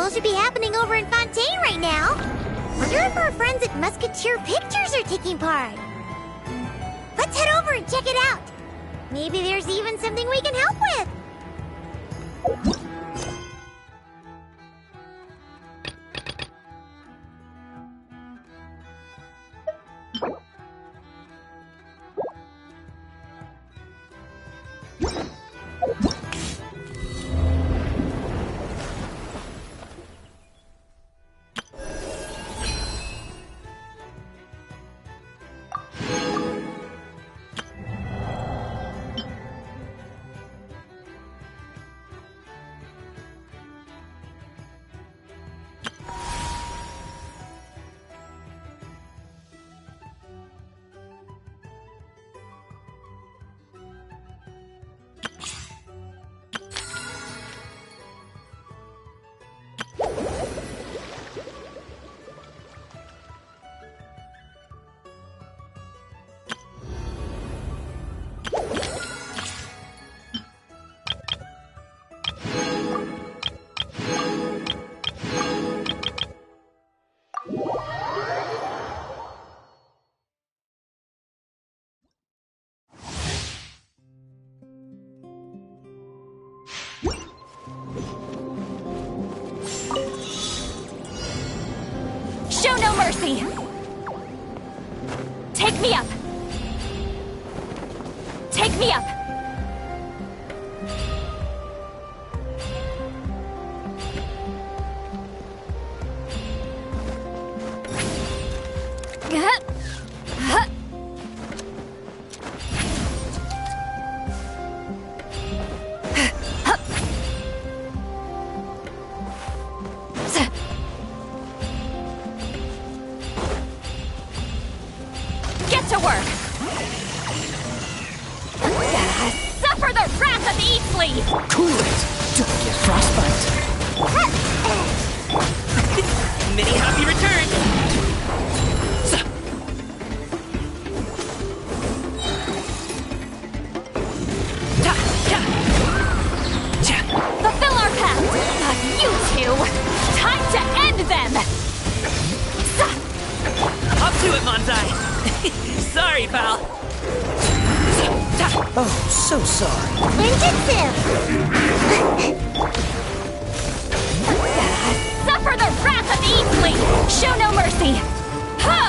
supposed to be happening over in Fontaine right now. Wonder if our friends at Musketeer Pictures are taking part. Let's head over and check it out. Maybe there's even something we can help with. Show no mercy! Take me up! Take me up! Get to work! Suffer the wrath of Eastleigh! Cool it! Don't get frostbite! Many happy returns! Fulfill our path! But you two! Time to end them! Up to it, Manzai! Sorry, pal! Oh, so sorry. Ninjutsu! Suffer the wrath of Eastleigh! Show no mercy! Ha!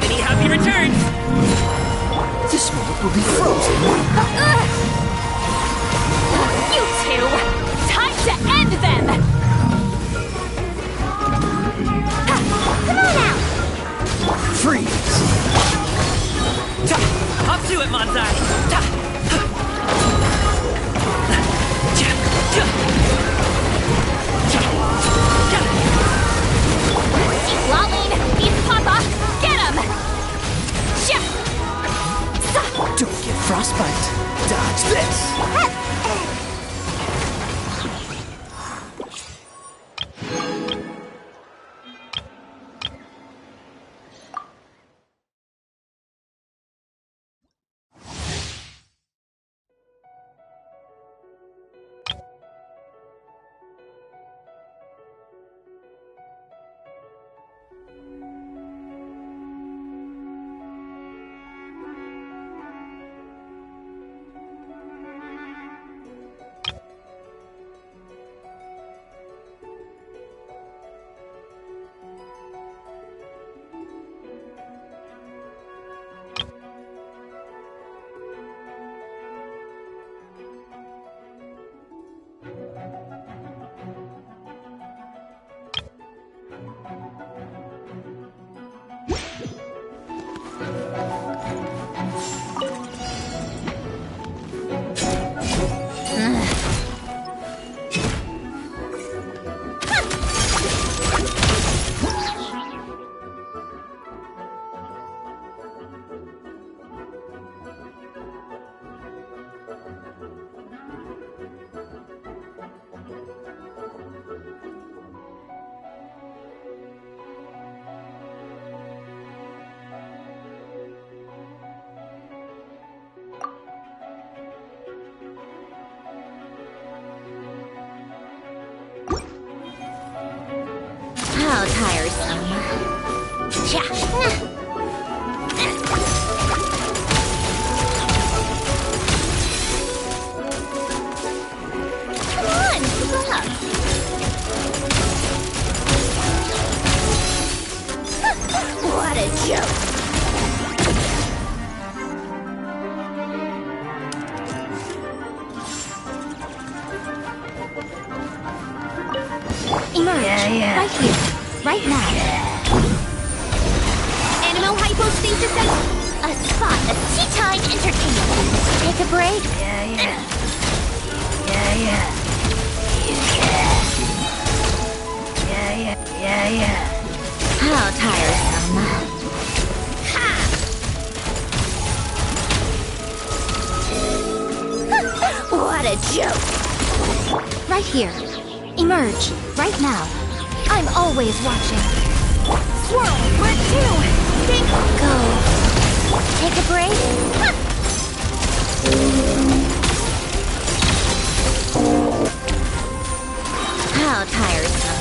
Many happy returns! This moment will be frozen. You two! Time to end them! Come on out! Freeze! Up to it, Manzai! tiresome. Cha. Come on, keep up. What a joke. Emerge. Right here. Right now. Animo hypostasis. A spot of tea time entertainment. Take a break. How tiresome. Ha! What a joke. Right here. Emerge, right now. I'm always watching. Swirl, where to? Think, go. Take a break. How tiresome.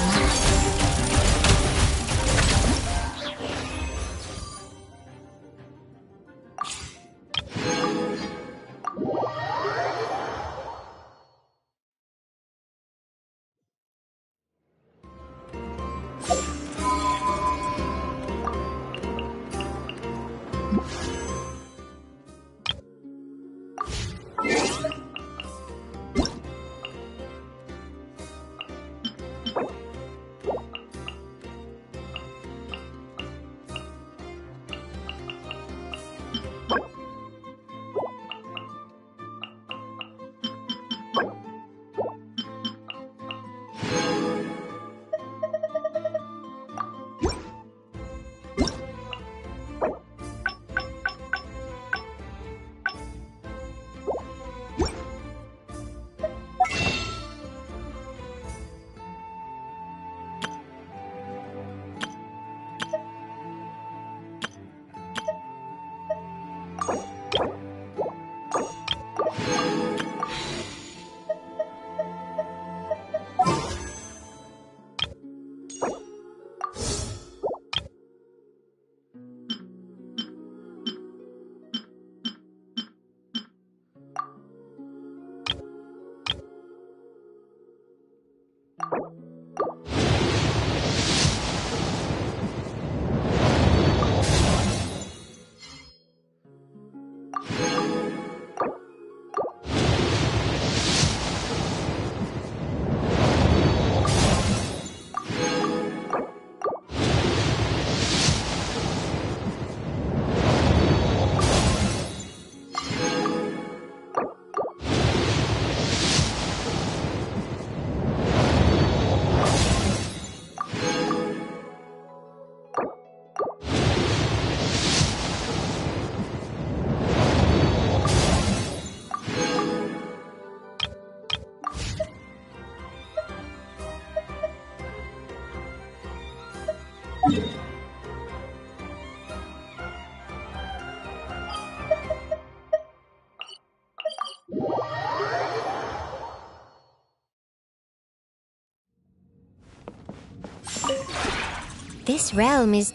This realm is...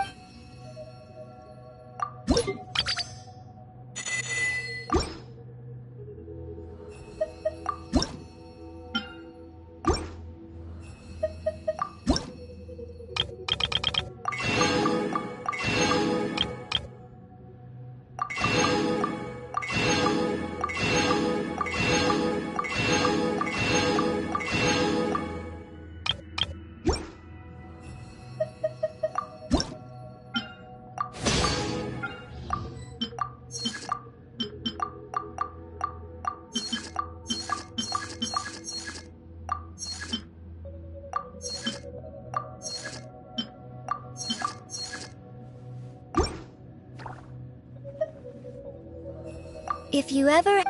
If you ever...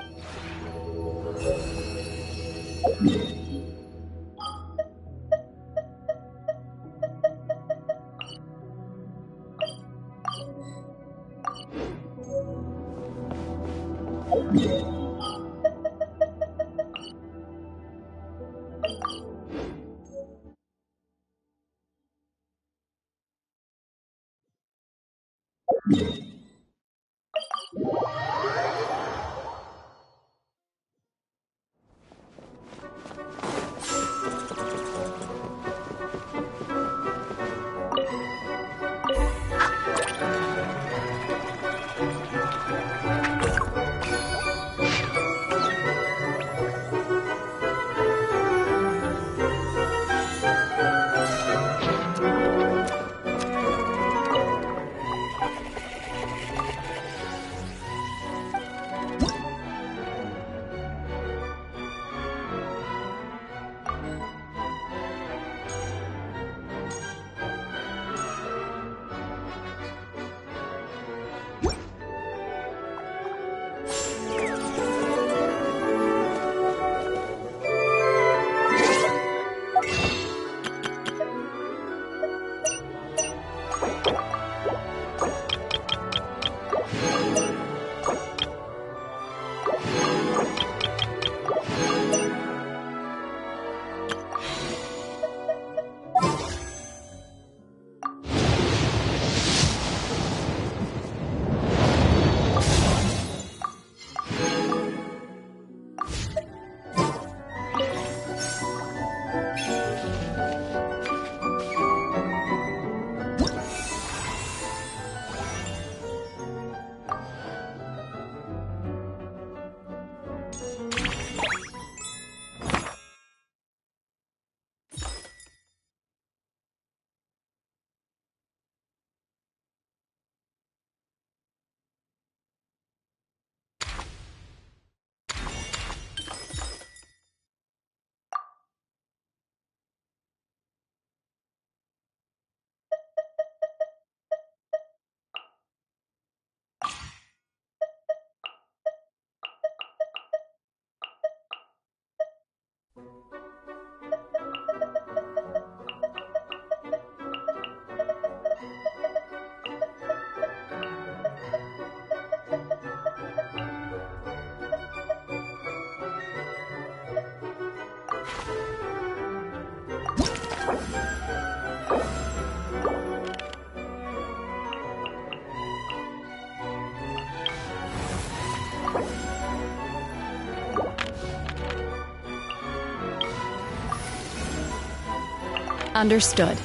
Understood.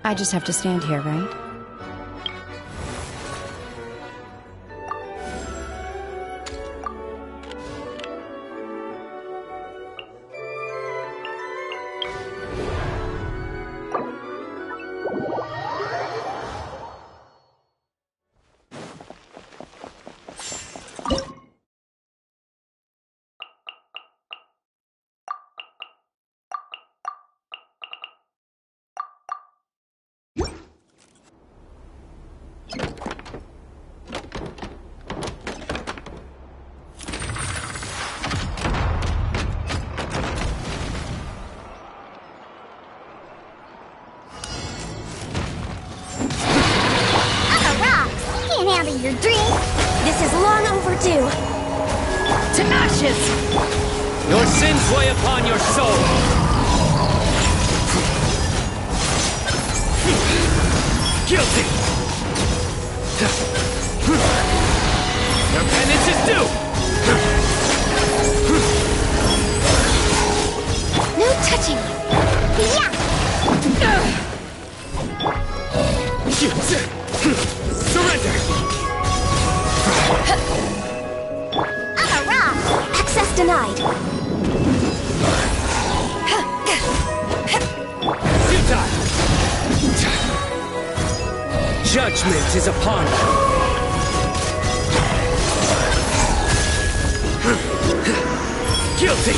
I just have to stand here, right? Your drink? This is long overdue. To ashes! Your sins weigh upon your soul! Guilty! Your penance is due! No touching! Yeah! Surrender! Access denied. Futile! Judgment is upon you. Guilty!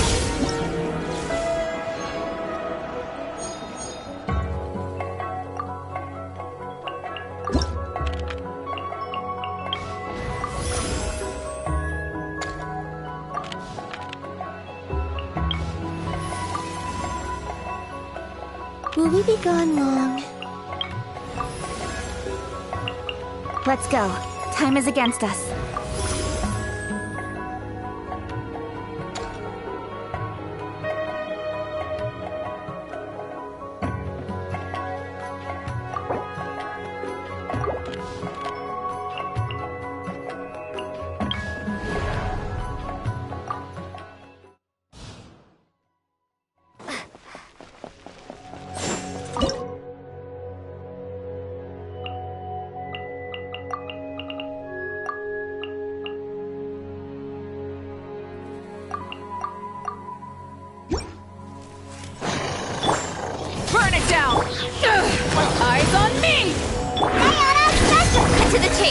Will we be gone long? Let's go. Time is against us.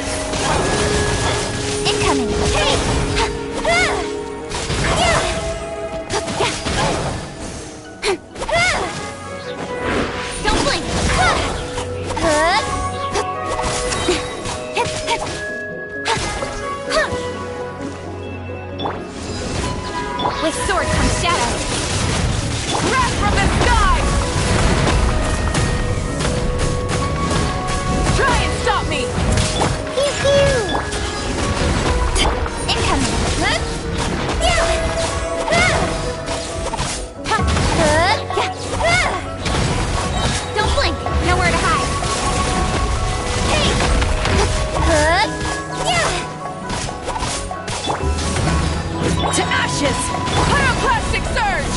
chase! Incoming! Hey! Don't blink! With sword comes shadow! Wrath from the sky! Try and stop me! Pew pew! Incoming! Don't blink! Nowhere to hide! Hey! To ashes! Pyroclastic surge!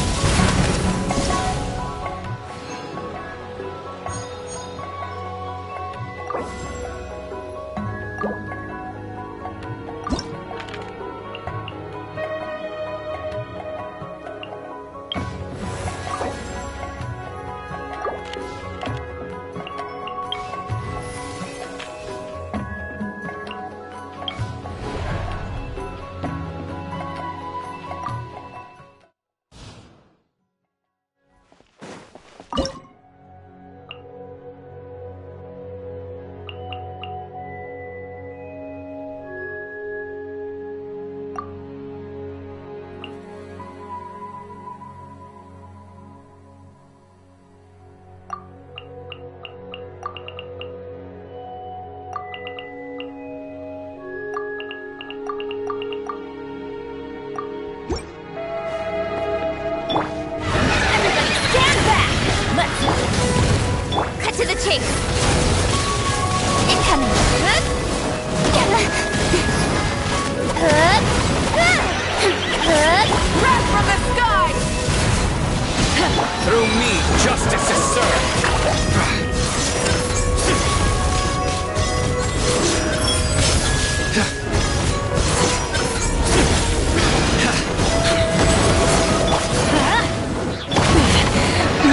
Cut to the chase! Incoming! Wrath from the sky! Through me, justice is served.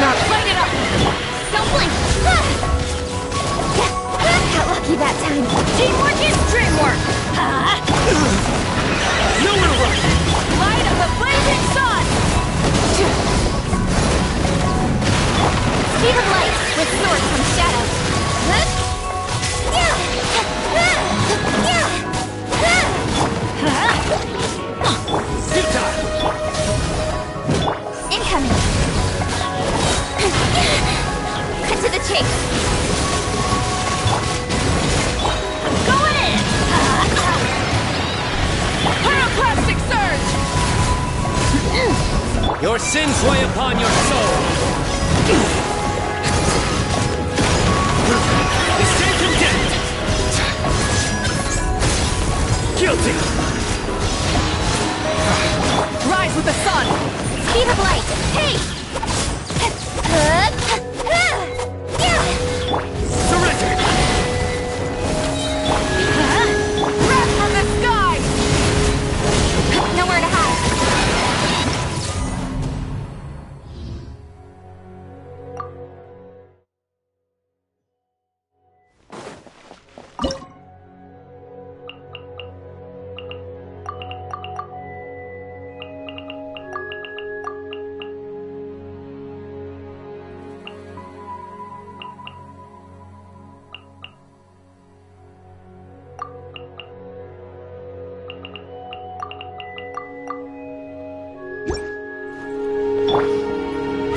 Not light it up! Don't blink! Got lucky that time. Teamwork is dreamwork! Nowhere to run! Light of the blazing sun! Speed of light with sword from shadow. Futile! Incoming! Cut to the chase! Going in! Pyroclastic surge! Your sins weigh upon your soul! They stand condemned! Guilty! Rise with the sun! Speed of light! Hey! Surrender! Wrath from the sky! Nowhere to hide!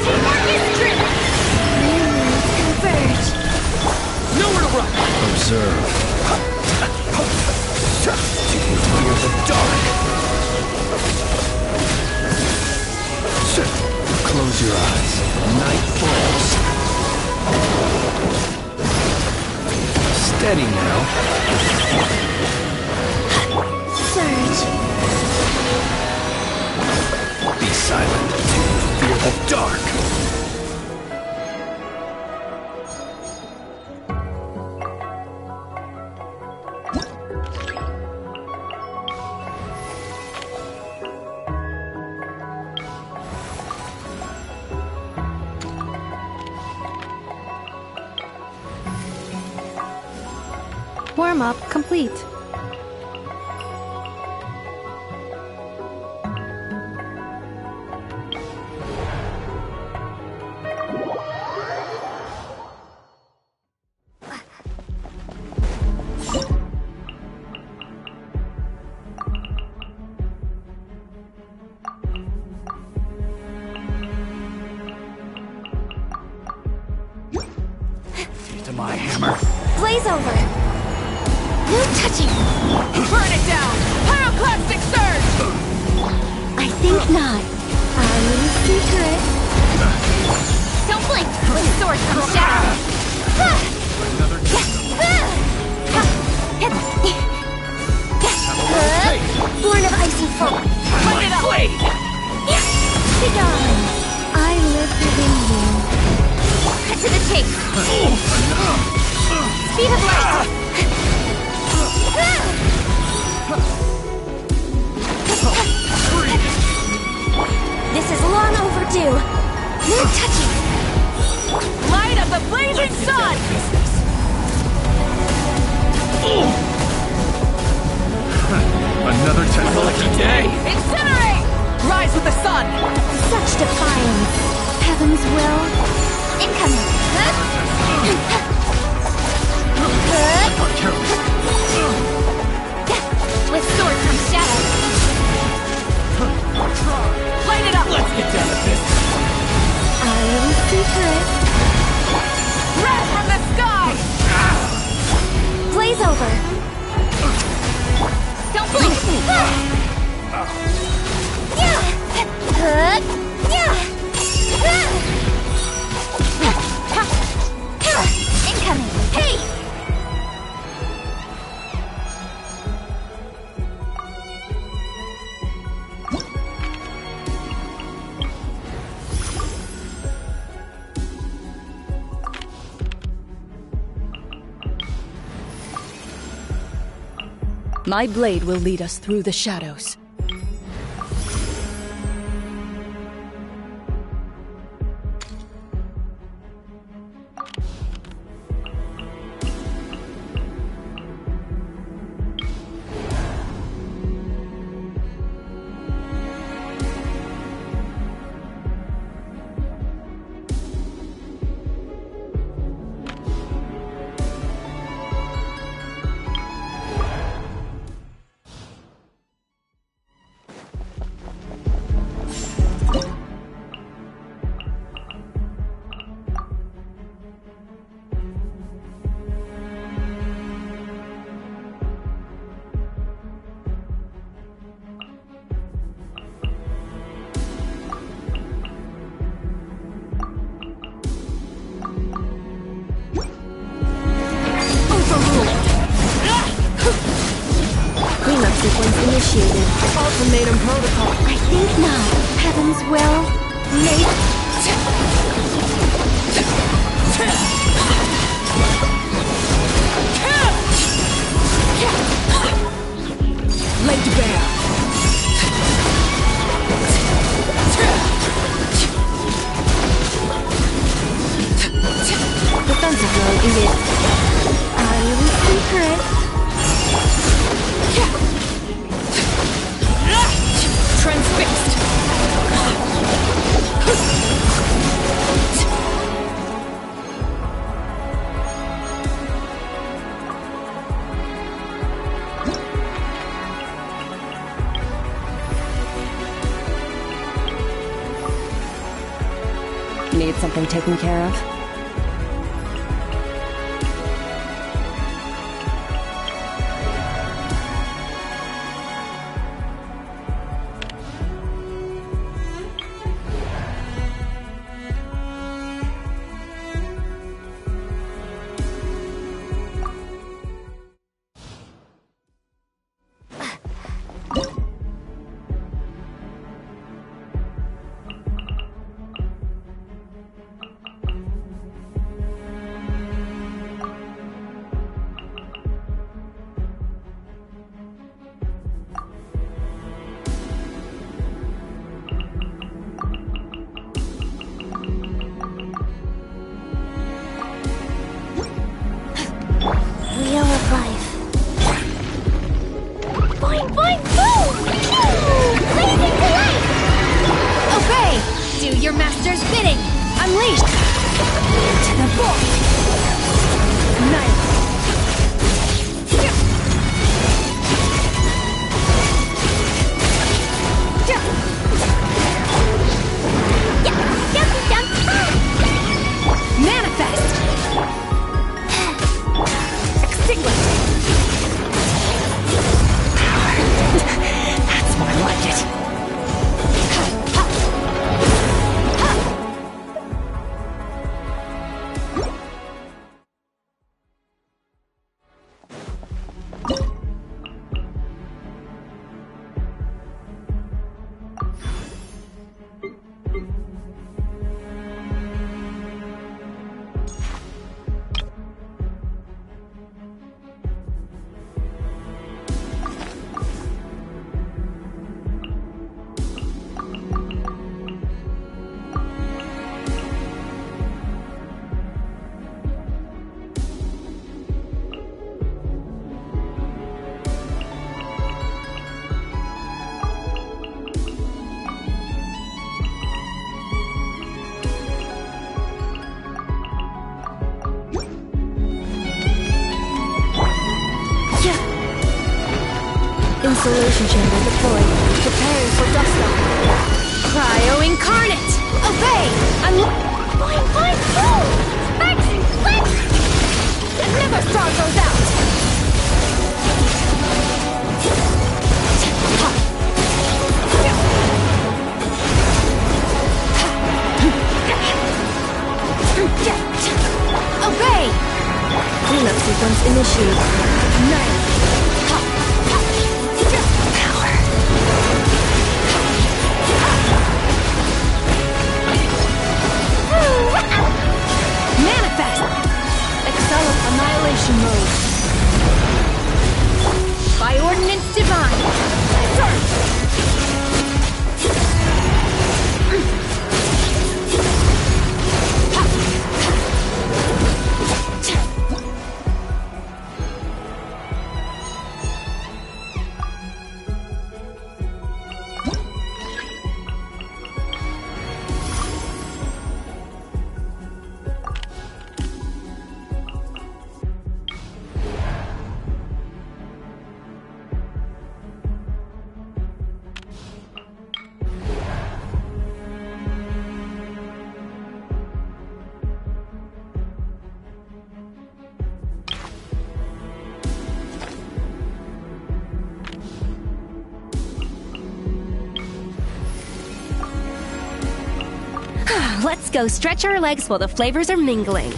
Teamwork is driven! Converge! Nowhere to run! Observe. Fear the dark! Close your eyes. Night falls. Steady now. Surge! Be silent. Fear the dark! Warm-up complete. To my hammer. Blaze over. No touching. Burn it down! Pyroclastic surge! I think not. Our little secret. Don't blink when sword comes down. Born of icy foam. Light it up! Blade! Be gone. I live within you. Cut to the chase. Speed of light. This is long overdue. No touching. Light of the blazing sun! Another Lucky day! Incinerate! Rise with the sun! Such defiance. Heaven's will. Incoming. With sword comes shadow. Light it up! Let's get down to business! Our little secret. Wrath from the sky! Blaze over. Don't blink. Incoming. Hey! My blade will lead us through the shadows. Cleanup sequence initiated. Ultimatum protocol. I think not. Heaven's will. Make. Laid bare! Defensive mode engaged. Our little secret. Transfixed! Need something taken care of? master's bidding! Unleashed! To the void! Annihilate! Manifest! Extinguish! That's more like it. Insulation chamber deployed. Preparing for dust off. Cryo incarnate! Obey! Fine, fine, fool! Max, let's... Never star goes out! Obey! Cleanup sequence initiated. Night. Manifest! Accelerate annihilation mode. By ordinance divine. Surge! Let's go stretch our legs while the flavors are mingling.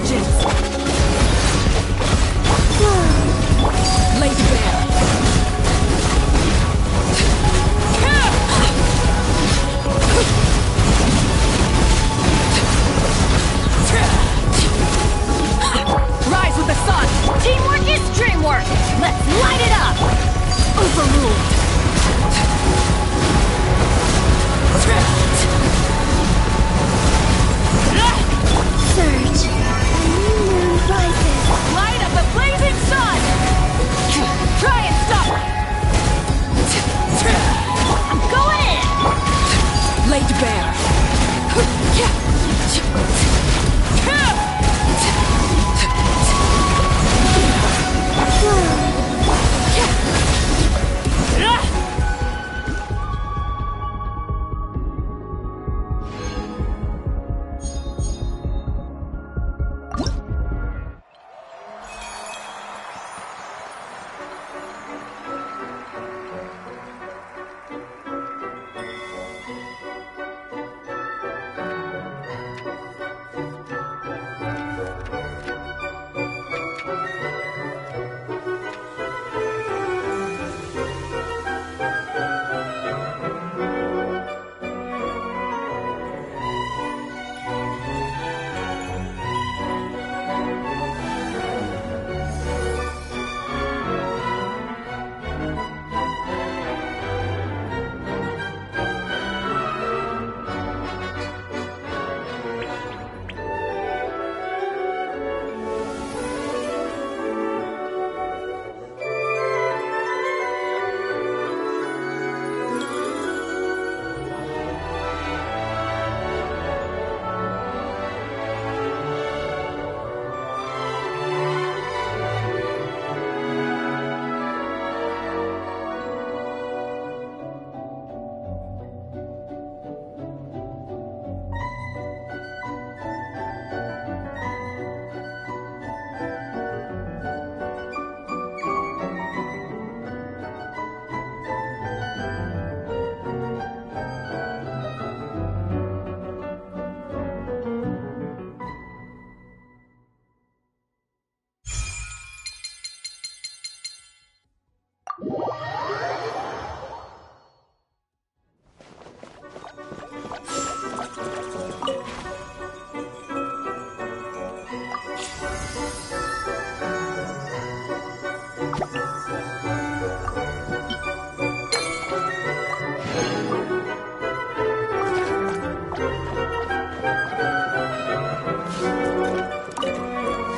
vengeance! Lay to bear! Rise with the sun! Teamwork is dreamwork! Let's light it up! Overruled! Surge. A new moon rises. Light up the blazing sun! Try and stop! I'm going in! Lay to bear!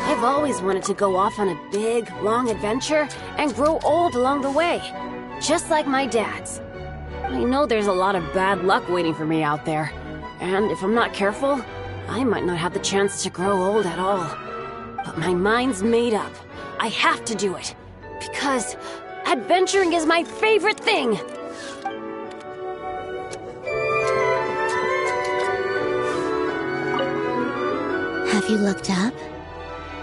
I've always wanted to go off on a big, long adventure and grow old along the way. Just like my dad's. I know there's a lot of bad luck waiting for me out there. And if I'm not careful, I might not have the chance to grow old at all. But my mind's made up. I have to do it. Because adventuring is my favorite thing! Have you looked up?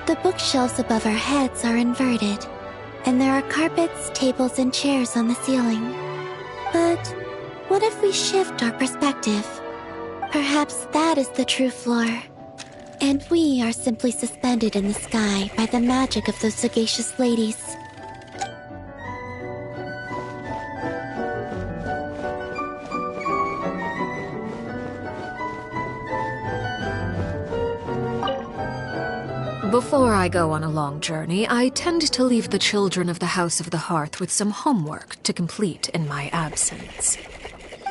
The bookshelves above our heads are inverted, and there are carpets, tables, and chairs on the ceiling. But what if we shift our perspective? Perhaps that is the true floor. And we are simply suspended in the sky by the magic of those sagacious ladies. Before I go on a long journey, I tend to leave the children of the House of the Hearth with some homework to complete in my absence.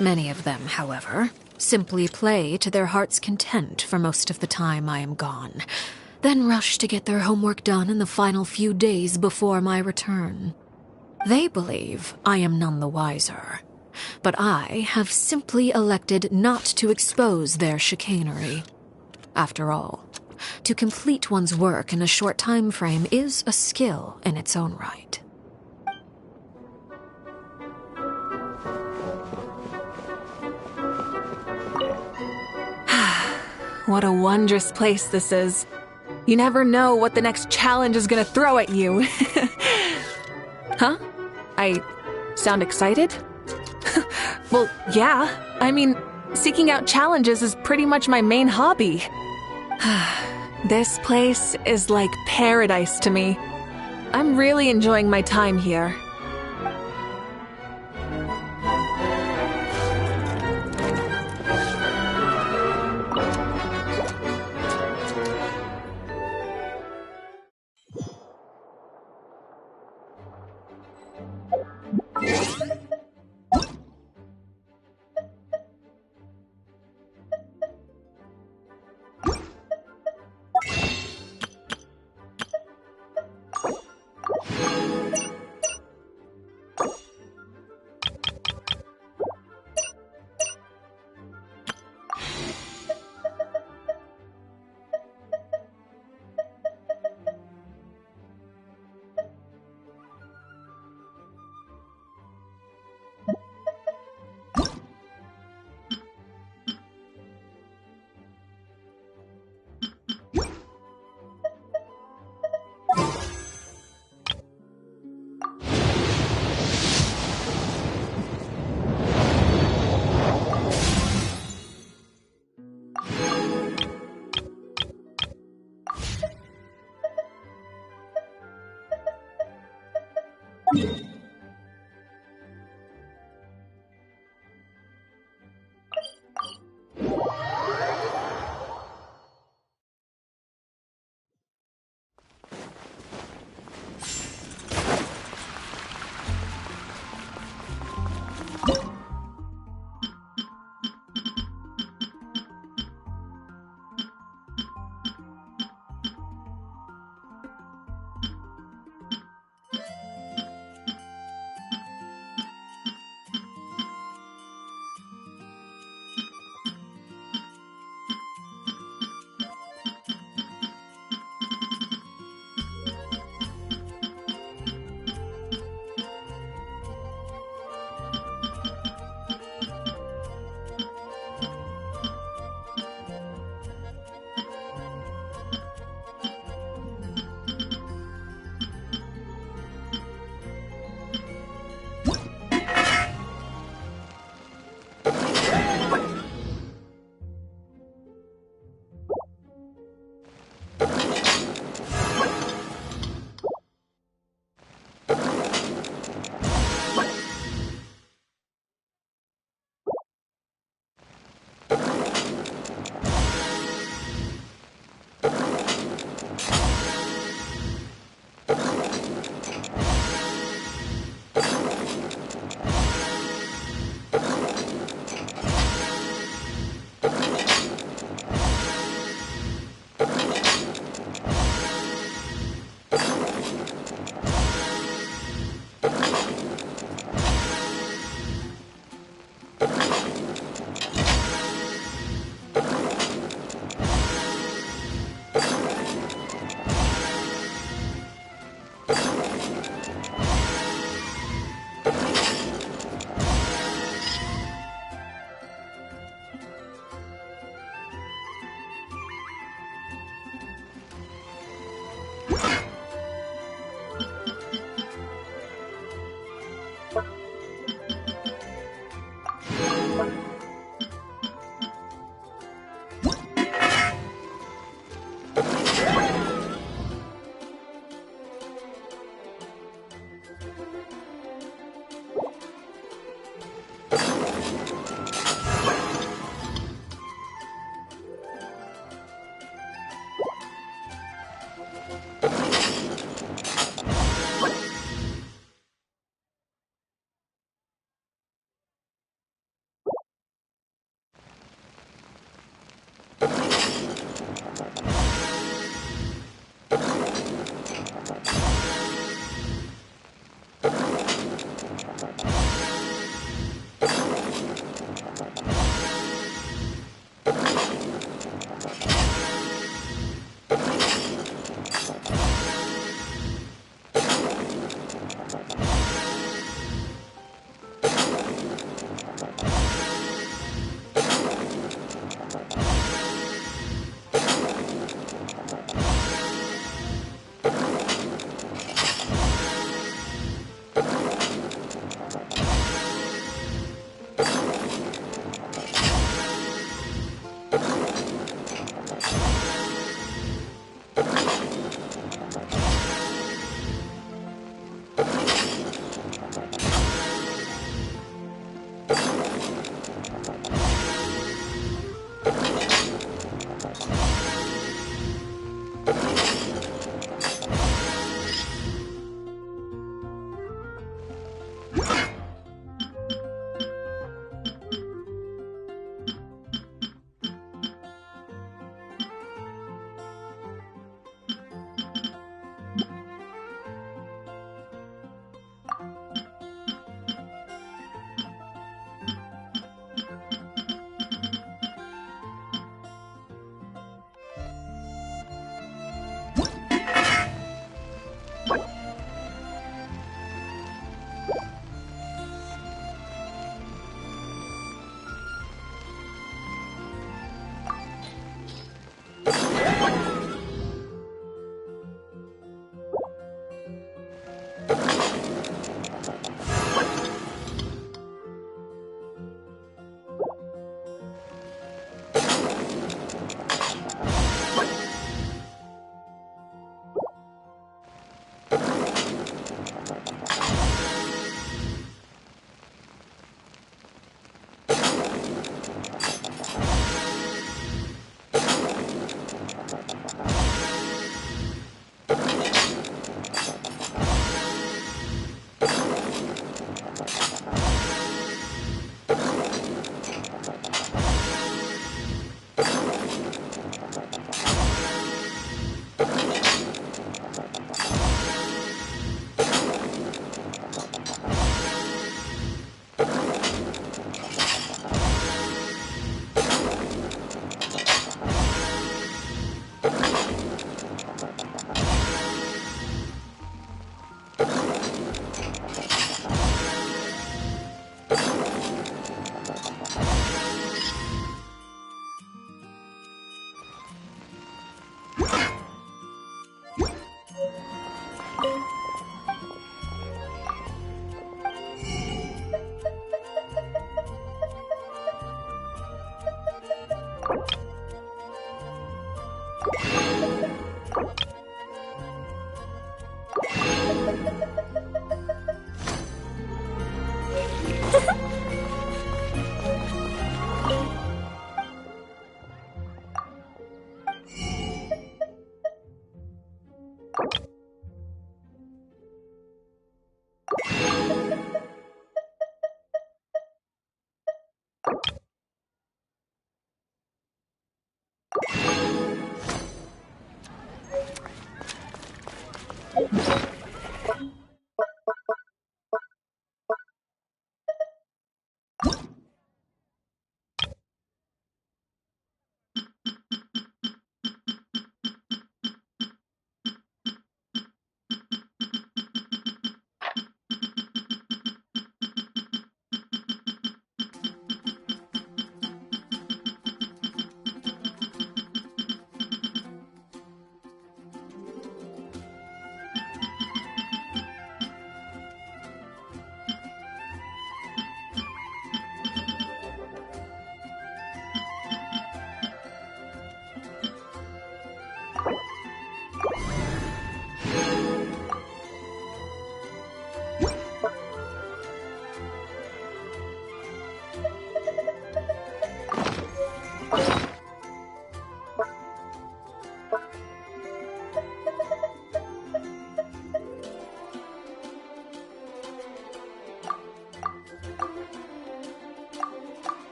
Many of them, however, simply play to their heart's content for most of the time I am gone, then rush to get their homework done in the final few days before my return. They believe I am none the wiser, but I have simply elected not to expose their chicanery. After all, to complete one's work in a short time frame is a skill in its own right. What a wondrous place this is. You never know what the next challenge is gonna throw at you. Huh? I sound excited? Well, yeah. I mean, seeking out challenges is pretty much my main hobby. This place is like paradise to me. I'm really enjoying my time here.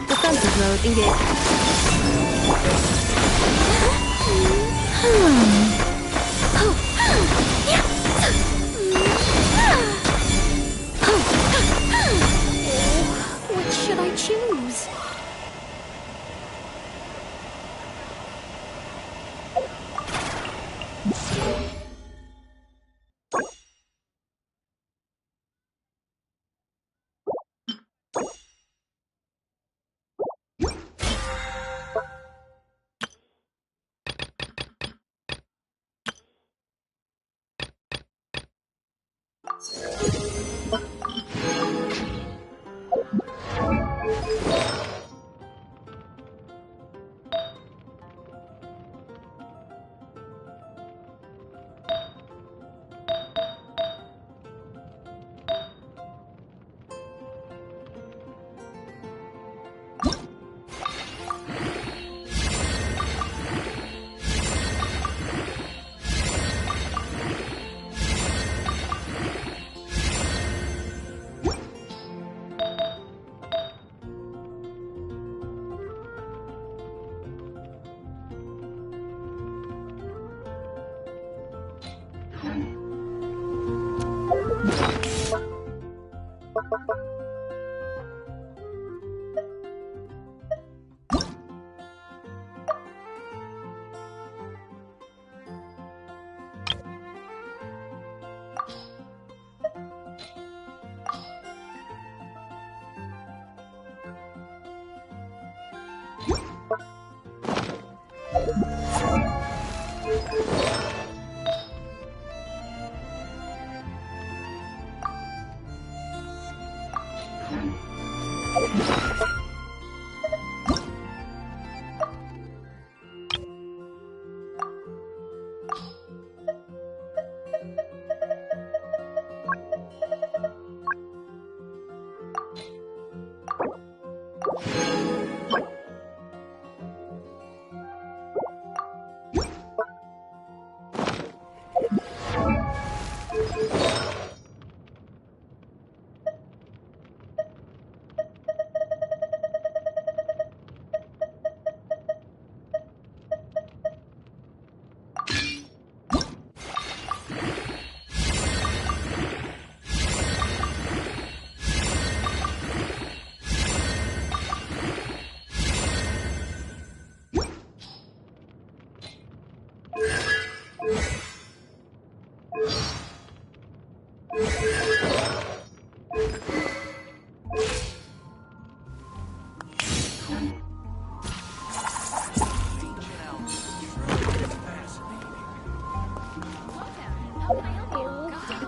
Defensive mode engaged. What should I choose?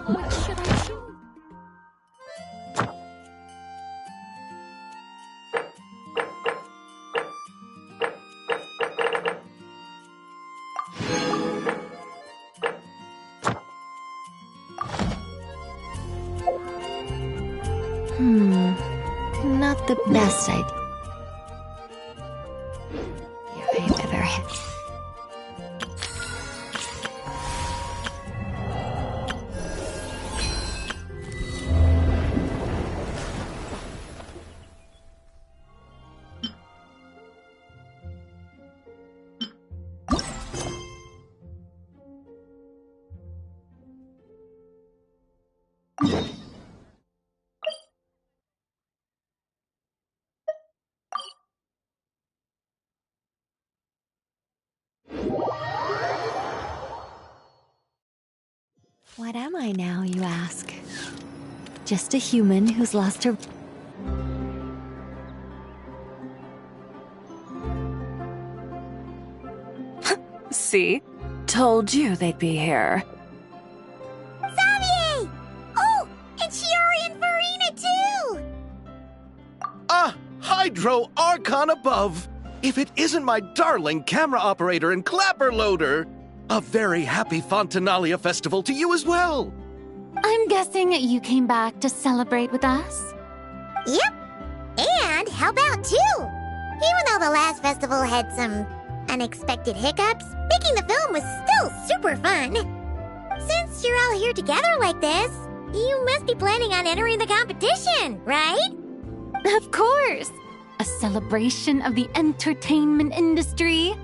What should I choose? Not the best idea. I've ever had. What am I now, you ask? Just a human who's lost her... See? Told you they'd be here. Xavier! Oh, and Shiori and Farina too! Ah, Hydro Archon above! If it isn't my darling camera operator and clapper loader! A very happy Fontanalia festival to you as well! I'm guessing you came back to celebrate with us? Yep, and help out too! Even though the last festival had some unexpected hiccups, making the film was still super fun. Since you're all here together like this, you must be planning on entering the competition, right? Of course! A celebration of the entertainment industry.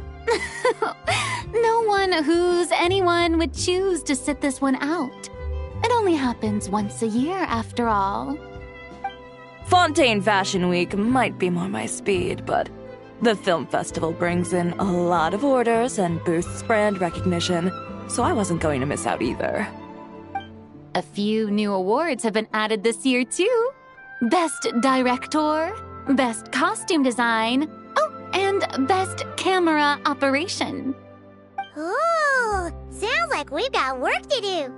No one who's anyone would choose to sit this one out. It only happens once a year, after all. Fontaine Fashion Week might be more my speed, but the film festival brings in a lot of orders and boosts brand recognition, so I wasn't going to miss out either. A few new awards have been added this year, too. Best Director, Best Costume Design, oh, and Best Camera Operation. Ooh, sounds like we've got work to do.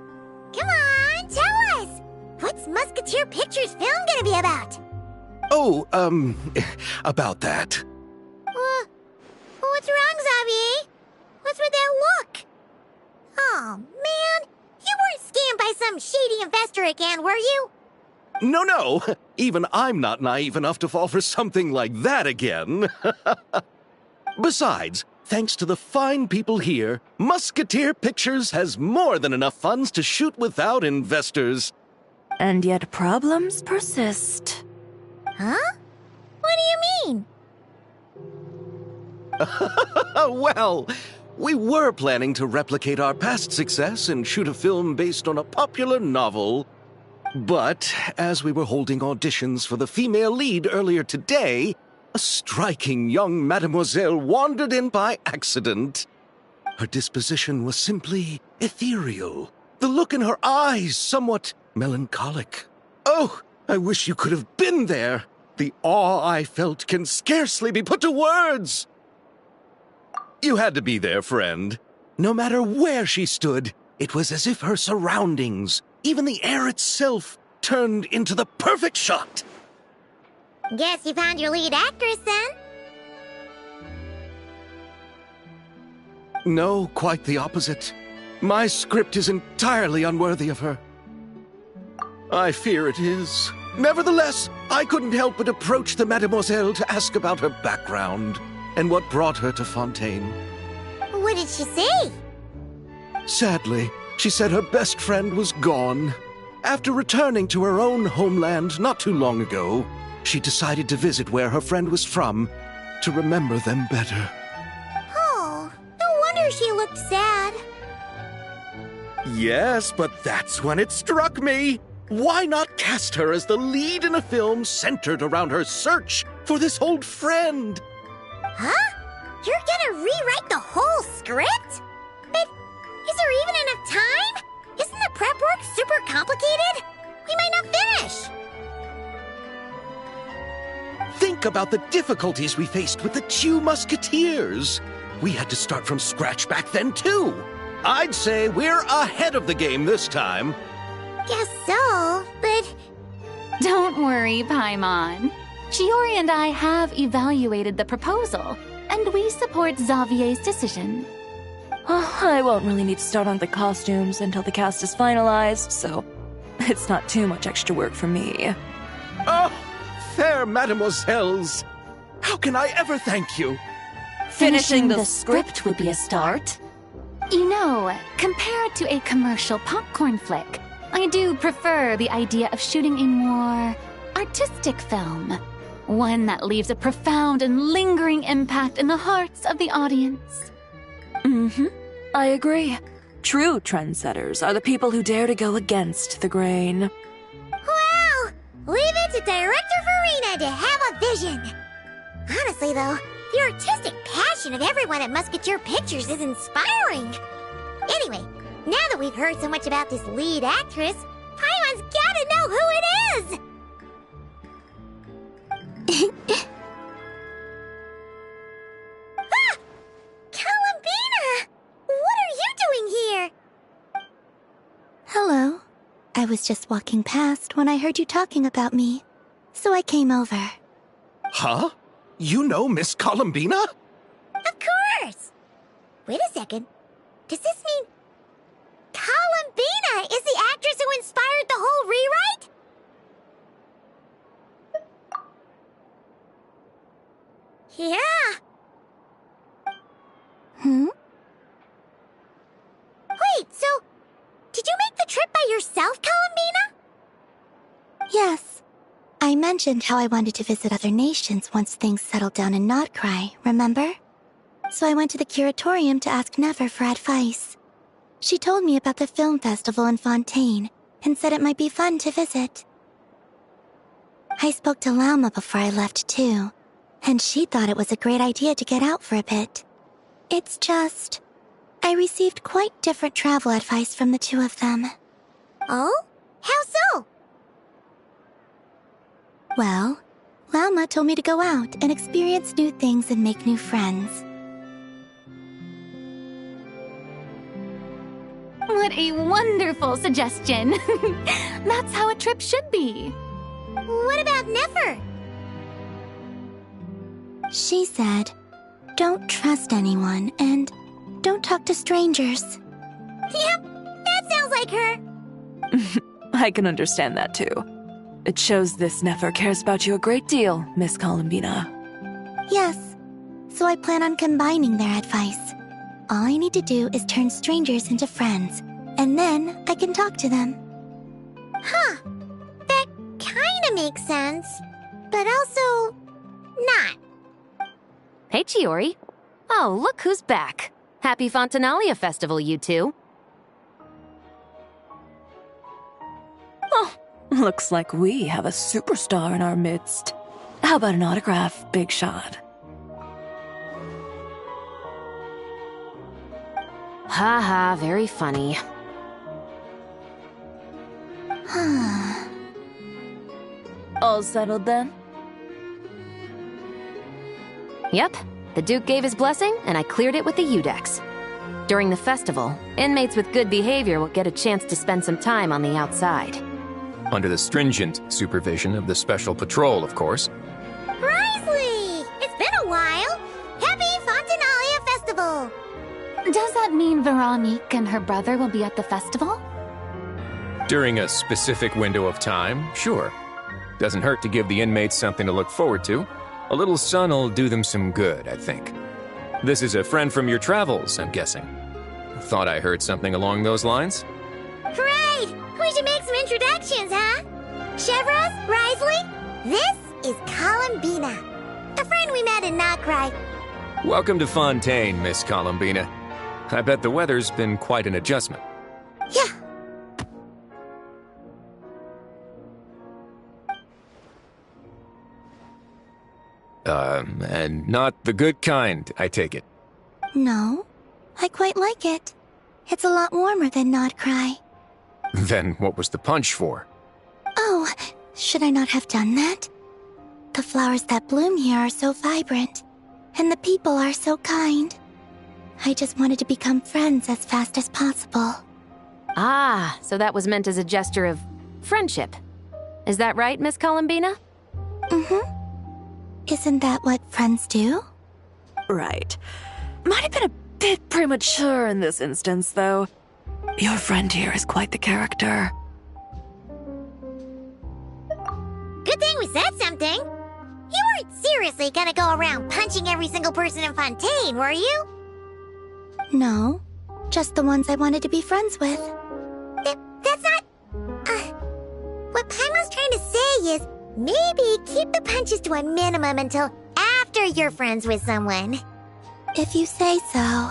Come on, tell us! What's Musketeer Pictures film gonna be about? Oh, about that. What's wrong, Xavier? What's with that look? Oh, man. You weren't scammed by some shady investor again, were you? No. Even I'm not naive enough to fall for something like that again. Besides, thanks to the fine people here, Musketeer Pictures has more than enough funds to shoot without investors. And yet problems persist. Huh? What do you mean? Well, we were planning to replicate our past success and shoot a film based on a popular novel. But as we were holding auditions for the female lead earlier today, a striking young mademoiselle wandered in by accident. Her disposition was simply ethereal, the look in her eyes somewhat melancholic. Oh, I wish you could have been there. The awe I felt can scarcely be put to words. You had to be there, friend. No matter where she stood, it was as if her surroundings, even the air itself, turned into the perfect shot. Guess you found your lead actress, then? No, quite the opposite. My script is entirely unworthy of her. I fear it is. Nevertheless, I couldn't help but approach the mademoiselle to ask about her background and what brought her to Fontaine. What did she say? Sadly, she said her best friend was gone. After returning to her own homeland not too long ago, she decided to visit where her friend was from to remember them better. Oh, no wonder she looked sad. Yes, but that's when it struck me. Why not cast her as the lead in a film centered around her search for this old friend? Huh? You're gonna rewrite the whole script? But is there even enough time? Isn't the prep work super complicated? We might not finish. Think about the difficulties we faced with the two Musketeers. We had to start from scratch back then, too. I'd say we're ahead of the game this time. Guess so, but... Don't worry, Paimon. Shiori and I have evaluated the proposal, and we support Xavier's decision. I won't really need to start on the costumes until the cast is finalized, so it's not too much extra work for me. Oh, fair mademoiselles. How can I ever thank you? Finishing the script would be a start. You know, compared to a commercial popcorn flick, I do prefer the idea of shooting a more artistic film. One that leaves a profound and lingering impact in the hearts of the audience. I agree. True trendsetters are the people who dare to go against the grain. Wow! Leave it to Director Farina to have a vision. Honestly, though, the artistic passion of everyone at Musketeer Pictures is inspiring. Anyway, Now that we've heard so much about this lead actress, Paimon's gotta know who it is! Ah! Columbina! What are you doing here? Hello. I was just walking past when I heard you talking about me, so I came over. Huh? You know Miss Columbina? Of course! Wait a second. Does this mean Columbina is the actress who inspired the whole rewrite? Yeah. Wait, so did you make the trip by yourself, Columbina? Yes. I mentioned how I wanted to visit other nations once things settled down in Notcry, remember? So I went to the curatorium to ask Never for advice. She told me about the film festival in Fontaine and said it might be fun to visit. I spoke to Lauma before I left too, and she thought it was a great idea to get out for a bit. It's just, I received quite different travel advice from the two of them. Oh? How so? Well, Lauma told me to go out and experience new things and make new friends. What a wonderful suggestion. That's how a trip should be. What about Never? She said, don't trust anyone and don't talk to strangers. Yep, that sounds like her. I can understand that too. It shows this Nefer cares about you a great deal, Miss Columbina. Yes, so I plan on combining their advice. All I need to do is turn strangers into friends, and then I can talk to them. Huh. That kinda makes sense, but also not. Hey, Chiori. Oh, look who's back. Happy Fontanalia Festival, you two. Oh, looks like we have a superstar in our midst. How about an autograph, Big Shot? Haha, very funny. All settled then? Yep, the Duke gave his blessing, and I cleared it with the Udex. During the festival, inmates with good behavior will get a chance to spend some time on the outside. Under the stringent supervision of the Special Patrol, of course. Risley! It's been a while! Happy Fontanalia Festival! Does that mean Veronique and her brother will be at the festival? During a specific window of time, sure. Doesn't hurt to give the inmates something to look forward to. A little sun'll do them some good, I think. This is a friend from your travels, I'm guessing. Thought I heard something along those lines? Great! We should make some introductions, huh? Chevros, Risley, this is Columbina, a friend we met in Notcry. Welcome to Fontaine, Miss Columbina. I bet the weather's been quite an adjustment. Yeah. And not the good kind, I take it. No, I quite like it. It's a lot warmer than Notcry. Then what was the punch for? Oh, should I not have done that? The flowers that bloom here are so vibrant, and the people are so kind. I just wanted to become friends as fast as possible. Ah, so that was meant as a gesture of friendship. Is that right, Miss Columbina? Mm-hmm. Isn't that what friends do? Right. Might have been a bit premature in this instance, though. Your friend here is quite the character. Good thing we said something. You weren't seriously gonna go around punching every single person in Fontaine, were you? No, just the ones I wanted to be friends with. That's not... what Paimon's trying to say is, maybe keep the punches to a minimum until after you're friends with someone. If you say so.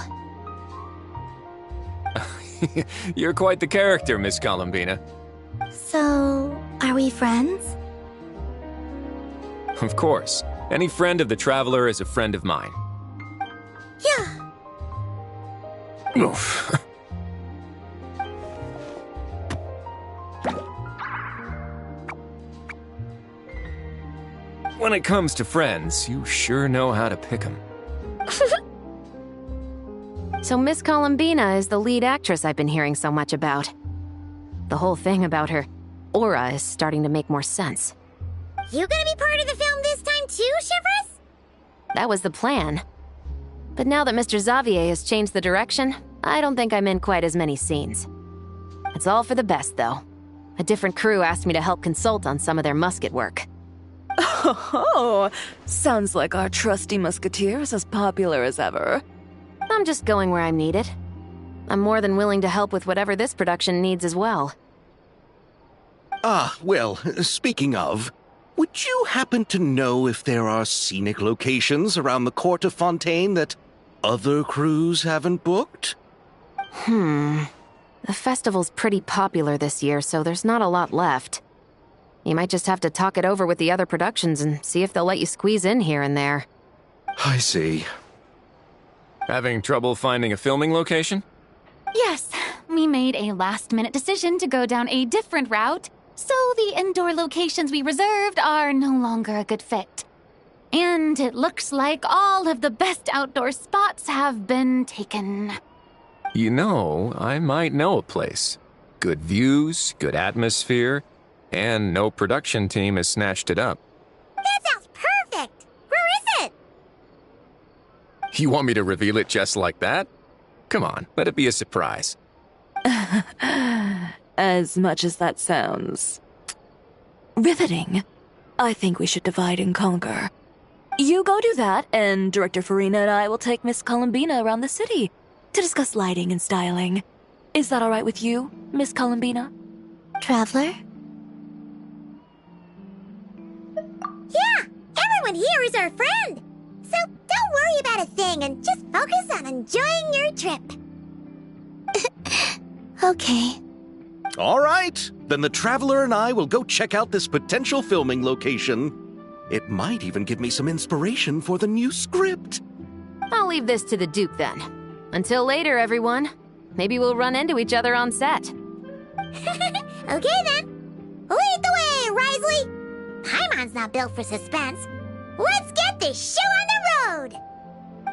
You're quite the character, Miss Columbina. So, are we friends? Of course. Any friend of the Traveler is a friend of mine. Yeah. Oof. When it comes to friends, you sure know how to pick 'em. So Miss Columbina is the lead actress I've been hearing so much about. The whole thing about her aura is starting to make more sense. You gonna be part of the film this time too, Shivers? That was the plan. But now that Mr. Xavier has changed the direction, I don't think I'm in quite as many scenes. It's all for the best, though. A different crew asked me to help consult on some of their musket work. Oh, sounds like our trusty musketeer is as popular as ever. I'm just going where I'm needed. I'm more than willing to help with whatever this production needs as well. Ah, well, speaking of, would you happen to know if there are scenic locations around the court of Fontaine that other crews haven't booked? The festival's pretty popular this year, so there's not a lot left. You might just have to talk it over with the other productions and see if they'll let you squeeze in here and there. I see. Having trouble finding a filming location? Yes, we made a last-minute decision to go down a different route, so the indoor locations we reserved are no longer a good fit. And it looks like all of the best outdoor spots have been taken. You know, I might know a place. Good views, good atmosphere, and no production team has snatched it up. That sounds perfect! Where is it? You want me to reveal it just like that? Come on, let it be a surprise. As much as that sounds riveting, I think we should divide and conquer. You go do that, and Director Farina and I will take Miss Columbina around the city to discuss lighting and styling. Is that all right with you, Miss Columbina? Traveler? Yeah, everyone here is our friend. So don't worry about a thing and just focus on enjoying your trip. Okay. All right, then the Traveler and I will go check out this potential filming location. It might even give me some inspiration for the new script. I'll leave this to the Duke then. Until later, everyone. Maybe we'll run into each other on set. Okay then. Lead the way, Risley. Paimon's not built for suspense. Let's get this show on the road.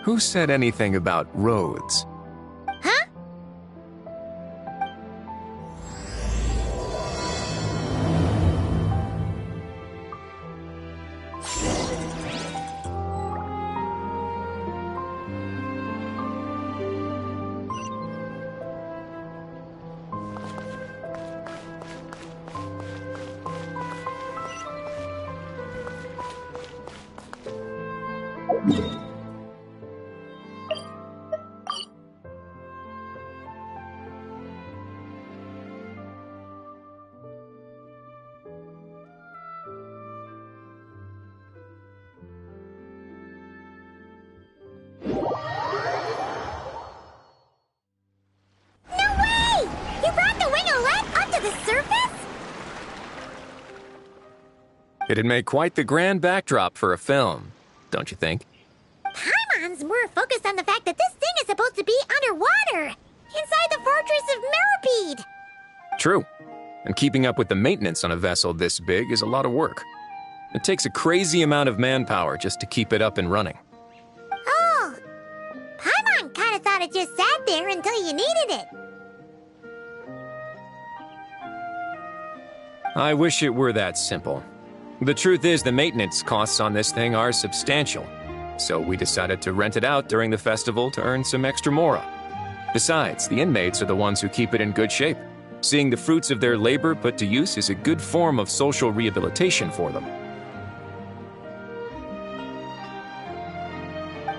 Who said anything about roads? Huh? It'd make quite the grand backdrop for a film, don't you think? Paimon's more focused on the fact that this thing is supposed to be underwater, inside the fortress of Meropide. True. And keeping up with the maintenance on a vessel this big is a lot of work. It takes a crazy amount of manpower just to keep it up and running. Oh, Paimon kind of thought it just sat there until you needed it. I wish it were that simple. The truth is the maintenance costs on this thing are substantial, so we decided to rent it out during the festival to earn some extra mora. Besides, the inmates are the ones who keep it in good shape. Seeing the fruits of their labor put to use is a good form of social rehabilitation for them.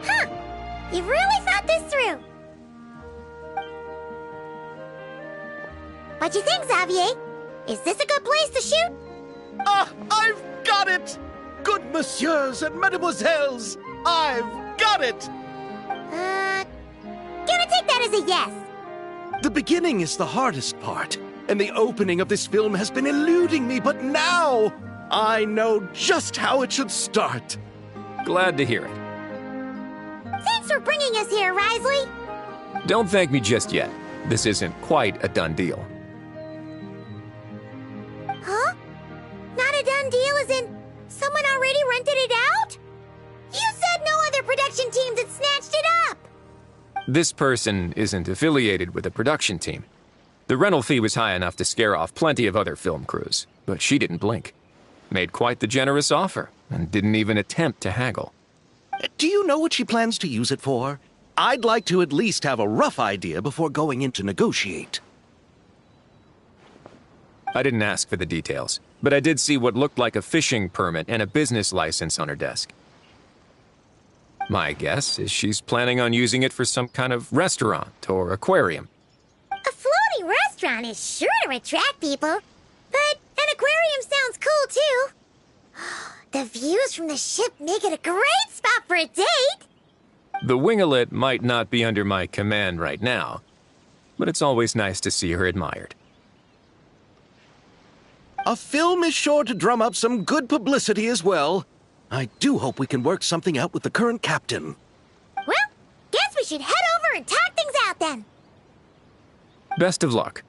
Huh, you've really thought this through. What you think, Xavier? Is this a good place to shoot? Ah, I've got it! Good messieurs and mademoiselles, I've got it! Gonna take that as a yes. The beginning is the hardest part, and the opening of this film has been eluding me, but now I know just how it should start. Glad to hear it. Thanks for bringing us here, Risley. Don't thank me just yet. This isn't quite a done deal. Huh? Not a done deal as in someone already rented it This person isn't affiliated with the production team. The rental fee was high enough to scare off plenty of other film crews, but she didn't blink. Made quite the generous offer, and didn't even attempt to haggle. Do you know what she plans to use it for? I'd like to at least have a rough idea before going in to negotiate. I didn't ask for the details, but I did see what looked like a fishing permit and a business license on her desk. My guess is she's planning on using it for some kind of restaurant or aquarium. A floating restaurant is sure to attract people, but an aquarium sounds cool too. The views from the ship make it a great spot for a date. The winglet might not be under my command right now, but it's always nice to see her admired. A film is sure to drum up some good publicity as well. I do hope we can work something out with the current captain. Well, guess we should head over and talk things out then. Best of luck.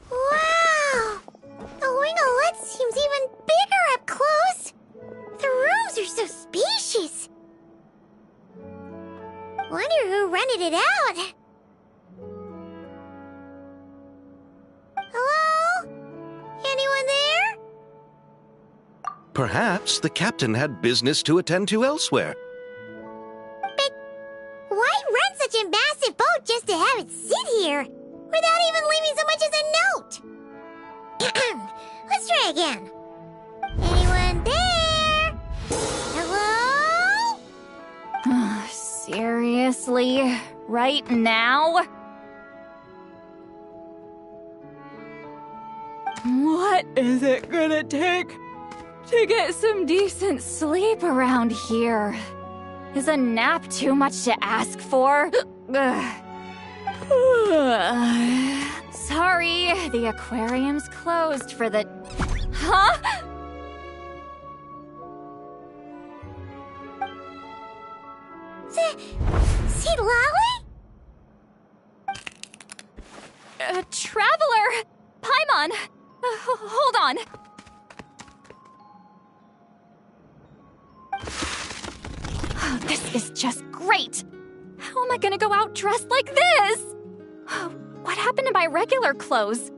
Wow! The winglet seems even bigger up close. The rooms are so spacious. Wonder who rented it out. Hello? Anyone there? Perhaps the captain had business to attend to elsewhere. But why rent such a massive boat just to have it sit here without even leaving so much as a note? Let's try again. Anyone there? Hello? Seriously? Right now? What is it gonna take to get some decent sleep around here? Is a nap too much to ask for? Sorry, the aquarium's closed for the... Huh? See Lolly? Traveler! Paimon! Hold on. Oh, this is just great! How am I gonna go out dressed like this? What happened to my regular clothes?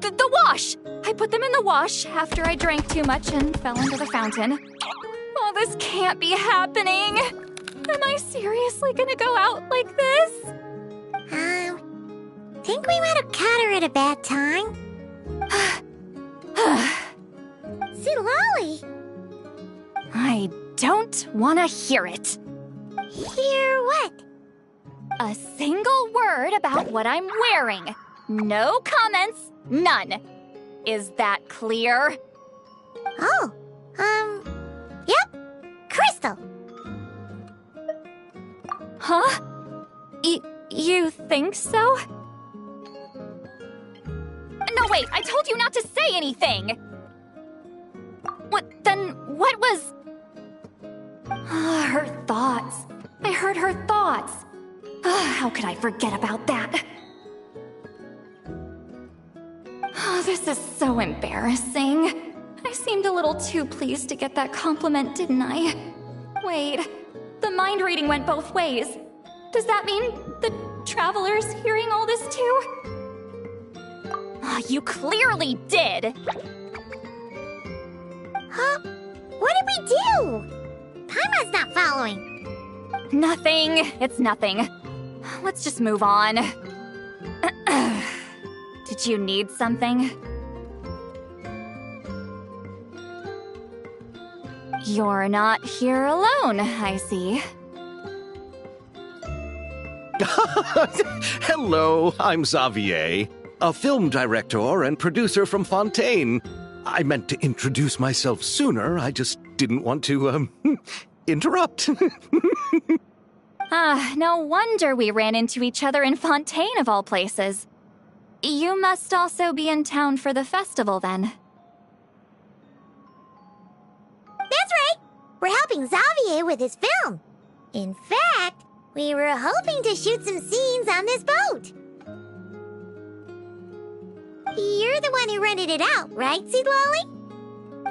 The wash! I put them in the wash after I drank too much and fell into the fountain. Oh, this can't be happening! Am I seriously gonna go out like this? Think we might have caught her at a bad time. See Lolly? I don't want to hear it. Hear what? A single word about what I'm wearing. No comments, none. Is that clear? Oh, yep. Crystal. Huh? You think so? No, wait, I told you not to say anything! What was... her thoughts. I heard her thoughts. How could I forget about that? Oh, this is so embarrassing. I seemed a little too pleased to get that compliment, didn't I? Wait, the mind reading went both ways. Does that mean the traveler's hearing all this too? You clearly did! Huh? What did we do? Paimon's not following. Nothing. It's nothing. Let's just move on. Did you need something? You're not here alone, I see. Hello, I'm Xavier, a film director and producer from Fontaine. I meant to introduce myself sooner, I just didn't want to, interrupt. No wonder we ran into each other in Fontaine of all places. You must also be in town for the festival, then. That's right! We're helping Xavier with his film. In fact, we were hoping to shoot some scenes on this boat. You're the one who rented it out, right, Seed Lolly?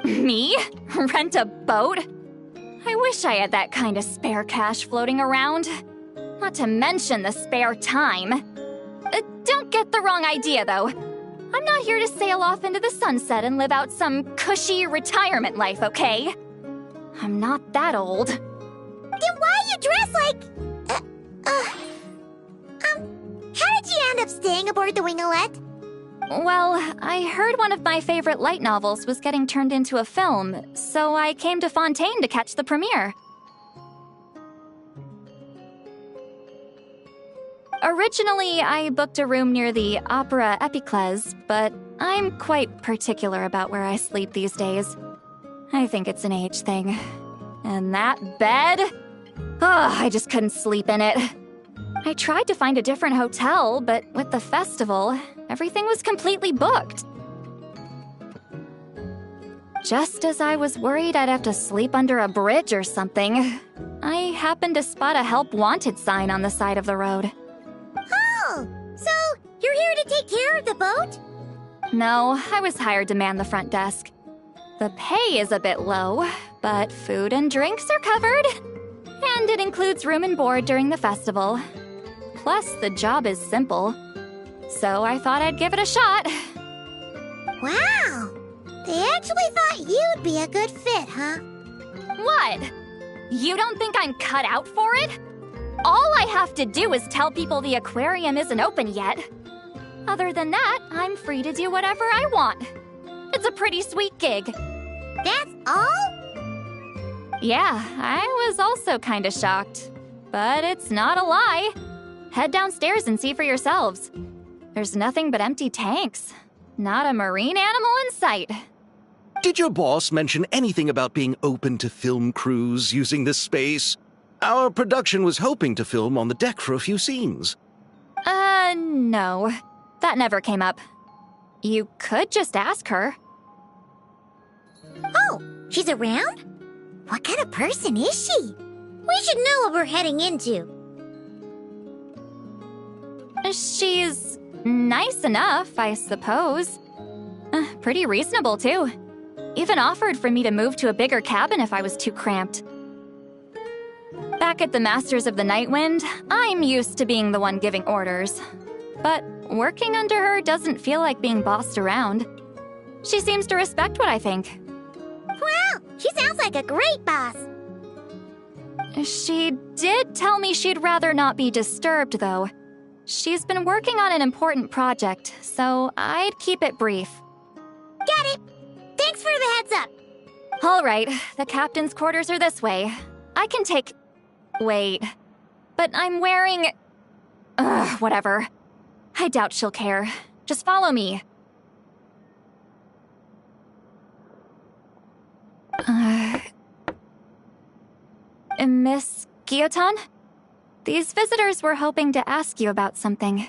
Me? Rent a boat? I wish I had that kind of spare cash floating around. Not to mention the spare time. Don't get the wrong idea, though. I'm not here to sail off into the sunset and live out some cushy retirement life, okay? I'm not that old. Then why you dress like... how did you end up staying aboard the Winglet? Well, I heard one of my favorite light novels was getting turned into a film, so I came to Fontaine to catch the premiere. Originally, I booked a room near the Opera Epiclese, but I'm quite particular about where I sleep these days. I think it's an age thing. And that bed? I just couldn't sleep in it. I tried to find a different hotel, but with the festival, everything was completely booked. Just as I was worried I'd have to sleep under a bridge or something, I happened to spot a Help Wanted sign on the side of the road. Oh, so you're here to take care of the boat? No, I was hired to man the front desk. The pay is a bit low, but food and drinks are covered. And it includes room and board during the festival. Plus, the job is simple. So I thought I'd give it a shot. Wow! They actually thought you'd be a good fit, huh? What? You don't think I'm cut out for it? All I have to do is tell people the aquarium isn't open yet. Other than that, I'm free to do whatever I want. It's a pretty sweet gig. That's all? Yeah, I was also kinda shocked. But it's not a lie. Head downstairs and see for yourselves. There's nothing but empty tanks. Not a marine animal in sight. Did your boss mention anything about being open to film crews using this space? Our production was hoping to film on the deck for a few scenes. No. That never came up. You could just ask her. Oh, she's around? What kind of person is she? We should know what we're heading into. She's nice enough, I suppose. Pretty reasonable, too. Even offered for me to move to a bigger cabin if I was too cramped. Back at the Masters of the Nightwind, I'm used to being the one giving orders. But working under her doesn't feel like being bossed around. She seems to respect what I think. Wow, she sounds like a great boss. She did tell me she'd rather not be disturbed, though. She's been working on an important project, so I'd keep it brief. Got it. Thanks for the heads up. All right, the captain's quarters are this way. I can take... Wait. But I'm wearing... whatever. I doubt she'll care. Just follow me. Miss Guillotin? These visitors were hoping to ask you about something.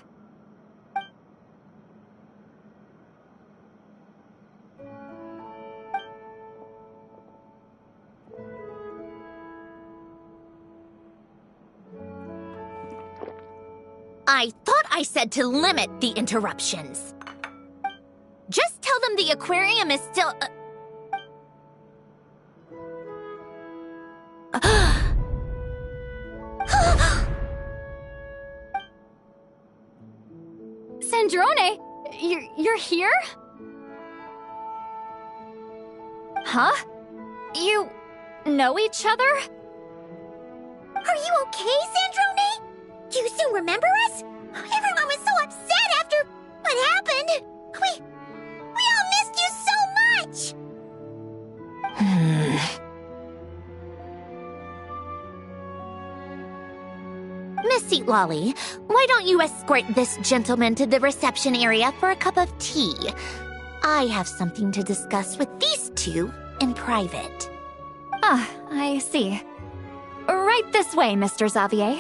I thought I said to limit the interruptions. Just tell them the aquarium is still... Sandrone, you're here? Huh? You know each other? Are you okay, Sandrone? Do you still remember us? Everyone was so upset after what happened. We all missed you so much. Miss Seat Lolly, why don't you escort this gentleman to the reception area for a cup of tea? I have something to discuss with these two in private. Ah, I see. Right this way, Mr. Xavier.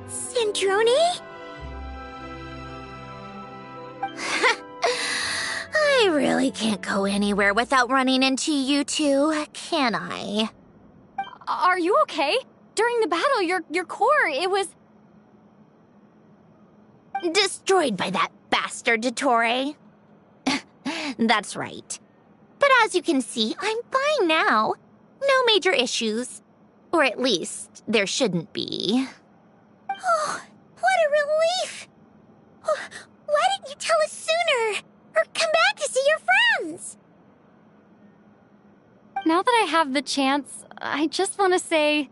Sandrone? really can't go anywhere without running into you two, can I? Are you okay? During the battle, your core, it was... Destroyed by that bastard Dottore. That's right. But as you can see, I'm fine now. No major issues. Or at least, there shouldn't be. Oh, what a relief! Oh, why didn't you tell us sooner? Or come back to see your friends? Now that I have the chance, I just want to say...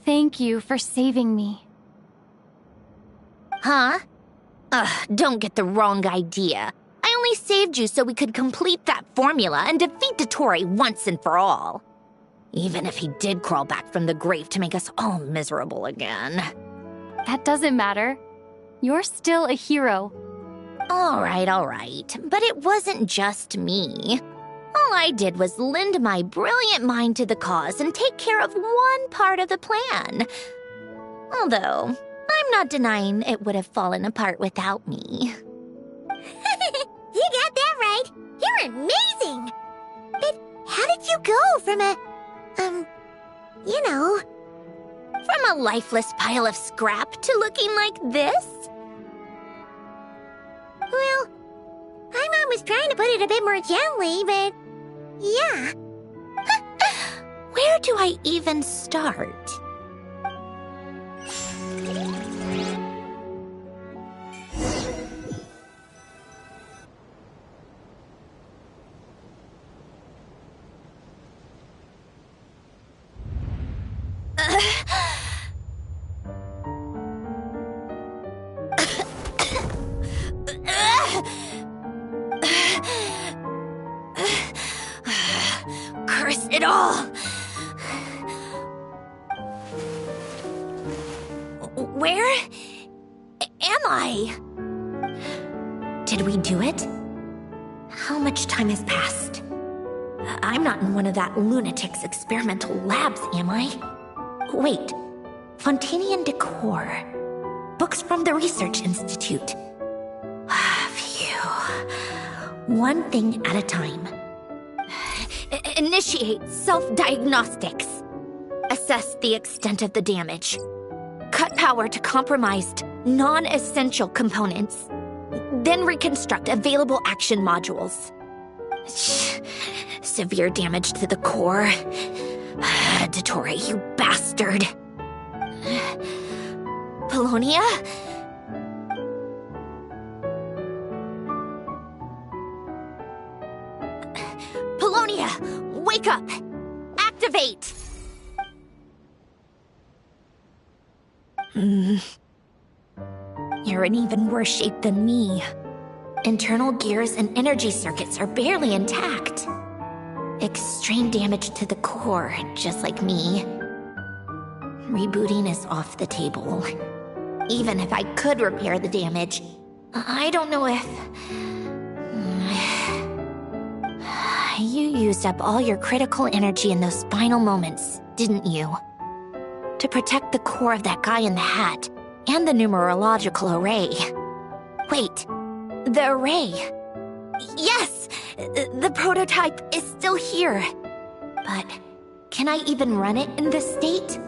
Thank you for saving me. Huh? Don't get the wrong idea. I only saved you so we could complete that formula and defeat Dottore once and for all. Even if he did crawl back from the grave to make us all miserable again. That doesn't matter. You're still a hero. All right. But it wasn't just me. All I did was lend my brilliant mind to the cause and take care of one part of the plan. Although, I'm not denying it would have fallen apart without me. You got that right. You're amazing. But how did you go from From a lifeless pile of scrap to looking like this? Well, my mom was trying to put it a bit more gently, but yeah. Where do I even start? Curse it all! Where am I? Did we do it? How much time has passed? I'm not in one of that lunatic's experimental labs, am I? Wait, Fontanian decor. Books from the Research Institute. Phew. One thing at a time. Initiate self-diagnostics. Assess the extent of the damage. Cut power to compromised, non-essential components. Then reconstruct available action modules. Severe damage to the core. Dottore, you bastard. Polonia? Polonia, wake up! Activate! You're in even worse shape than me. Internal gears and energy circuits are barely intact. Extreme damage to the core, just like me. Rebooting is off the table. Even if I could repair the damage, I don't know if... You used up all your critical energy in those final moments, didn't you? To protect the core of that guy in the hat, and the numerological array. Wait, the array. Yes! The prototype is still here. But can I even run it in this state?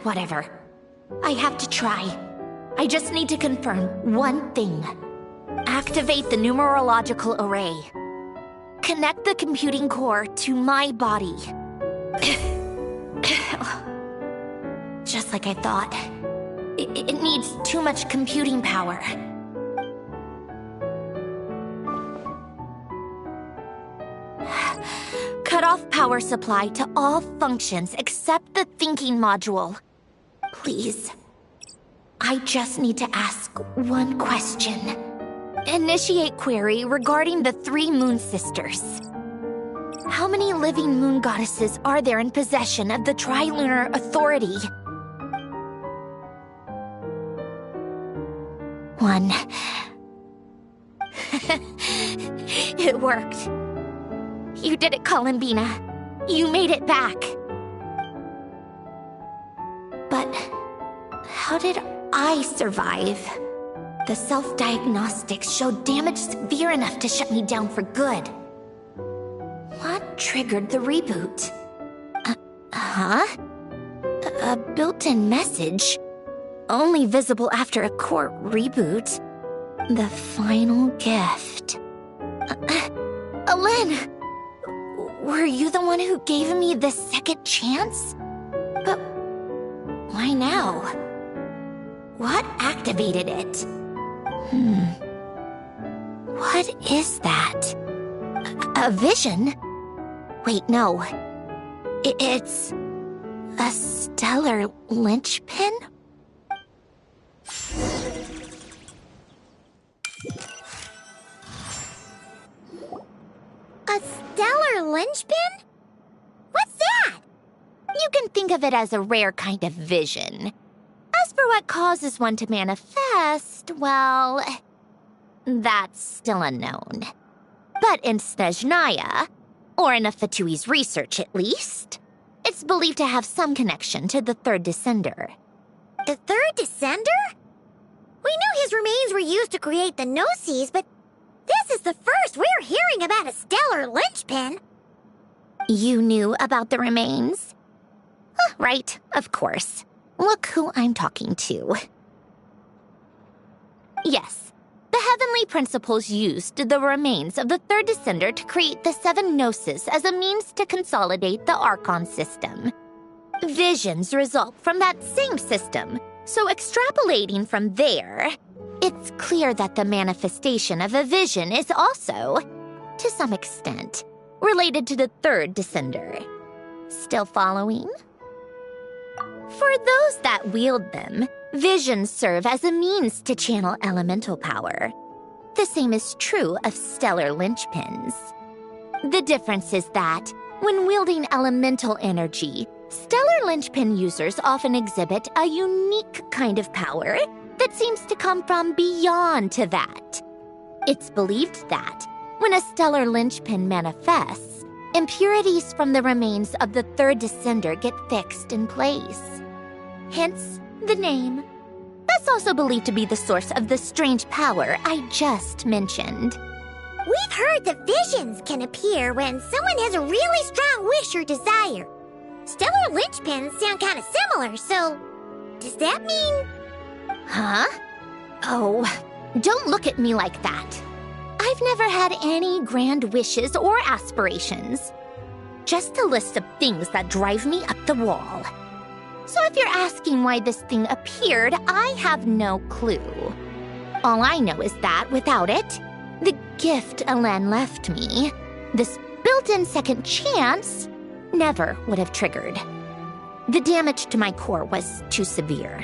Whatever. I have to try. I just need to confirm one thing. Activate the numerological array. Connect the computing core to my body. Just like I thought. It needs too much computing power. Cut off power supply to all functions except the thinking module. Please. I just need to ask one question. Initiate query regarding the 3 Moon Sisters. How many living moon goddesses are there in possession of the Tri-Lunar Authority? 1. It worked. You did it, Columbina. You made it back. But how did I survive? The self-diagnostics showed damage severe enough to shut me down for good. What triggered the reboot? A built-in message. Only visible after a core reboot. The final gift. Alen! Were you the one who gave me the second chance? But why now? What activated it? What is that? A vision? Wait, no. It's a stellar linchpin? A stellar linchpin? What's that? You can think of it as a rare kind of vision. As for what causes one to manifest, well, that's still unknown. But in Snezhnaya, or in Afatui's research at least, it's believed to have some connection to the third descender. The third descender? We knew his remains were used to create the Gnosis, but this is the first we're hearing about a stellar linchpin. You knew about the remains? Right, of course. Look who I'm talking to. Yes, the Heavenly Principles used the remains of the third descender to create the 7 Gnosis as a means to consolidate the Archon system. Visions result from that same system, so extrapolating from there, it's clear that the manifestation of a vision is also, to some extent, related to the third descender. Still following? For those that wield them, visions serve as a means to channel elemental power. The same is true of stellar linchpins. The difference is that, when wielding elemental energy, stellar linchpin users often exhibit a unique kind of power that seems to come from beyond to that. It's believed that, when a stellar linchpin manifests, impurities from the remains of the third descender get fixed in place. Hence, the name. That's also believed to be the source of the strange power I just mentioned. We've heard that visions can appear when someone has a really strong wish or desire. Stellar linchpins sound kind of similar, so does that mean... Huh? Oh, don't look at me like that. I've never had any grand wishes or aspirations. Just a list of things that drive me up the wall. So if you're asking why this thing appeared, I have no clue. All I know is that without it, the gift Alen left me, this built-in second chance, never would have triggered. The damage to my core was too severe.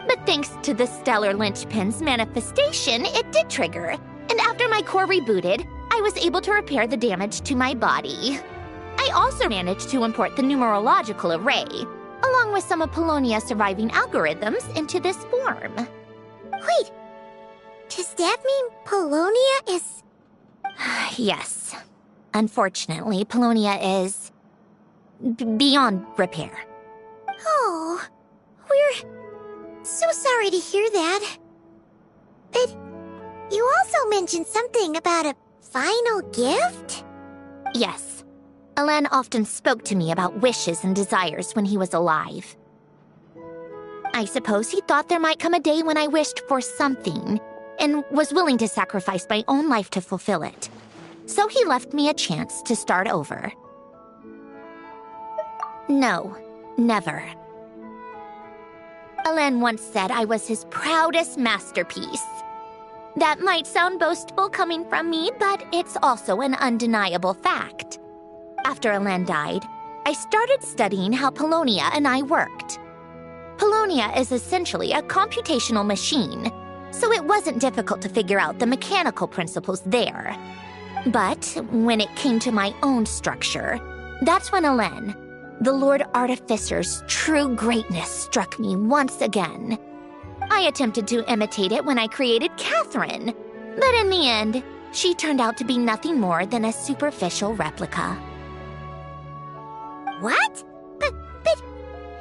But thanks to the stellar linchpin's manifestation, it did trigger. And after my core rebooted, I was able to repair the damage to my body. I also managed to import the numerological array, along with some of Polonia's surviving algorithms, into this form. Wait, does that mean Polonia is... Yes. Unfortunately, Polonia is... beyond repair. Oh, we're so sorry to hear that. But you also mentioned something about a final gift? Yes. Alen often spoke to me about wishes and desires when he was alive. I suppose he thought there might come a day when I wished for something, and was willing to sacrifice my own life to fulfill it. So he left me a chance to start over. No, never. Alen once said I was his proudest masterpiece. That might sound boastful coming from me, but it's also an undeniable fact. After Alen died, I started studying how Polonia and I worked. Polonia is essentially a computational machine, so it wasn't difficult to figure out the mechanical principles there. But when it came to my own structure, that's when Alen, the Lord Artificer's true greatness, struck me once again. I attempted to imitate it when I created Catherine, but in the end, she turned out to be nothing more than a superficial replica. What? But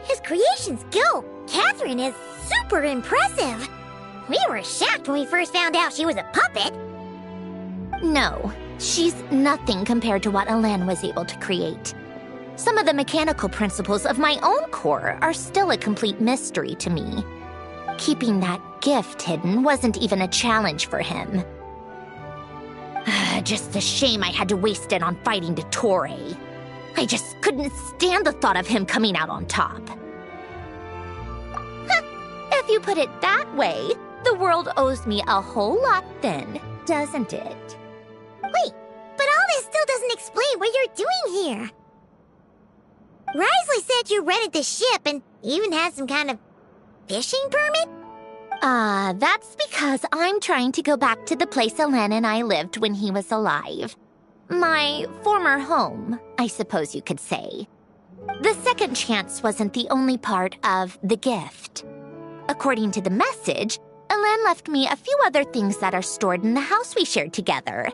his creations go. Catherine is super impressive. We were shocked when we first found out she was a puppet. No, she's nothing compared to what Elen was able to create. Some of the mechanical principles of my own core are still a complete mystery to me. Keeping that gift hidden wasn't even a challenge for him. Just a shame I had to waste it on fighting Dottore. I just couldn't stand the thought of him coming out on top. If you put it that way, the world owes me a whole lot then, doesn't it? Wait, but all this still doesn't explain what you're doing here. Risley said you rented the ship and even had some kind of fishing permit? That's because I'm trying to go back to the place Elen and I lived when he was alive. My former home, I suppose you could say. The second chance wasn't the only part of the gift. According to the message, Elen left me a few other things that are stored in the house we shared together.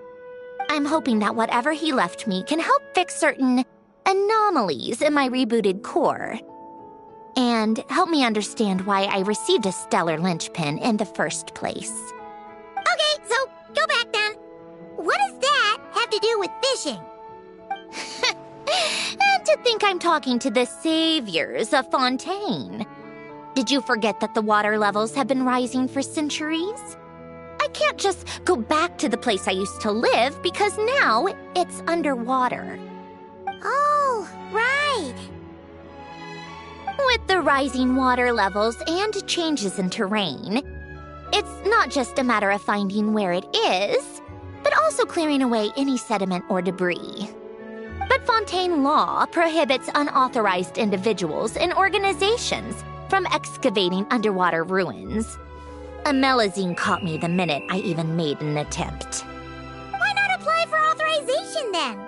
I'm hoping that whatever he left me can help fix certain anomalies in my rebooted core. And help me understand why I received a stellar linchpin in the first place. Okay, so go back then. What does that have to do with fishing? And to think I'm talking to the saviors of Fontaine. Did you forget that the water levels have been rising for centuries? I can't just go back to the place I used to live because now it's underwater. Oh, right. With the rising water levels and changes in terrain, it's not just a matter of finding where it is, but also clearing away any sediment or debris. But Fontaine law prohibits unauthorized individuals and organizations from excavating underwater ruins. Amelazine caught me the minute I even made an attempt. Why not apply for authorization then?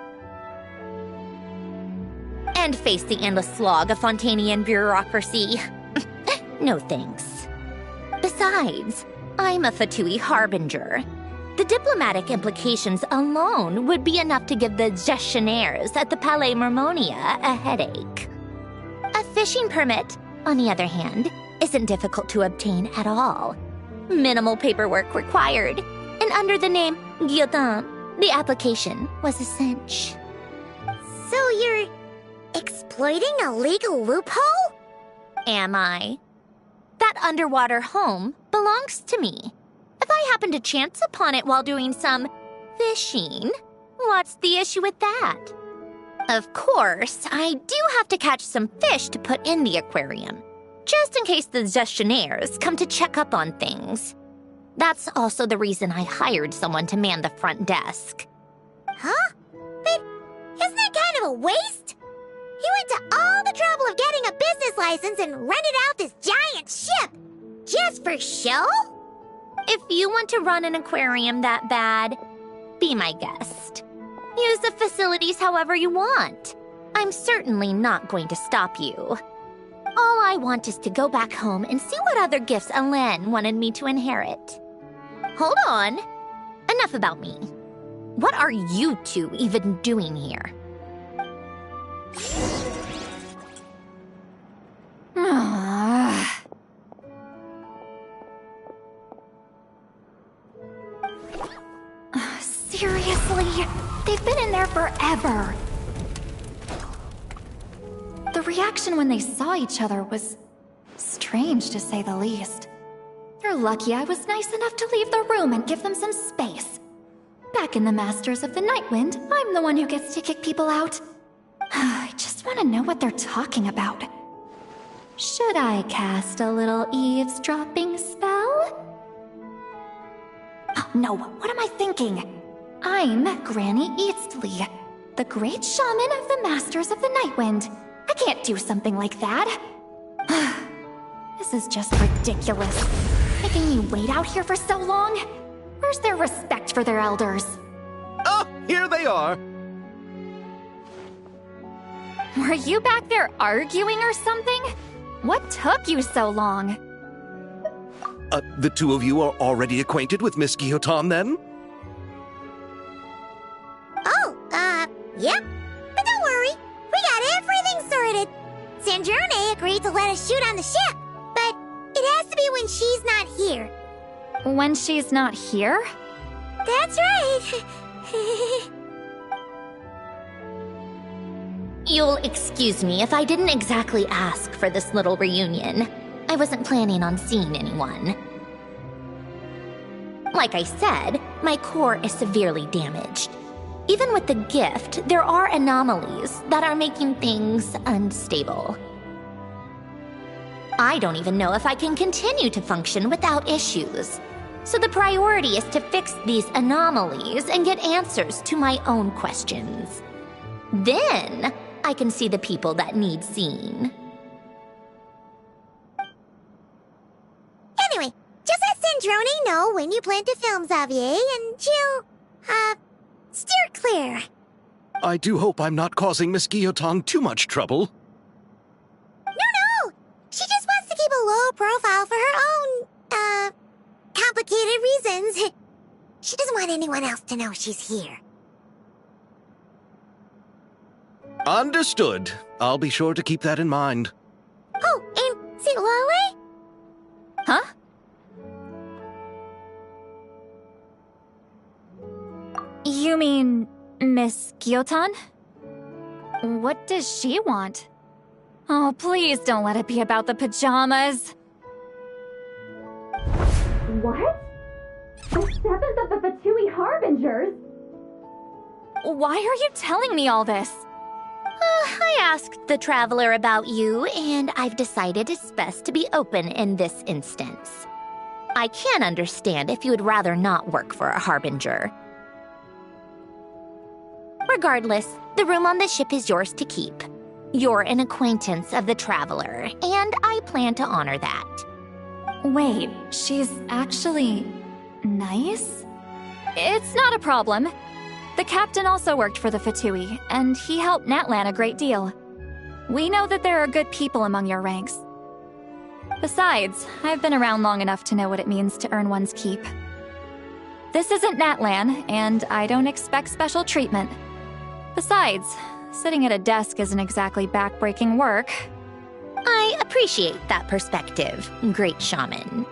And face the endless slog of Fontainian bureaucracy. No thanks. Besides, I'm a Fatui harbinger. The diplomatic implications alone would be enough to give the gestionnaires at the Palais Mermonia a headache. A fishing permit, on the other hand, isn't difficult to obtain at all. Minimal paperwork required, and under the name Guillotin, the application was a cinch. So you're exploiting a legal loophole? Am I? That underwater home belongs to me. If I happen to chance upon it while doing some fishing, what's the issue with that? Of course, I do have to catch some fish to put in the aquarium, just in case the gestionnaires come to check up on things. That's also the reason I hired someone to man the front desk. Huh? But isn't that kind of a waste? You went to all the trouble of getting a business license and rented out this giant ship, just for show? If you want to run an aquarium that bad, be my guest. Use the facilities however you want. I'm certainly not going to stop you. All I want is to go back home and see what other gifts Elen wanted me to inherit. Hold on. Enough about me. What are you two even doing here? Seriously? They've been in there forever. The reaction when they saw each other was strange, to say the least. You're lucky I was nice enough to leave the room and give them some space. Back in the Masters of the Nightwind, I'm the one who gets to kick people out. I just want to know what they're talking about. Should I cast a little eavesdropping spell? Oh no, what am I thinking? I'm Granny Eastley, the great shaman of the Masters of the Nightwind. I can't do something like that. This is just ridiculous. Making me wait out here for so long? Where's their respect for their elders? Oh, here they are. Were you back there arguing or something? What took you so long? The two of you are already acquainted with Miss Guillotin, then? Oh, yep. But don't worry, we got everything sorted. Sandrone agreed to let us shoot on the ship, but it has to be when she's not here. When she's not here? That's right. You'll excuse me if I didn't exactly ask for this little reunion. I wasn't planning on seeing anyone. Like I said, my core is severely damaged. Even with the gift, there are anomalies that are making things unstable. I don't even know if I can continue to function without issues. So the priority is to fix these anomalies and get answers to my own questions. Then, I can see the people that need seeing. Anyway, just let Sandrone know when you plan to film Xavier, and she'll, steer clear. I do hope I'm not causing Miss Guillotin too much trouble. No! She just wants to keep a low profile for her own, complicated reasons. She doesn't want anyone else to know she's here. Understood. I'll be sure to keep that in mind. Oh, and see Lale? Huh? You mean Miss Guillotin? What does she want? Oh, please don't let it be about the pajamas. What? The 7th of the Fatui Harbingers? Why are you telling me all this? I asked the Traveler about you, and I've decided it's best to be open in this instance. I can understand if you would rather not work for a Harbinger. Regardless, the room on the ship is yours to keep. You're an acquaintance of the Traveler, and I plan to honor that. Wait, she's actually nice? It's not a problem. The captain also worked for the Fatui, and he helped Natlan a great deal. We know that there are good people among your ranks. Besides, I've been around long enough to know what it means to earn one's keep. This isn't Natlan, and I don't expect special treatment. Besides, sitting at a desk isn't exactly back-breaking work. I appreciate that perspective, great shaman.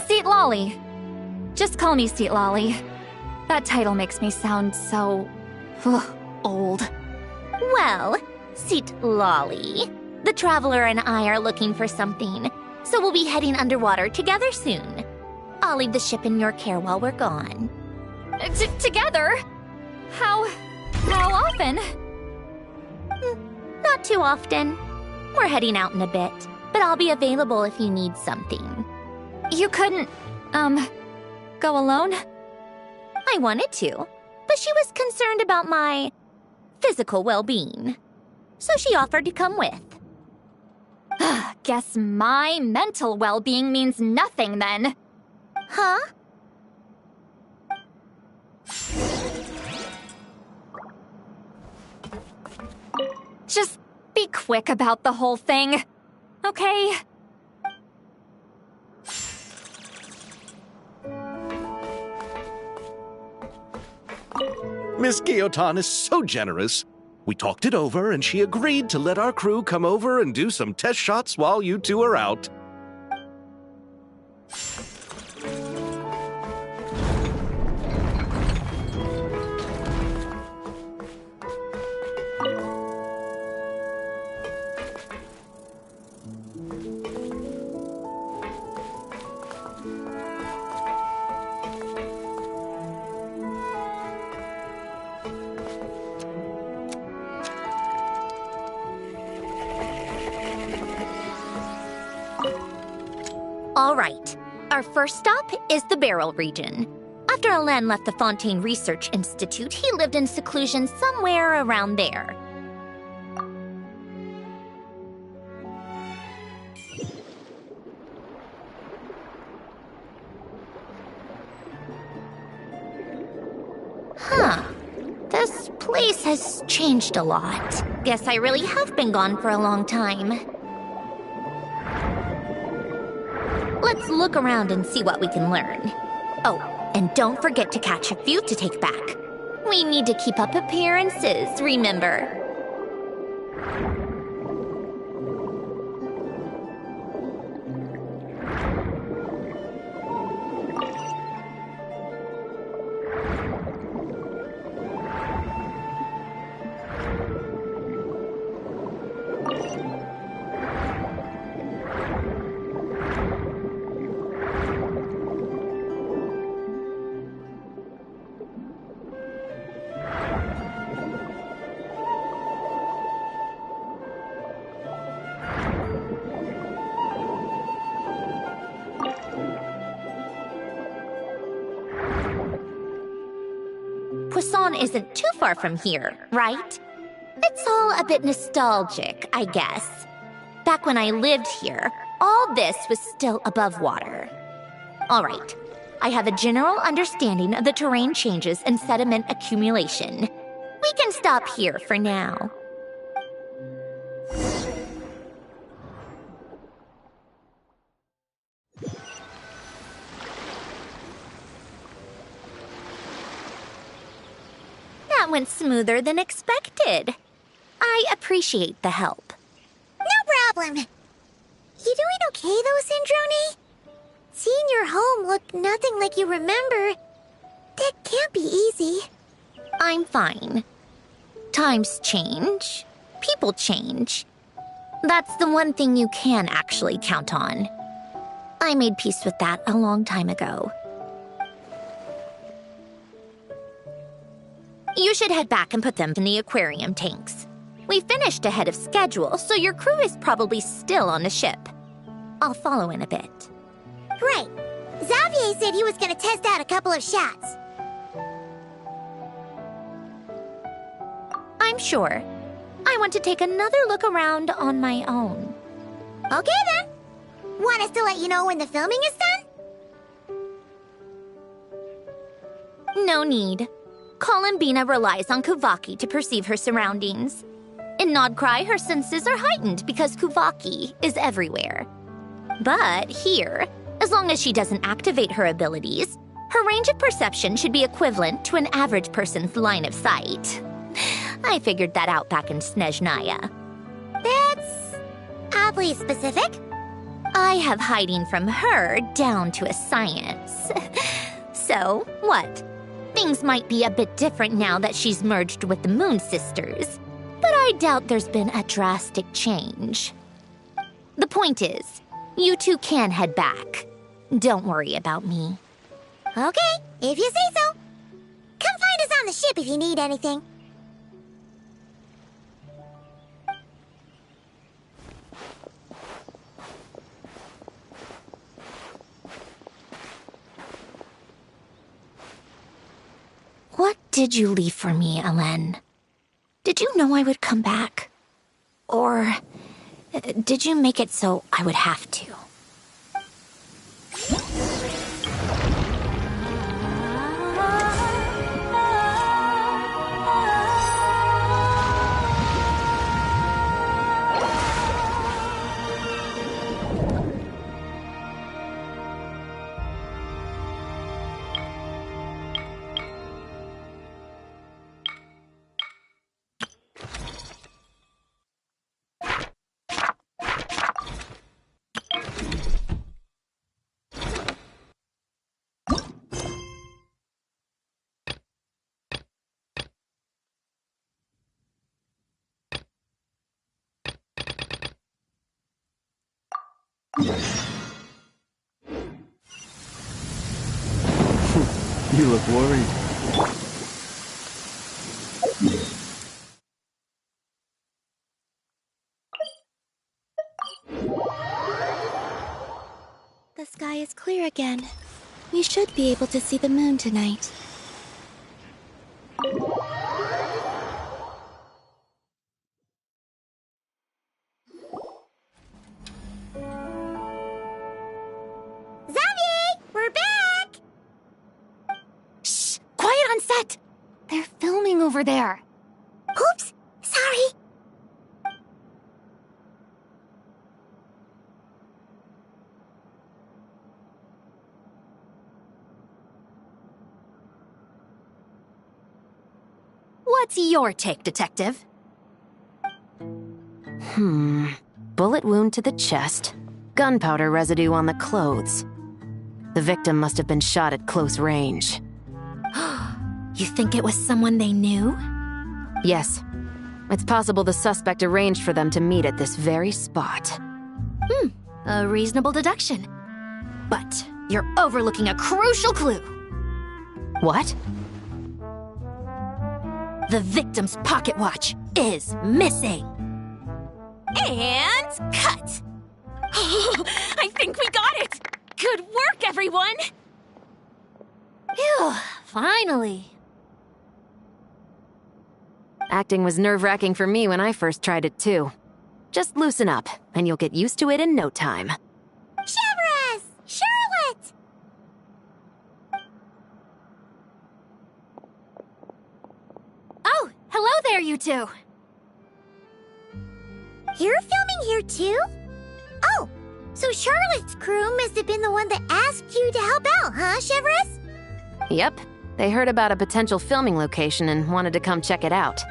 Seat Lolly. Just call me Seat Lolly. That title makes me sound so... old. Well, Seat Lolly, the Traveler and I are looking for something, so we'll be heading underwater together soon. I'll leave the ship in your care while we're gone. Together? How often? Not too often. We're heading out in a bit, but I'll be available if you need something. You couldn't, go alone? I wanted to, but she was concerned about my physical well-being, so she offered to come with. Guess my mental well-being means nothing then. Huh? Just be quick about the whole thing, okay? Miss Guillotin is so generous. We talked it over, and she agreed to let our crew come over and do some test shots while you two are out. All right. Our first stop is the Beryl region. After Alain left the Fontaine Research Institute, he lived in seclusion somewhere around there. Huh. This place has changed a lot. Guess I really have been gone for a long time. Let's look around and see what we can learn. Oh, and don't forget to catch a few to take back. We need to keep up appearances, remember? croissant isn't too far from here, right? It's all a bit nostalgic, I guess. Back when I lived here, all this was still above water. All right, I have a general understanding of the terrain changes and sediment accumulation. We can stop here for now. That went smoother than expected. I appreciate the help. No problem. You doing okay though, Sandrone? Seeing your home look nothing like you remember, that can't be easy. I'm fine. Times change. People change. That's the one thing you can actually count on. I made peace with that a long time ago. You should head back and put them in the aquarium tanks. We finished ahead of schedule, so your crew is probably still on the ship. I'll follow in a bit. Right. Xavier said he was gonna test out a couple of shots. I'm sure. I want to take another look around on my own. Okay then. Want us to let you know when the filming is done? No need. Columbina relies on Kuvaki to perceive her surroundings. In Nodcry, her senses are heightened because Kuvaki is everywhere. But here, as long as she doesn't activate her abilities, her range of perception should be equivalent to an average person's line of sight. I figured that out back in Snezhnaya. That's oddly specific. I have hiding from her down to a science. So, what? Things might be a bit different now that she's merged with the Moon Sisters, but I doubt there's been a drastic change. The point is, you two can head back. Don't worry about me. Okay, if you say so. Come find us on the ship if you need anything. What did you leave for me, Elen? Did you know I would come back? Or did you make it so I would have to? You look worried. The sky is clear again. We should be able to see the moon tonight. They're filming over there. Oops, sorry. What's your take, Detective? Bullet wound to the chest. Gunpowder residue on the clothes. The victim must have been shot at close range. You think it was someone they knew? Yes. It's possible the suspect arranged for them to meet at this very spot. A reasonable deduction. But you're overlooking a crucial clue. What? The victim's pocket watch is missing. And cut! I think we got it! Good work, everyone! Phew, finally. Acting was nerve-wracking for me when I first tried it too. Just loosen up, and you'll get used to it in no time. Severus! Charlotte! Oh, hello there, you two. You're filming here too? Oh, so Charlotte's crew must have been the one that asked you to help out, huh, Severus? Yep, they heard about a potential filming location and wanted to come check it out.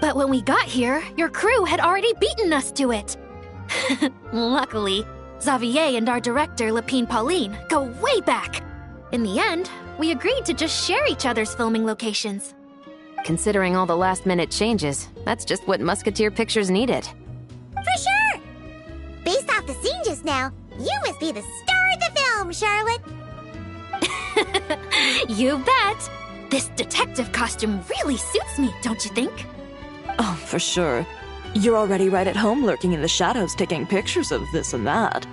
But when we got here, your crew had already beaten us to it. Luckily, Xavier and our director, Lapine Pauline, go way back. In the end, we agreed to just share each other's filming locations. Considering all the last-minute changes, that's just what Musketeer Pictures needed. For sure! Based off the scene just now, you must be the star of the film, Charlotte! You bet! This detective costume really suits me, don't you think? Oh, for sure. You're already right at home lurking in the shadows taking pictures of this and that.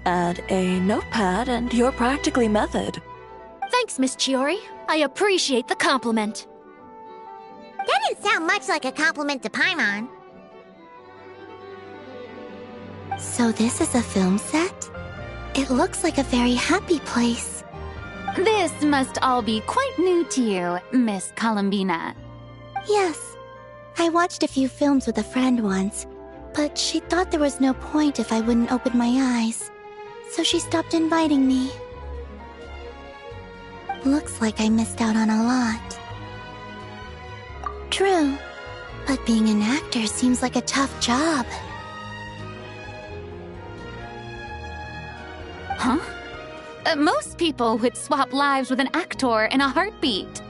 Add a notepad and you're practically method. Thanks, Miss Chiori. I appreciate the compliment. That didn't sound much like a compliment to Paimon. So this is a film set? It looks like a very happy place. This must all be quite new to you, Miss Columbina. Yes. I watched a few films with a friend once, but she thought there was no point if I wouldn't open my eyes. So she stopped inviting me. Looks like I missed out on a lot. True, but being an actor seems like a tough job. Huh? Most people would swap lives with an actor in a heartbeat.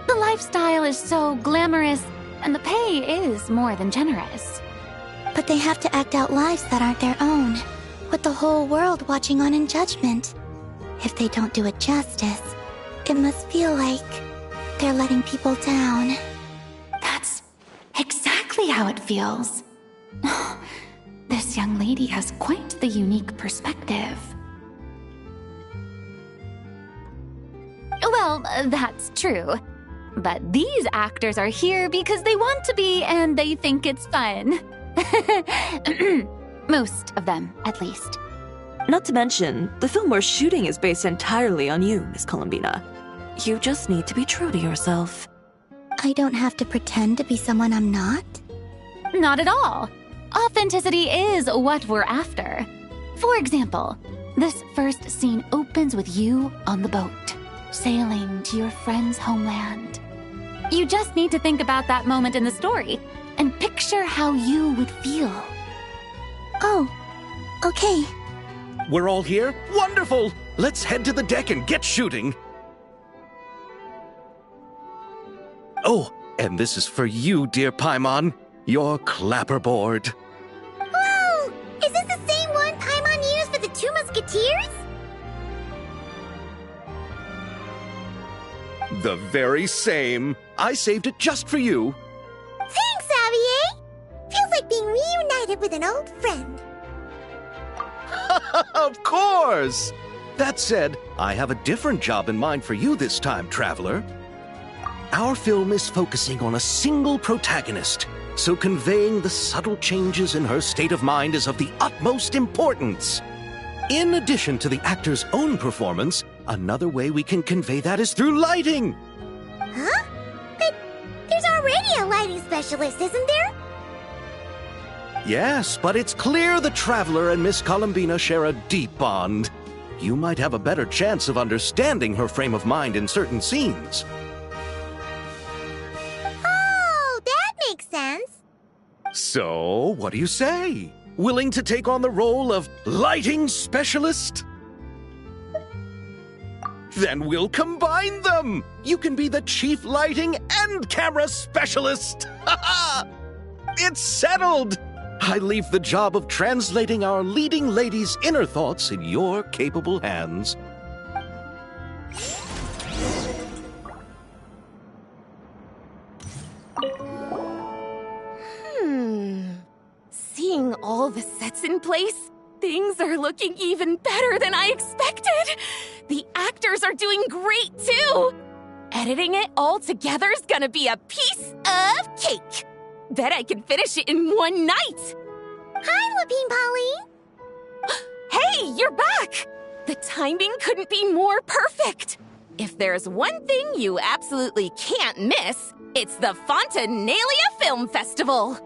The lifestyle is so glamorous, and the pay is more than generous. But they have to act out lives that aren't their own, with the whole world watching on in judgment. If they don't do it justice, it must feel like they're letting people down. That's exactly how it feels. This young lady has quite the unique perspective. Well, that's true. But these actors are here because they want to be and they think it's fun. Most of them, at least. Not to mention, the film we're shooting is based entirely on you, Miss Columbina. You just need to be true to yourself. I don't have to pretend to be someone I'm not? Not at all. Authenticity is what we're after. For example, this first scene opens with you on the boat, sailing to your friend's homeland. You just need to think about that moment in the story and picture how you would feel. Oh, okay. We're all here? Wonderful! Let's head to the deck and get shooting. Oh, and this is for you, dear Paimon. Your clapperboard. Whoa! Is this the same one Paimon used for the Two Musketeers? The very same. I saved it just for you. Thanks, Xavier! Feels like being reunited with an old friend. Of course! That said, I have a different job in mind for you this time, Traveler. Our film is focusing on a single protagonist, so conveying the subtle changes in her state of mind is of the utmost importance. In addition to the actor's own performance, another way we can convey that is through lighting. Huh? But there's already a lighting specialist, isn't there? Yes, but it's clear the Traveler and Miss Columbina share a deep bond. You might have a better chance of understanding her frame of mind in certain scenes. Oh, that makes sense. So, what do you say? Willing to take on the role of lighting specialist? Then we'll combine them! You can be the chief lighting and camera specialist! It's settled! I leave the job of translating our leading lady's inner thoughts in your capable hands. Seeing all the sets in place, things are looking even better than I expected. The actors are doing great too. Editing it all together is gonna be a piece of cake. Bet I can finish it in one night! Hi, Lapine Pauline! Hey, you're back! The timing couldn't be more perfect! If there's one thing you absolutely can't miss, it's the Fontanalia Film Festival!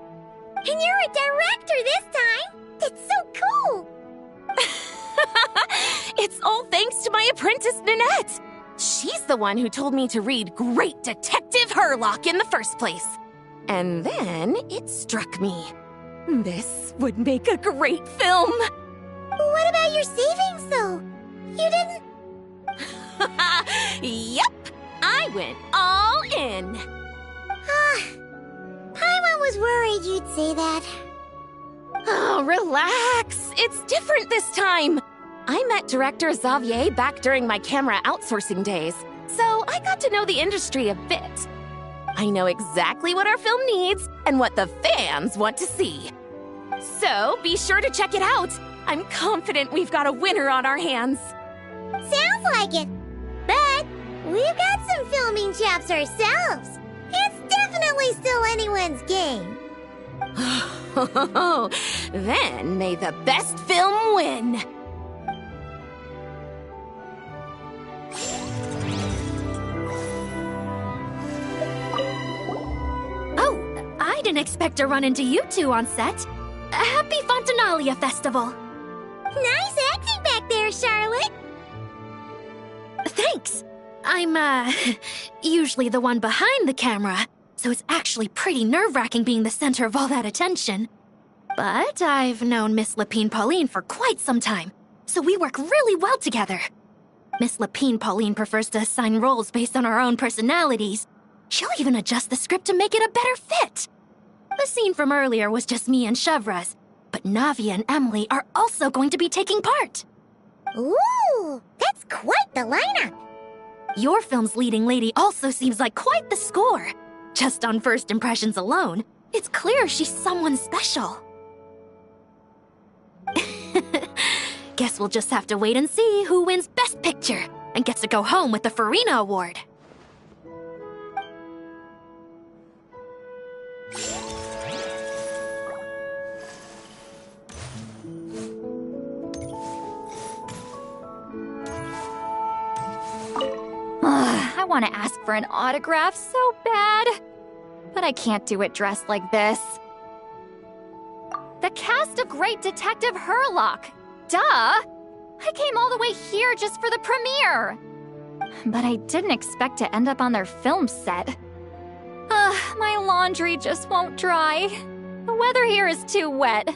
And you're a director this time! That's so cool! It's all thanks to my apprentice, Nanette! She's the one who told me to read Great Detective Herlock in the first place. And then it struck me. This would make a great film! What about your savings, though? You didn't... Yep! I went all in! Paimon was worried you'd say that. Oh, relax! It's different this time! I met director Xavier back during my camera outsourcing days, so I got to know the industry a bit. I know exactly what our film needs and what the fans want to see. So be sure to check it out! I'm confident we've got a winner on our hands. Sounds like it. But we've got some filming chops ourselves. It's definitely still anyone's game. Then may the best film win! Oh, I didn't expect to run into you two on set. Happy Fontanalia Festival! Nice acting back there, Charlotte! Thanks! I'm, usually the one behind the camera, so it's actually pretty nerve-wracking being the center of all that attention. But I've known Miss Lapine Pauline for quite some time, so we work really well together. Miss Lapine Pauline prefers to assign roles based on our own personalities. She'll even adjust the script to make it a better fit. The scene from earlier was just me and Chevraz, but Navia and Emily are also going to be taking part. Ooh, that's quite the lineup. Your film's leading lady also seems like quite the score. Just on first impressions alone, it's clear she's someone special. Guess we'll just have to wait and see who wins Best Picture and gets to go home with the Farina Award. I want to ask for an autograph so bad, but I can't do it dressed like this. The cast of Great Detective Herlock. Duh! I came all the way here just for the premiere. But I didn't expect to end up on their film set. My laundry just won't dry. The weather here is too wet.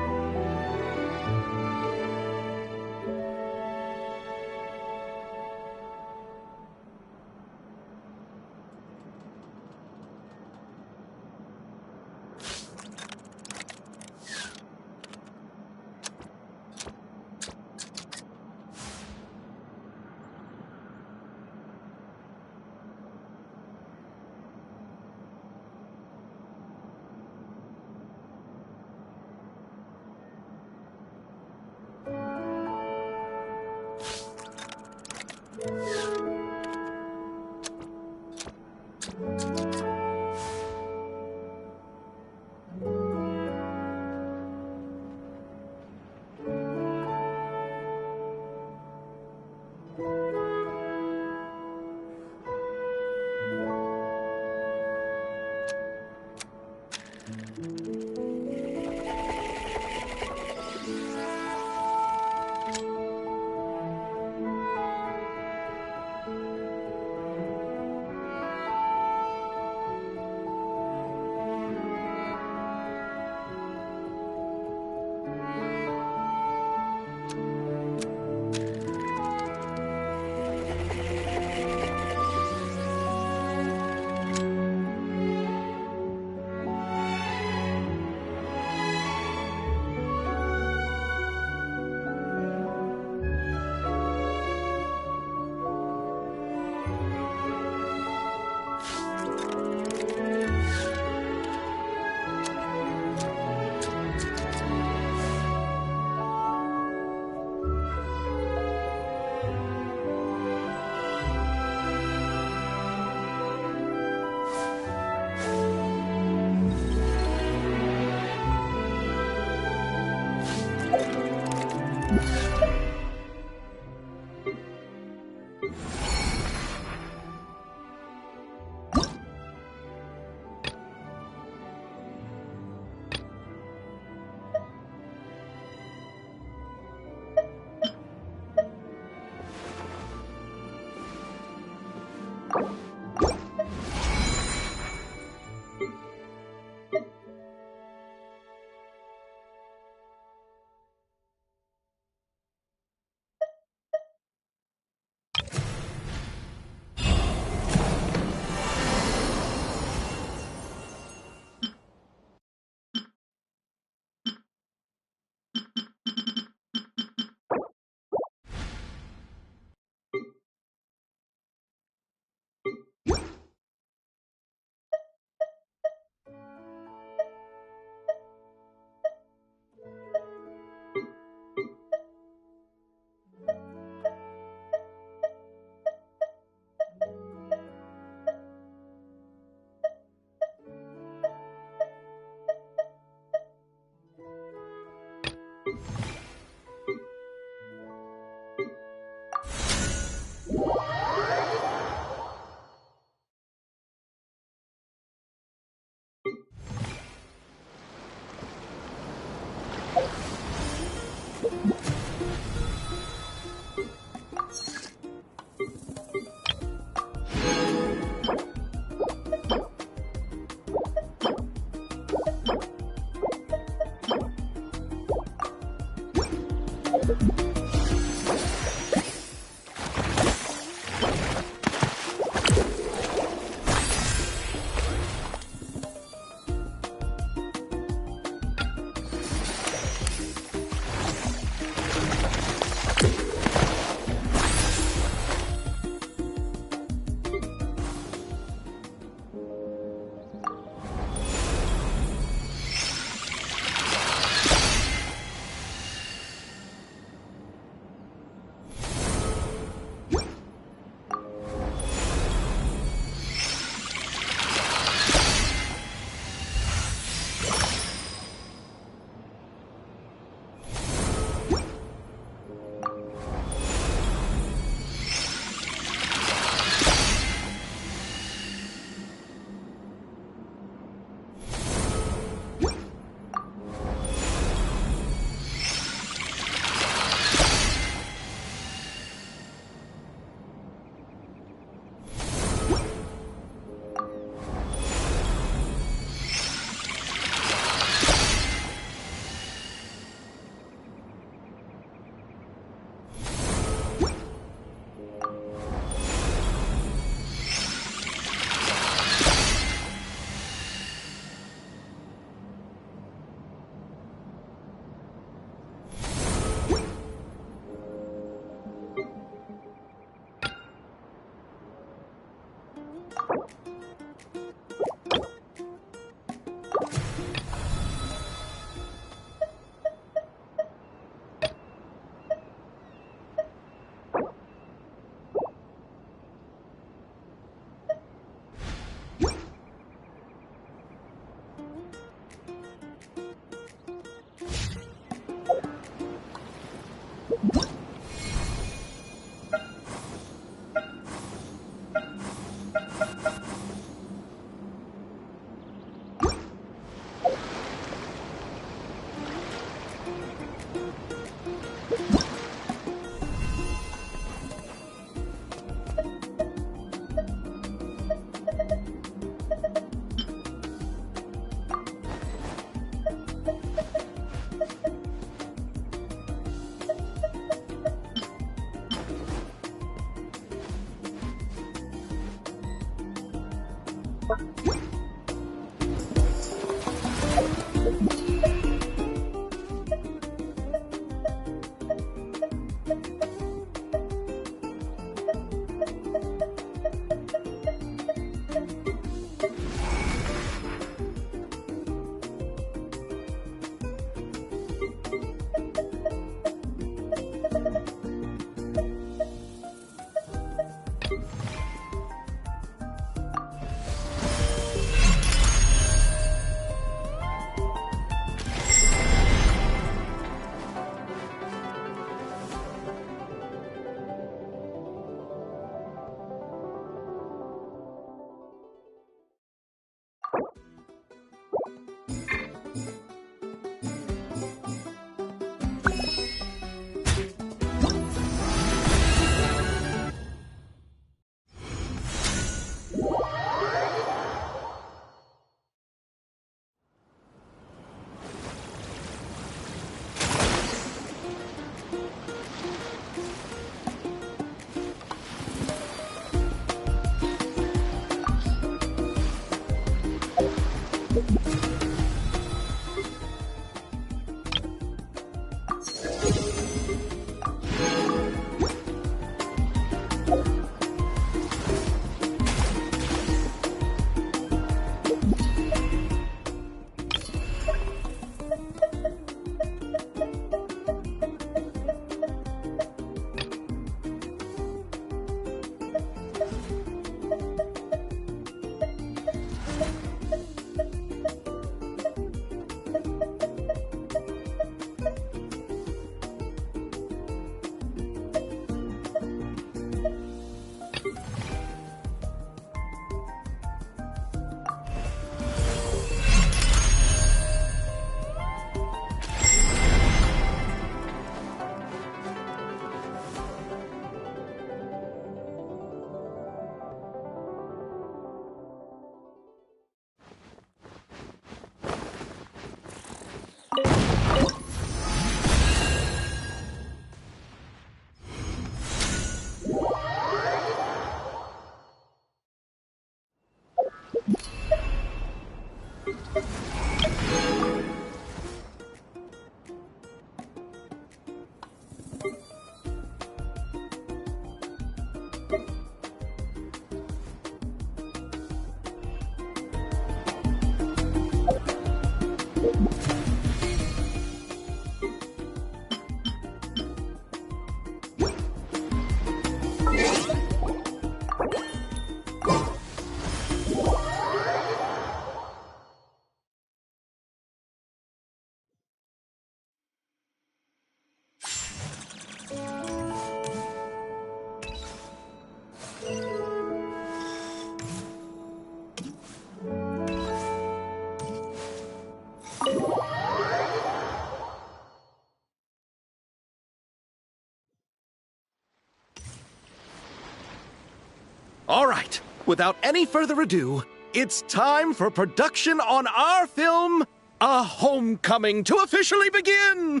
All right, without any further ado, it's time for production on our film, A Homecoming, to officially begin!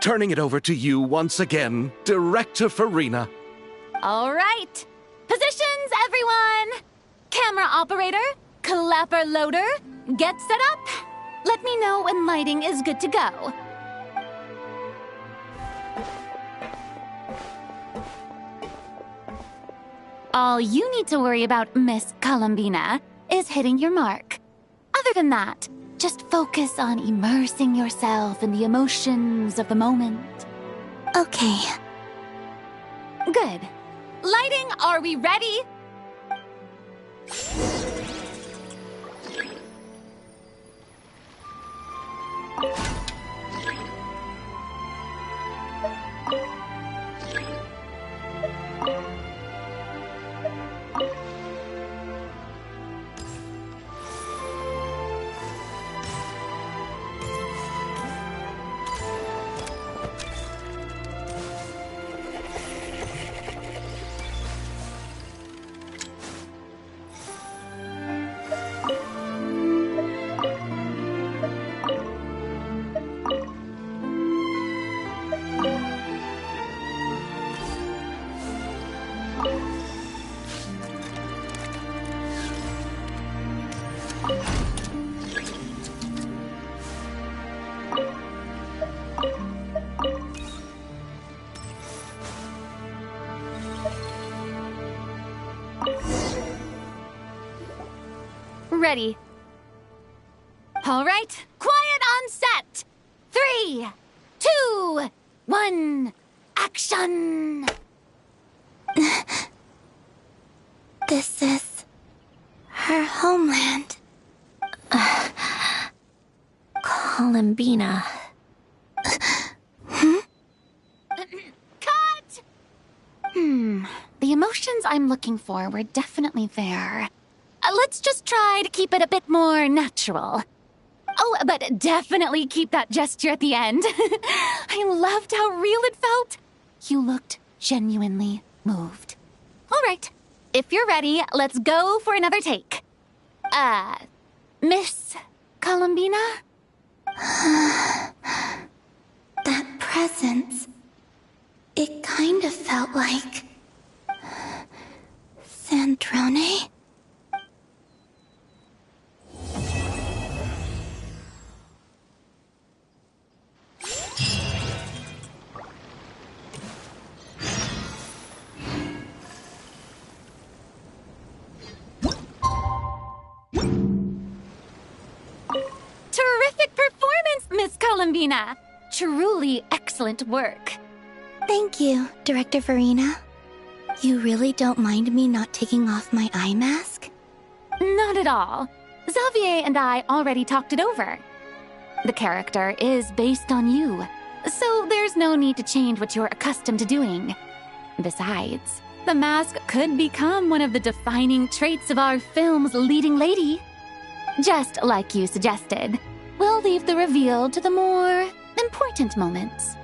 Turning it over to you once again, Director Farina. All right. Positions, everyone! Camera operator, clapper loader, get set up. Let me know when lighting is good to go. All you need to worry about, Miss Columbina, is hitting your mark. Other than that, just focus on immersing yourself in the emotions of the moment. Okay. Good. Lighting, are we ready? Ready. All right, quiet on set. 3, 2, 1, action! This is her homeland. Columbina. Cut! The emotions I'm looking for were definitely there. Let's just try to keep it a bit more natural. Oh, but definitely keep that gesture at the end. I loved how real it felt. You looked genuinely moved. All right, if you're ready, let's go for another take. Miss Columbina? That presence. It kind of felt like... Sandrone? Terrific performance, Miss Columbina! Truly excellent work. Thank you, Director Verena. You really don't mind me not taking off my eye mask? Not at all. Xavier and I already talked it over. The character is based on you, so there's no need to change what you're accustomed to doing. Besides, the mask could become one of the defining traits of our film's leading lady. Just like you suggested, we'll leave the reveal to the more important moments.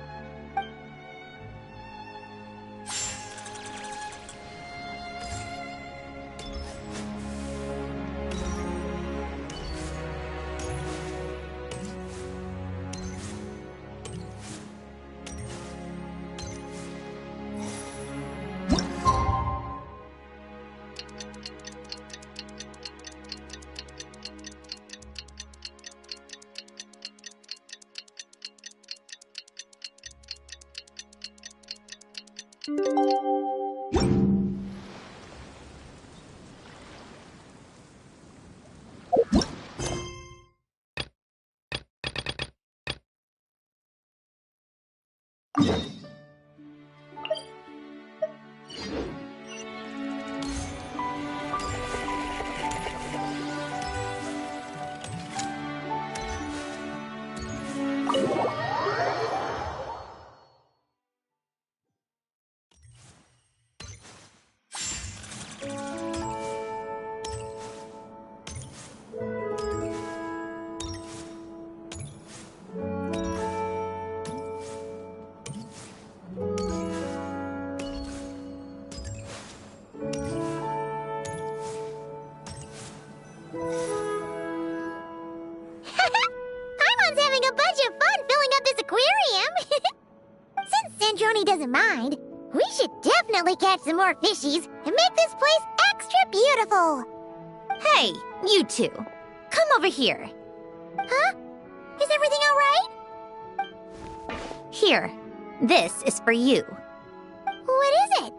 Sandrone doesn't mind, we should definitely catch some more fishies and make this place extra beautiful. Hey, you two. Come over here. Huh? Is everything all right? Here. This is for you. What is it?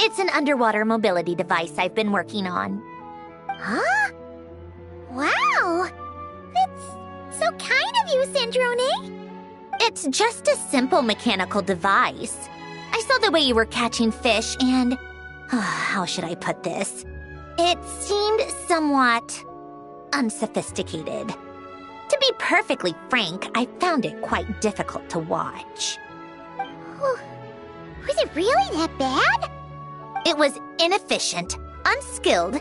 It's an underwater mobility device I've been working on. Huh? Wow! That's so kind of you, Sandrone. It's just a simple mechanical device. I saw the way you were catching fish and... how should I put this? It seemed somewhat... unsophisticated. To be perfectly frank, I found it quite difficult to watch. Was it really that bad? It was inefficient, unskilled,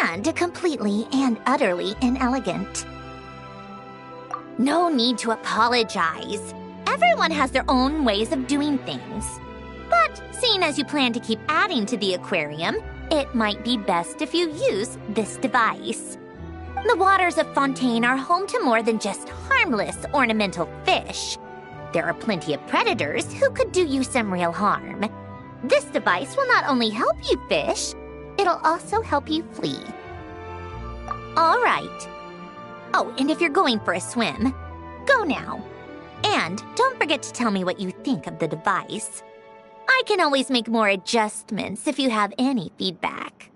and completely and utterly inelegant. No need to apologize. Everyone has their own ways of doing things. But seeing as you plan to keep adding to the aquarium, it might be best if you use this device. The waters of Fontaine are home to more than just harmless ornamental fish. There are plenty of predators who could do you some real harm. This device will not only help you fish, it'll also help you flee. All right. Oh, and if you're going for a swim, go now. And don't forget to tell me what you think of the device. I can always make more adjustments if you have any feedback.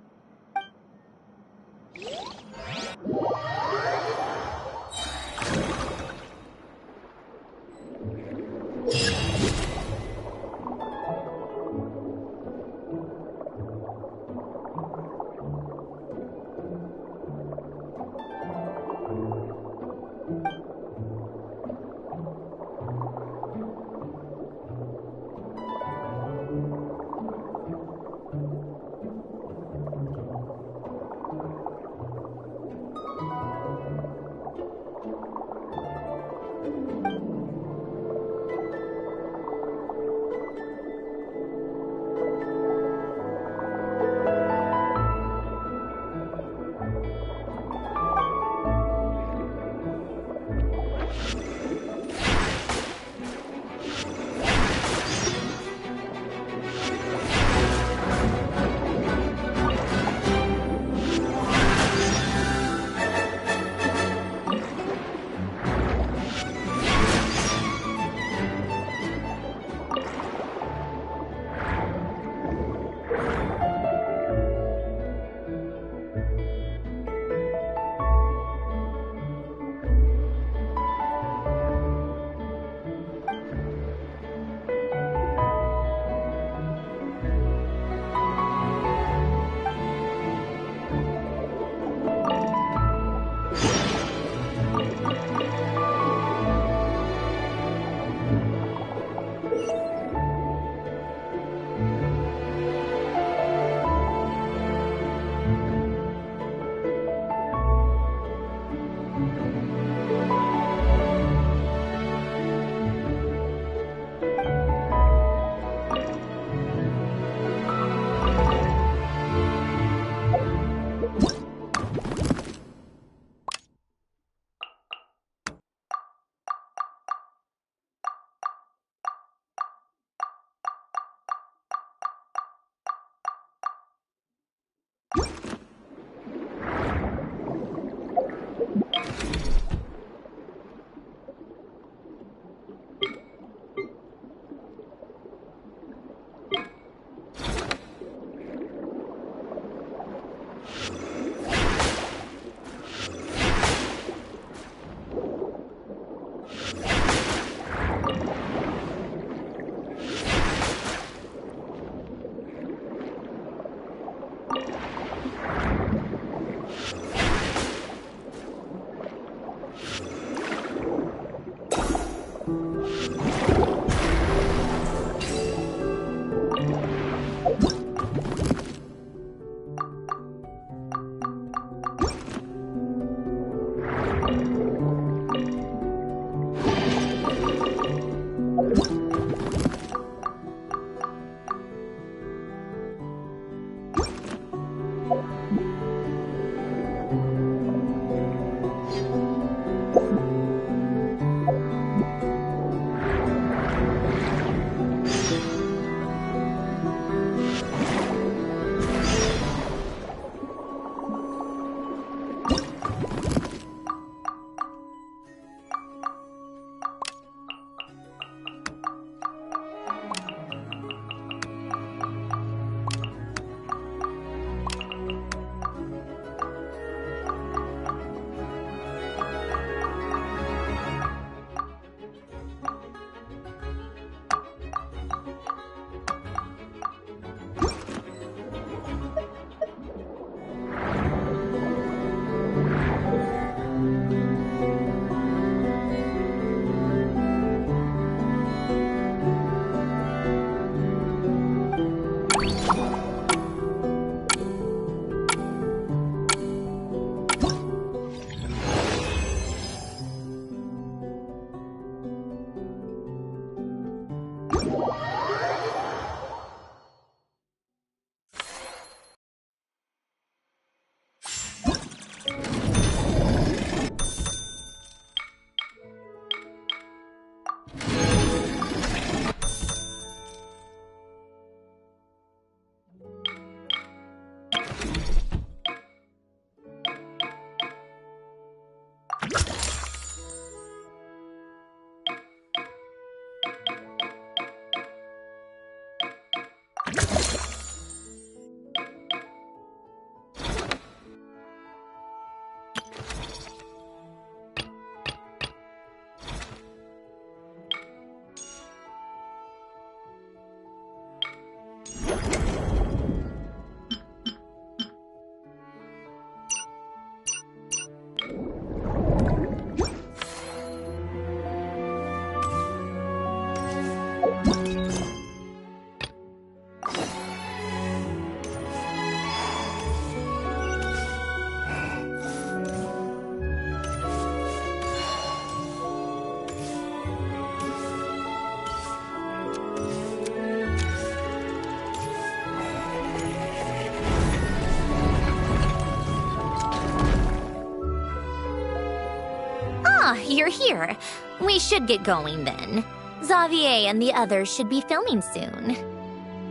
Ah, you're here. We should get going then. Xavier and the others should be filming soon.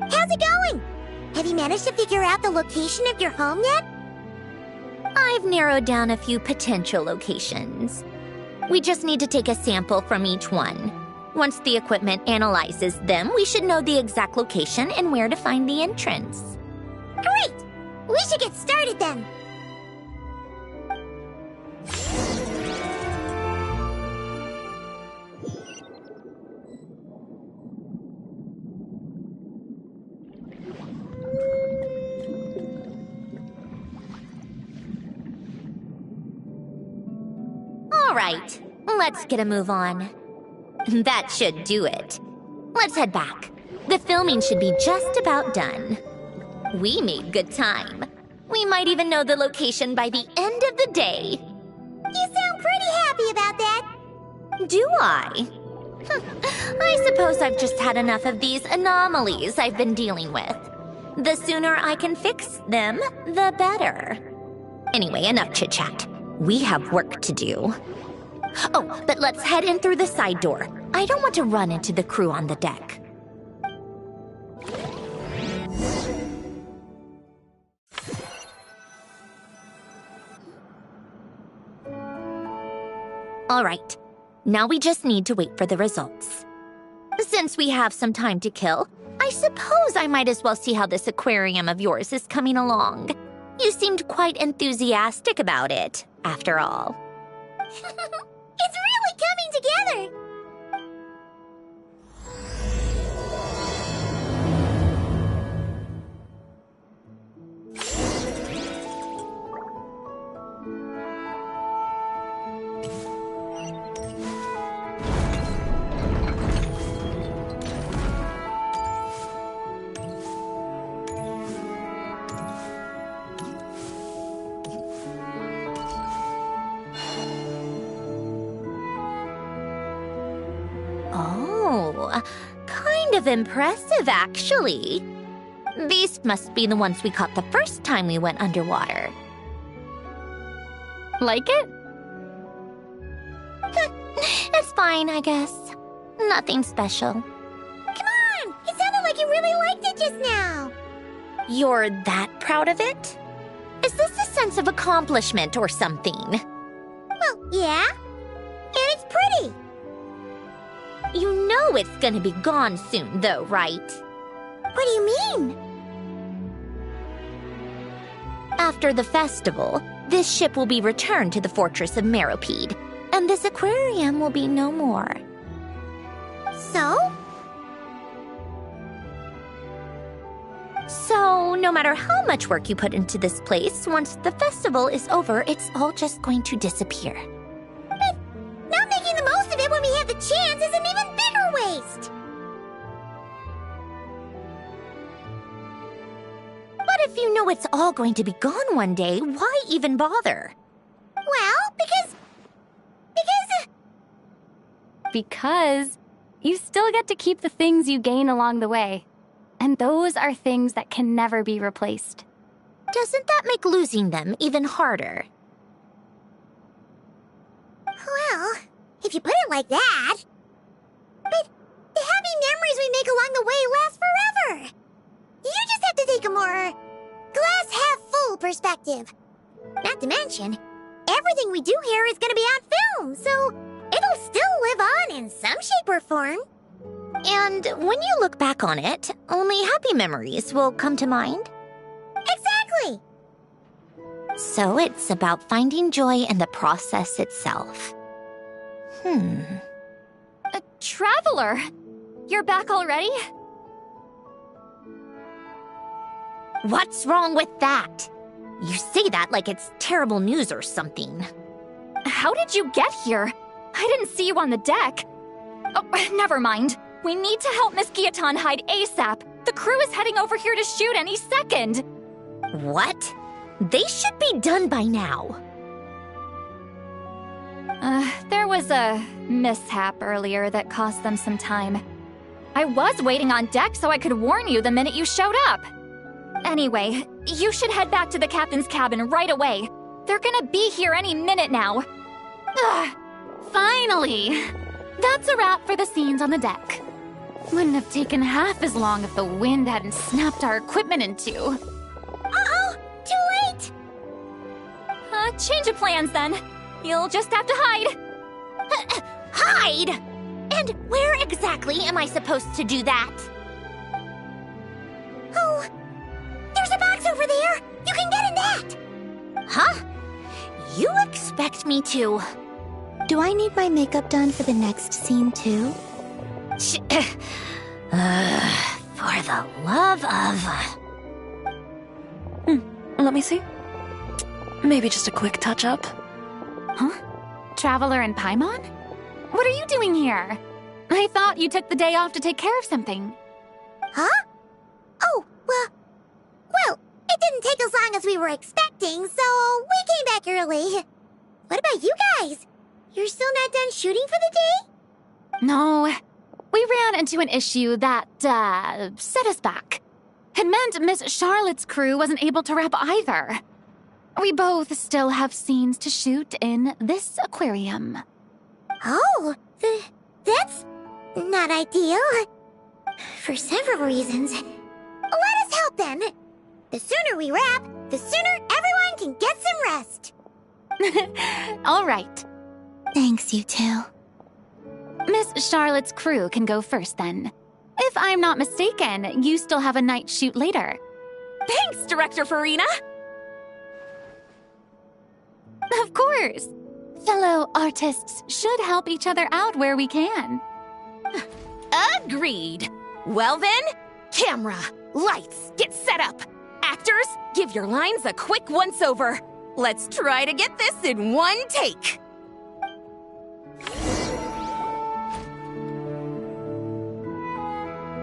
How's it going? Have you managed to figure out the location of your home yet? I've narrowed down a few potential locations. We just need to take a sample from each one. Once the equipment analyzes them, we should know the exact location and where to find the entrance. Great! We should get started then. All right, let's get a move on. That should do it. Let's head back. The filming should be just about done. We made good time. We might even know the location by the end of the day. You sound pretty happy about that. Do I? I suppose I've just had enough of these anomalies I've been dealing with. The sooner I can fix them, the better. Anyway, enough chit-chat. We have work to do. Oh, but let's head in through the side door. I don't want to run into the crew on the deck. All right, now we just need to wait for the results. Since we have some time to kill, I suppose I might as well see how this aquarium of yours is coming along. You seemed quite enthusiastic about it, after all. It's really coming together! Oh, kind of impressive, actually. These must be the ones we caught the first time we went underwater. Like it? It's fine, I guess. Nothing special. Come on! It sounded like you really liked it just now. You're that proud of it? Is this a sense of accomplishment or something? Well, yeah. And it's pretty. You know it's gonna be gone soon, though, right? What do you mean? After the festival, this ship will be returned to the fortress of Meropide, and this aquarium will be no more. So? So, no matter how much work you put into this place, once the festival is over, it's all just going to disappear. But not making the most of it when we have the chance is an even bigger waste! But if you know it's all going to be gone one day, why even bother? Well, Because you still get to keep the things you gain along the way. And those are things that can never be replaced. Doesn't that make losing them even harder? Well, if you put it like that. But the happy memories we make along the way last forever. You just have to take a more glass-half-full perspective. Not to mention, everything we do here is going to be on film, so it'll still live on in some shape or form. And when you look back on it, only happy memories will come to mind? Exactly! So it's about finding joy in the process itself. Traveler! You're back already? What's wrong with that? You say that like it's terrible news or something. How did you get here? I didn't see you on the deck. Oh, never mind. We need to help Miss Guillotin hide ASAP. The crew is heading over here to shoot any second. What? They should be done by now. There was a mishap earlier that cost them some time. I was waiting on deck so I could warn you the minute you showed up. Anyway, you should head back to the captain's cabin right away. They're gonna be here any minute now. Finally! That's a wrap for the scenes on the deck. Wouldn't have taken half as long if the wind hadn't snapped our equipment in two. Uh-oh! Too late! Change of plans then. You'll just have to hide. Hide? And where exactly am I supposed to do that? Oh, there's a box over there! You can get in that! Huh? You expect me to... Do I need my makeup done for the next scene too? For the love of... Let me see. Maybe just a quick touch-up. Huh? Traveler and Paimon? What are you doing here? I thought you took the day off to take care of something. Huh? Oh, well, it didn't take as long as we were expecting, so we came back early. What about you guys? You're still not done shooting for the day? No. We ran into an issue that, set us back. It meant Miss Charlotte's crew wasn't able to wrap either. We both still have scenes to shoot in this aquarium. Oh, that's not ideal. For several reasons. Let us help then. The sooner we wrap, the sooner everyone can get some rest. All right. Thanks, you two. Miss Charlotte's crew can go first then. If I'm not mistaken, you still have a night shoot later. Thanks, Director Farina! Of course. Fellow artists should help each other out where we can. Agreed. Well then, camera, lights, get set up. Actors, give your lines a quick once-over. Let's try to get this in one take.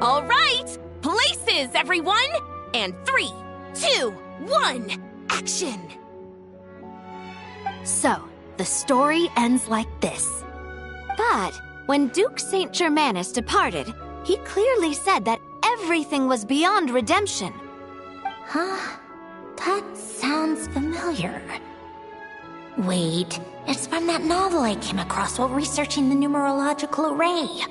All right, places, everyone! And 3, 2, 1, action! So, the story ends like this. But when Duke Saint Germanus departed, he clearly said that everything was beyond redemption. Huh? That sounds familiar. Wait, it's from that novel I came across while researching the numerological array.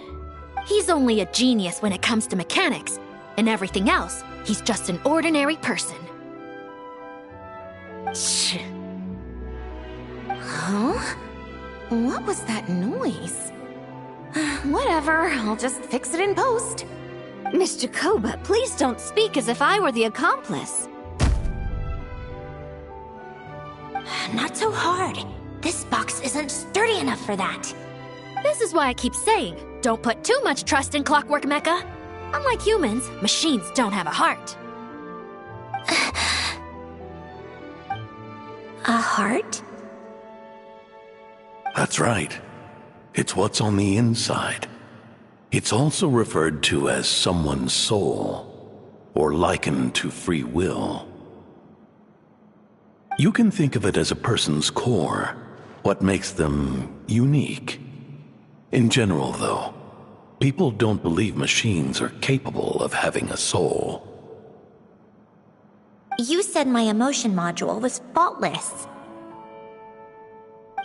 He's only a genius when it comes to mechanics, and everything else, he's just an ordinary person. Shh. Huh? What was that noise? Whatever, I'll just fix it in post. Mr. Koba, please don't speak as if I were the accomplice. Not so hard. This box isn't sturdy enough for that. This is why I keep saying, don't put too much trust in Clockwork Mecha. Unlike humans, machines don't have a heart. A heart? That's right. It's what's on the inside. It's also referred to as someone's soul, or likened to free will. You can think of it as a person's core, what makes them unique. In general, though, people don't believe machines are capable of having a soul. You said my emotion module was faultless.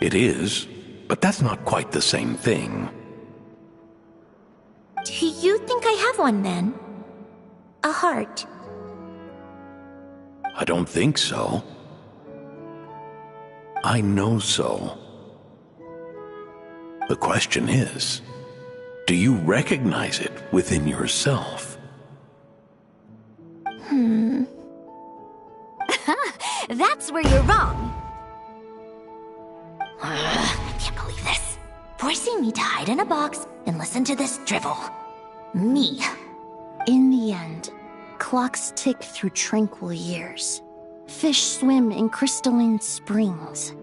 It is, but that's not quite the same thing. Do you think I have one then? A heart? I don't think so. I know so. The question is, do you recognize it within yourself? That's where you're wrong. I can't believe this. Forcing me to hide in a box and listen to this drivel. Me. In the end, clocks tick through tranquil years. Fish swim in crystalline springs.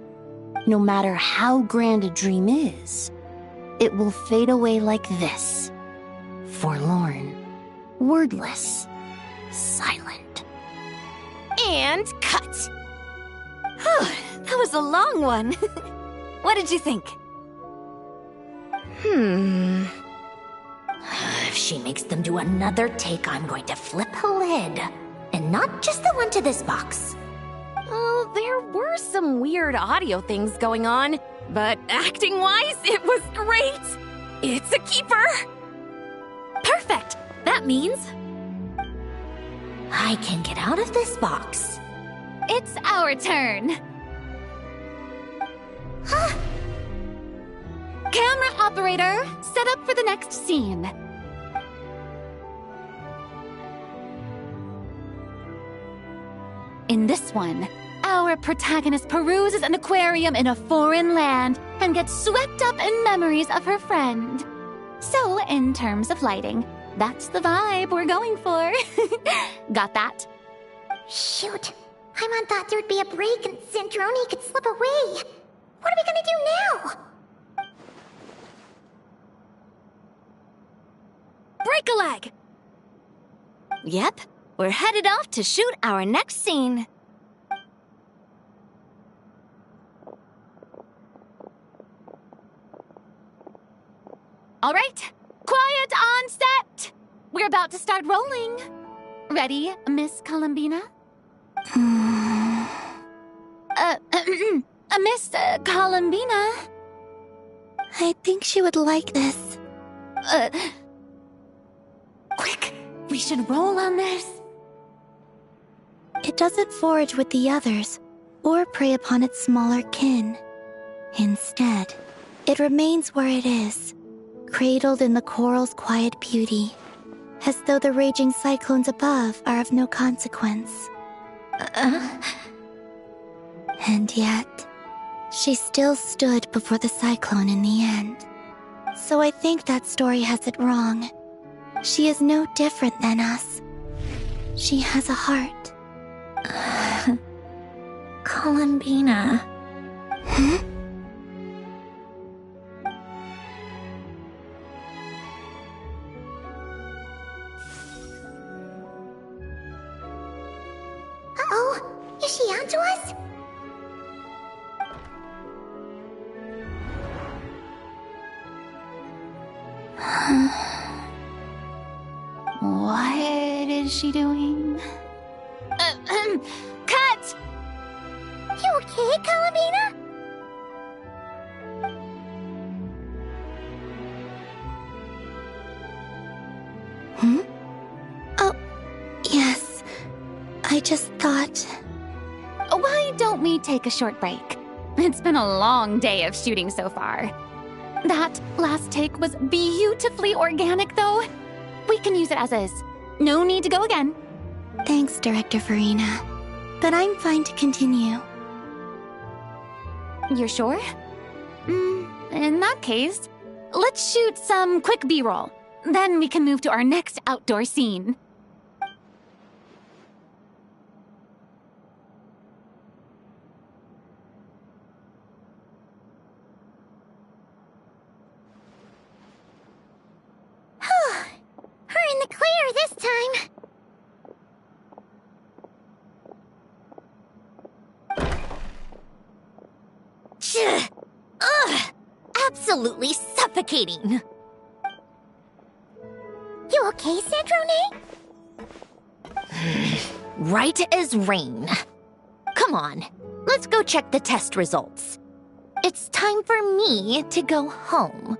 No matter how grand a dream is, it will fade away like this. Forlorn. Wordless. silent. And cut! That was a long one. What did you think? If she makes them do another take, I'm going to flip a lid. And not just the one to this box. Oh, there were some weird audio things going on, but acting-wise, it was great! It's a keeper! Perfect! That means... I can get out of this box. It's our turn. Camera operator, set up for the next scene. In this one, our protagonist peruses an aquarium in a foreign land and gets swept up in memories of her friend. So, in terms of lighting, that's the vibe we're going for. Got that? Shoot. Paimon thought there would be a break and Sandrone could slip away. What are we gonna do now? Break a leg! Yep, we're headed off to shoot our next scene. All right, quiet on set. We're about to start rolling. Ready, Miss Columbina? Miss Columbina? I think she would like this. Quick, we should roll on this. It doesn't forage with the others, or prey upon its smaller kin. Instead, it remains where it is, cradled in the coral's quiet beauty, as though the raging cyclones above are of no consequence. And yet, she still stood before the cyclone in the end. So I think that story has it wrong. She is no different than us. She has a heart. Columbina. Uh-oh. Is she onto us? What is she doing? Cut! You okay, Columbina? Oh, yes. I just thought... Why don't we take a short break? It's been a long day of shooting so far. That last take was beautifully organic, though. We can use it as is. No need to go again. Thanks, Director Farina. But I'm fine to continue. You're sure? In that case, let's shoot some quick B-roll. Then we can move to our next outdoor scene. We're in the clear this time. Ugh! Absolutely suffocating. You okay, Sandrone? Right as rain. Come on, let's go check the test results. It's time for me to go home.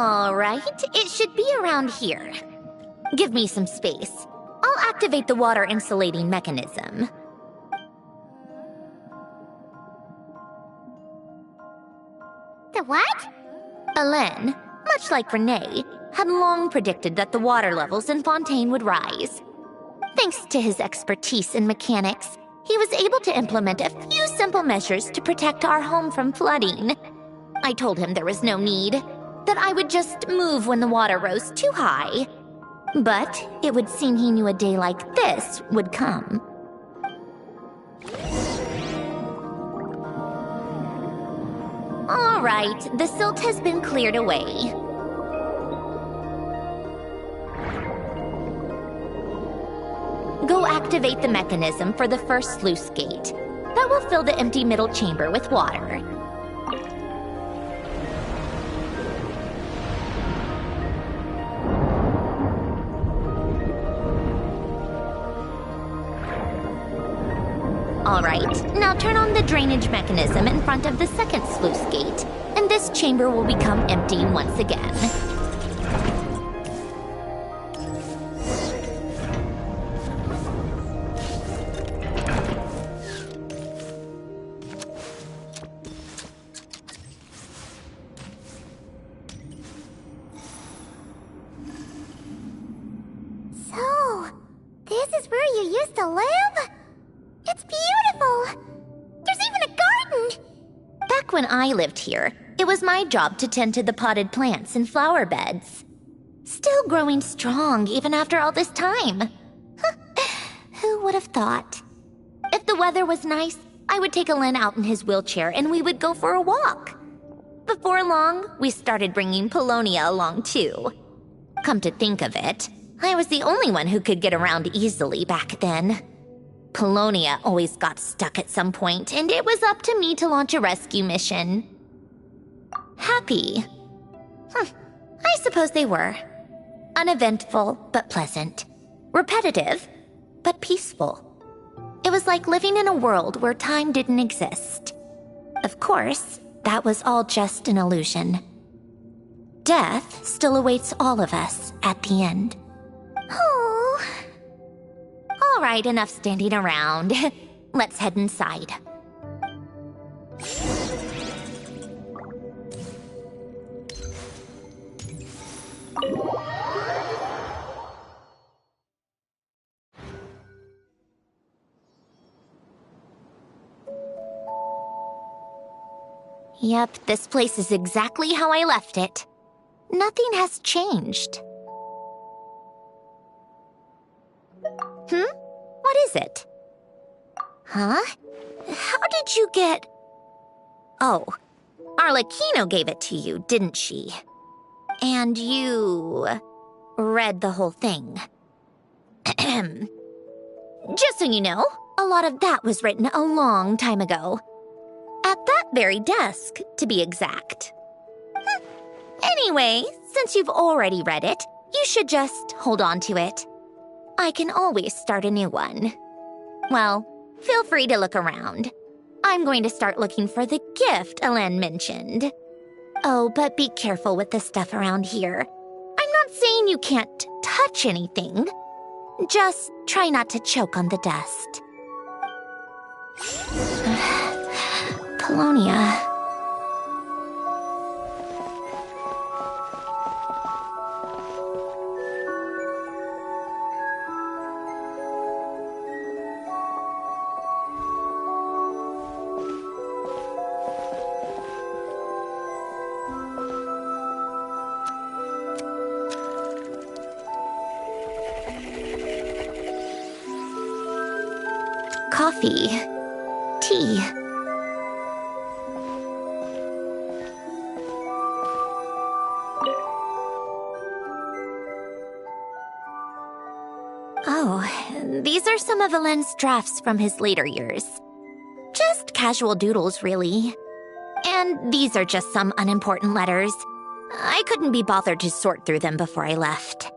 All right, it should be around here. Give me some space. I'll activate the water insulating mechanism. The what? Hélène, much like Renee, had long predicted that the water levels in Fontaine would rise. Thanks to his expertise in mechanics, he was able to implement a few simple measures to protect our home from flooding. I told him there was no need, that I would just move when the water rose too high. But it would seem he knew a day like this would come. All right, the silt has been cleared away. Go activate the mechanism for the first sluice gate. That will fill the empty middle chamber with water. All right, now turn on the drainage mechanism in front of the second sluice gate, and this chamber will become empty once again. So, this is where you used to live? It's beautiful! There's even a garden! Back when I lived here, it was my job to tend to the potted plants and flower beds. Still growing strong even after all this time. Who would have thought? If the weather was nice, I would take Hélène out in his wheelchair and we would go for a walk. Before long, we started bringing Polonia along too. Come to think of it, I was the only one who could get around easily back then. Polonia always got stuck at some point, and it was up to me to launch a rescue mission. Happy. I suppose they were. Uneventful, but pleasant. Repetitive, but peaceful. It was like living in a world where time didn't exist. Of course, that was all just an illusion. Death still awaits all of us at the end. Oh. All right, enough standing around. Let's head inside. Yep, this place is exactly how I left it. Nothing has changed. What is it? Huh? How did you get... Oh, Arlecchino gave it to you, didn't she? And you... read the whole thing. Just so you know, a lot of that was written a long time ago. At that very desk, to be exact. Anyway, since you've already read it, you should just hold on to it. I can always start a new one. Well, feel free to look around. I'm going to start looking for the gift Hélène mentioned. Oh, but be careful with the stuff around here. I'm not saying you can't touch anything. Just try not to choke on the dust. Polonia. Coffee. Tea. Oh, these are some of Hélène's drafts from his later years. Just casual doodles, really. And these are just some unimportant letters. I couldn't be bothered to sort through them before I left.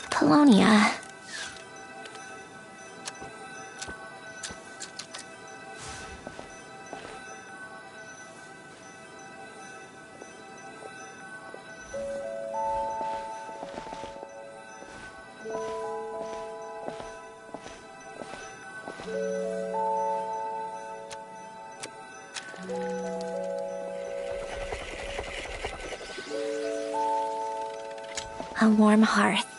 Polonia. A warm hearth.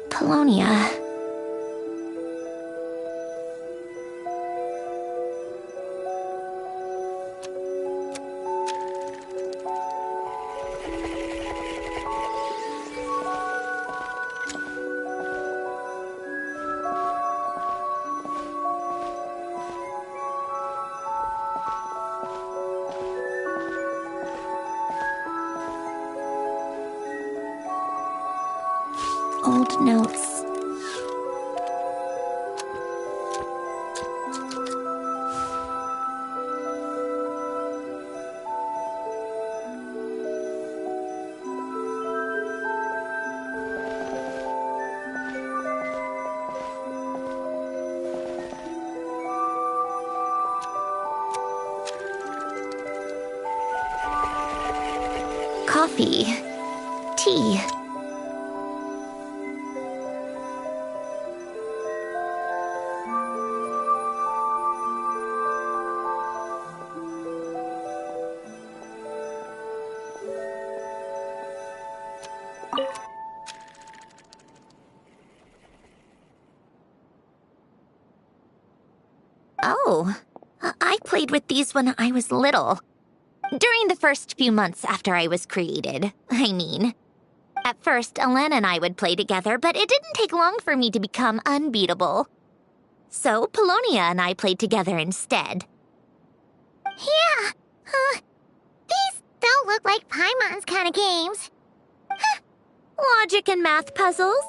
Polonia. Old notes. Coffee. Tea. Oh, I played with these when I was little. During the first few months after I was created, I mean. At first, Elena and I would play together, but it didn't take long for me to become unbeatable. So, Polonia and I played together instead. Yeah, these don't look like Paimon's kind of games. Logic and math puzzles?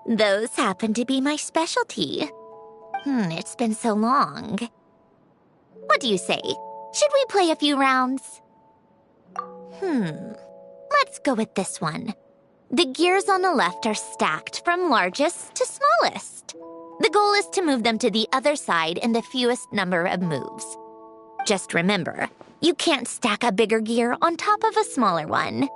Those happen to be my specialty. It's been so long. What do you say? Should we play a few rounds? Let's go with this one. The gears on the left are stacked from largest to smallest. The goal is to move them to the other side in the fewest number of moves. Just remember, you can't stack a bigger gear on top of a smaller one.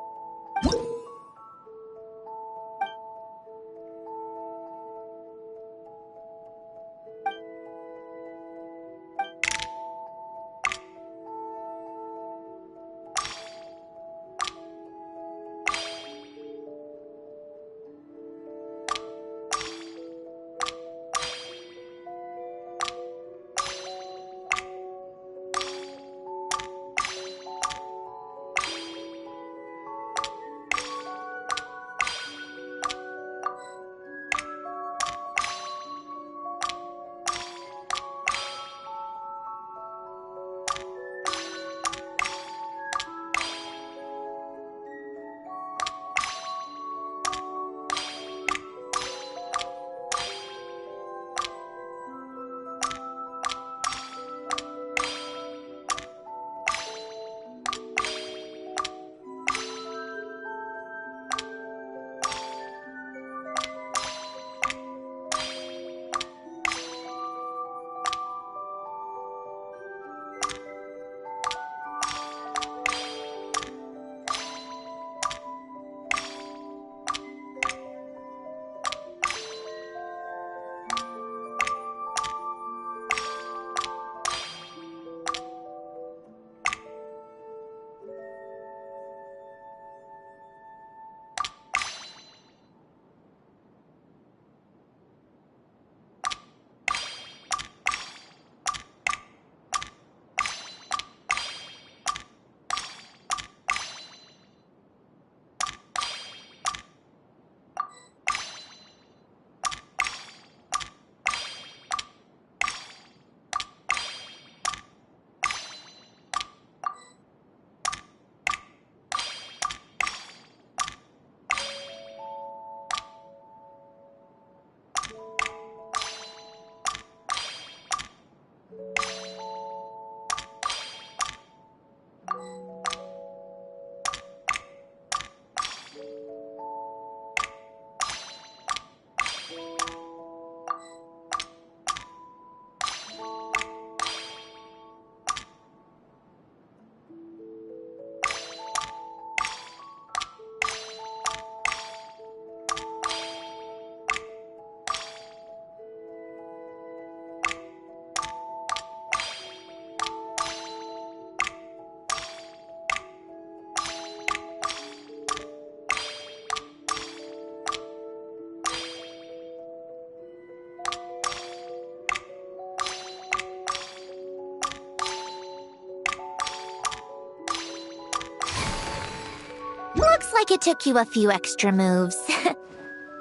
like it took you a few extra moves.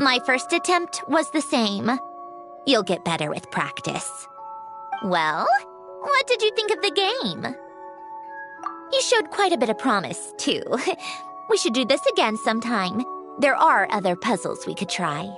My first attempt was the same. You'll get better with practice. Well, what did you think of the game? You showed quite a bit of promise, too. We should do this again sometime. There are other puzzles we could try.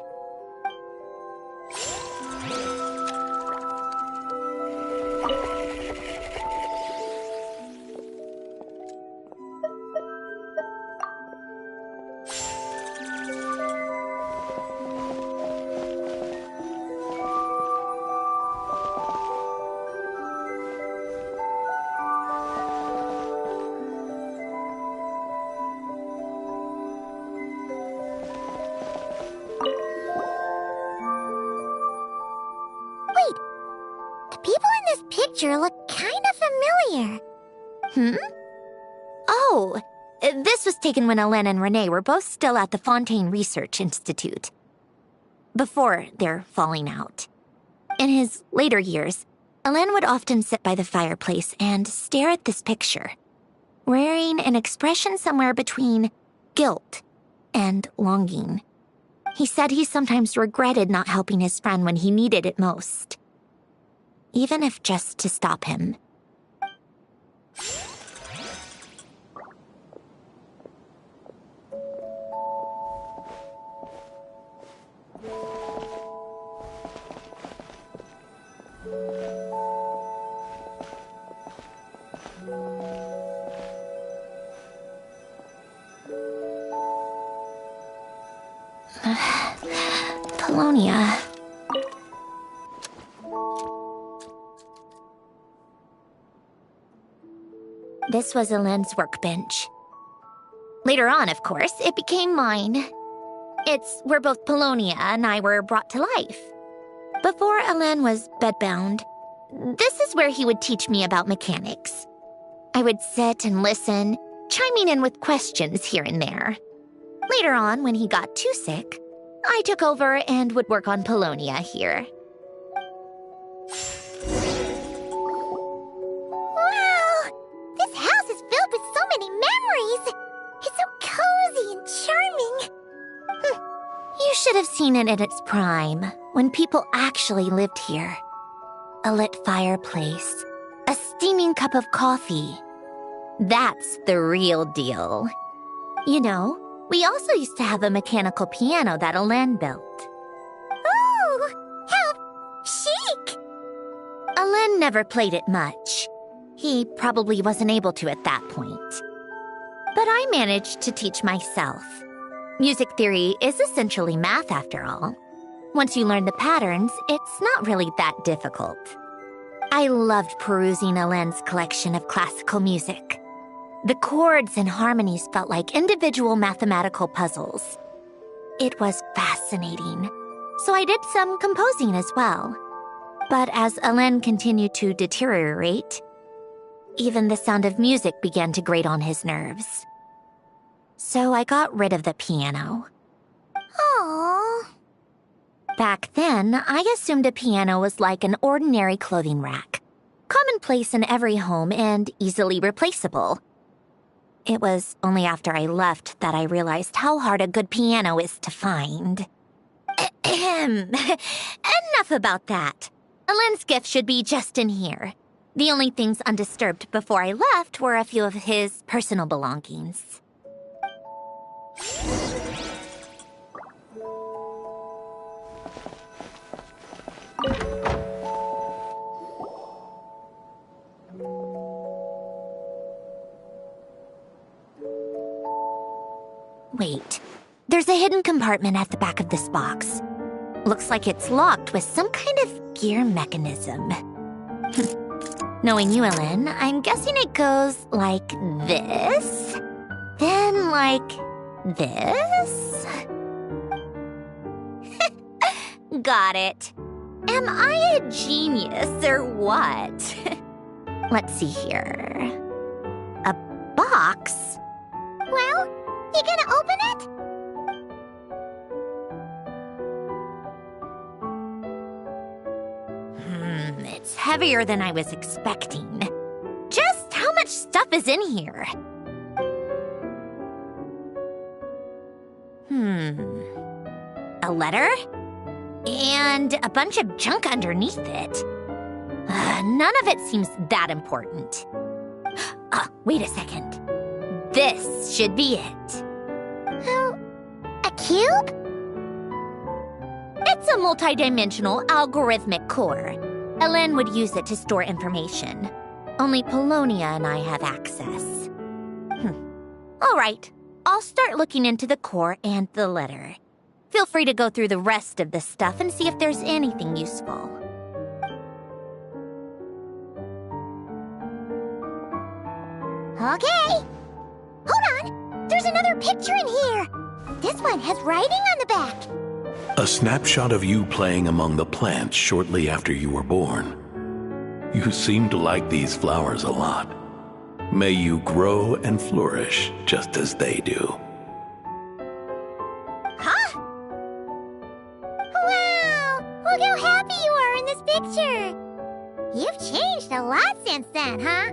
Look kind of familiar. Oh, this was taken when Hélène and Renee were both still at the Fontaine Research Institute. Before their falling out. In his later years, Hélène would often sit by the fireplace and stare at this picture, wearing an expression somewhere between guilt and longing. He said he sometimes regretted not helping his friend when he needed it most. Even if just to stop him. Polonia. This was Hélène's workbench. Later on, of course, it became mine. It's where both Polonia and I were brought to life. Before Hélène was bedbound, this is where he would teach me about mechanics. I would sit and listen, chiming in with questions here and there. Later on, when he got too sick, I took over and would work on Polonia here. You should have seen it in its prime, when people actually lived here. A lit fireplace, a steaming cup of coffee. That's the real deal. You know, we also used to have a mechanical piano that Hélène built. Ooh, how chic! Hélène never played it much. He probably wasn't able to at that point. But I managed to teach myself. Music theory is essentially math, after all. Once you learn the patterns, it's not really that difficult. I loved perusing Hélène's collection of classical music. The chords and harmonies felt like individual mathematical puzzles. It was fascinating, so I did some composing as well. But as Hélène continued to deteriorate, even the sound of music began to grate on his nerves. So I got rid of the piano. Aww. Back then, I assumed a piano was like an ordinary clothing rack, commonplace in every home and easily replaceable. It was only after I left that I realized how hard a good piano is to find. Enough about that. Hélène's gift should be just in here. The only things undisturbed before I left were a few of his personal belongings. Wait, there's a hidden compartment at the back of this box. Looks like it's locked with some kind of gear mechanism. Knowing you, Hélène, I'm guessing it goes like this, then like this. Got it. Am I a genius or what? Let's see here. A box? Well, you gonna open it? It's heavier than I was expecting. Just how much stuff is in here? A letter? And a bunch of junk underneath it. None of it seems that important. Wait a second. This should be it. A cube? It's a multidimensional algorithmic core. Ellen would use it to store information. Only Polonia and I have access. All right, I'll start looking into the core and the letter. Feel free to go through the rest of the stuff and see if there's anything useful. Okay. Hold on. There's another picture in here. This one has writing on the back. A snapshot of you playing among the plants shortly after you were born. You seem to like these flowers a lot. May you grow and flourish just as they do. Huh? Wow! Look how happy you are in this picture. You've changed a lot since then, huh?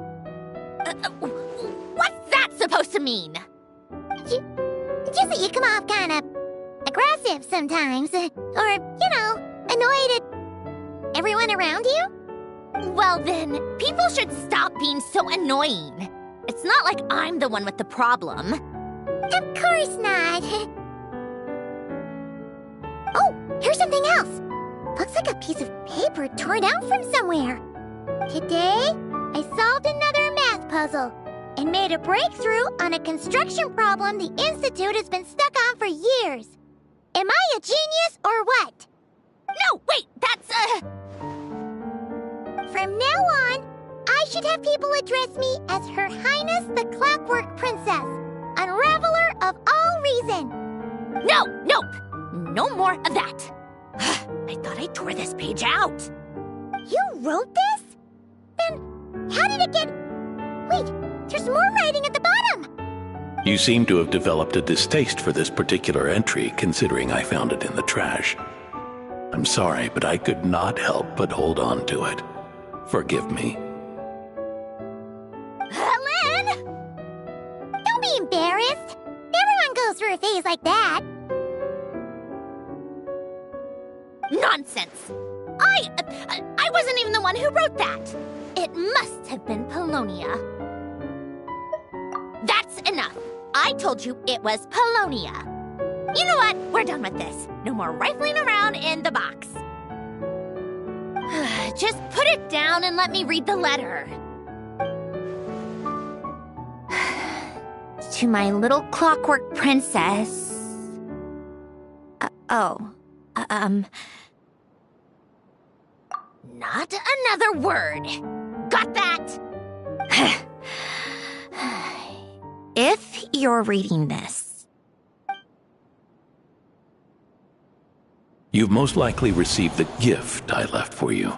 What's that supposed to mean? Just that you come off kind of aggressive sometimes. Or, annoyed at everyone around you. Well then, people should stop being so annoying. It's not like I'm the one with the problem. Of course not. Oh, here's something else. Looks like a piece of paper torn out from somewhere. Today, I solved another math puzzle and made a breakthrough on a construction problem the Institute has been stuck on for years. Am I a genius or what? No, wait, that's From now on, I should have people address me as Her Highness the Clockwork Princess, Unraveler of all reason. Nope. No more of that. I thought I tore this page out. You wrote this? Then how did it get... Wait, there's more writing at the bottom. You seem to have developed a distaste for this particular entry, considering I found it in the trash. I'm sorry, but I could not help but hold on to it. Forgive me. Lynn! Don't be embarrassed. Everyone goes through a phase like that. Nonsense. I wasn't even the one who wrote that. It must have been Polonia. That's enough. I told you it was Polonia. You know what? We're done with this. No more rifling around in the box. Just put it down and let me read the letter. To my little clockwork princess. Not another word. Got that? If you're reading this. You've most likely received the gift I left for you.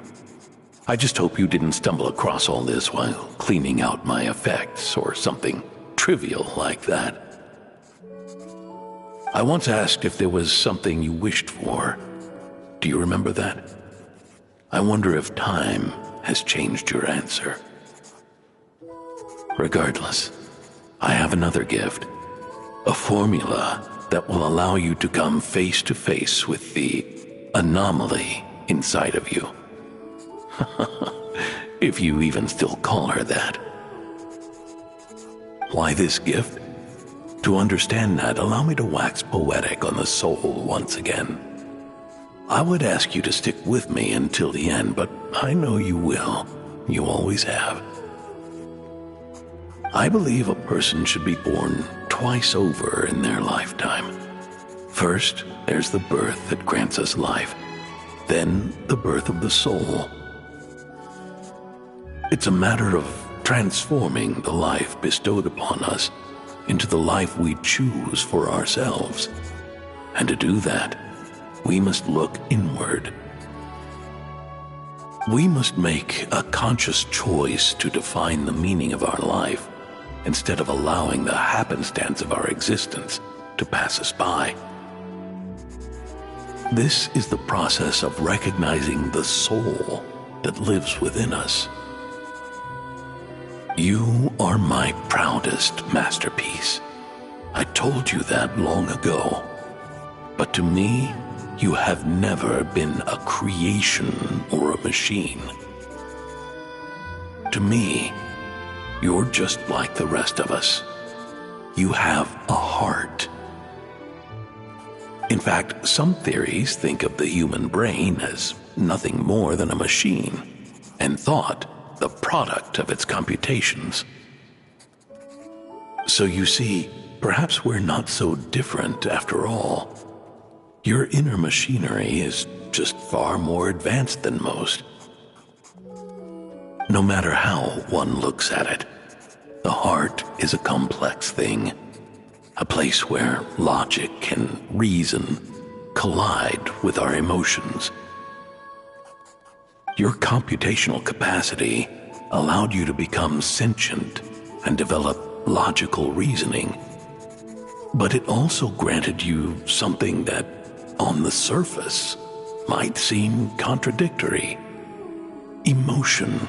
I just hope you didn't stumble across all this while cleaning out my effects or something trivial like that. I once asked if there was something you wished for. Do you remember that? I wonder if time has changed your answer. Regardless, I have another gift. A formula that will allow you to come face to face with the anomaly inside of you. If you even still call her that. Why this gift? To understand that, allow me to wax poetic on the soul once again. I would ask you to stick with me until the end, but I know you will. You always have. I believe a person should be born twice over in their lifetime. First, there's the birth that grants us life. Then, the birth of the soul. It's a matter of transforming the life bestowed upon us into the life we choose for ourselves. And to do that, we must look inward. We must make a conscious choice to define the meaning of our life instead of allowing the happenstance of our existence to pass us by. This is the process of recognizing the soul that lives within us. You are my proudest masterpiece. I told you that long ago, But to me, you have never been a creation or a machine. To me, you're just like the rest of us. You have a heart. In fact, some theories think of the human brain as nothing more than a machine, and thought the product of its computations. So you see, perhaps we're not so different after all. Your inner machinery is just far more advanced than most. No matter how one looks at it, the heart is a complex thing, a place where logic and reason collide with our emotions. Your computational capacity allowed you to become sentient and develop logical reasoning, but it also granted you something that, on the surface, might seem contradictory: emotion.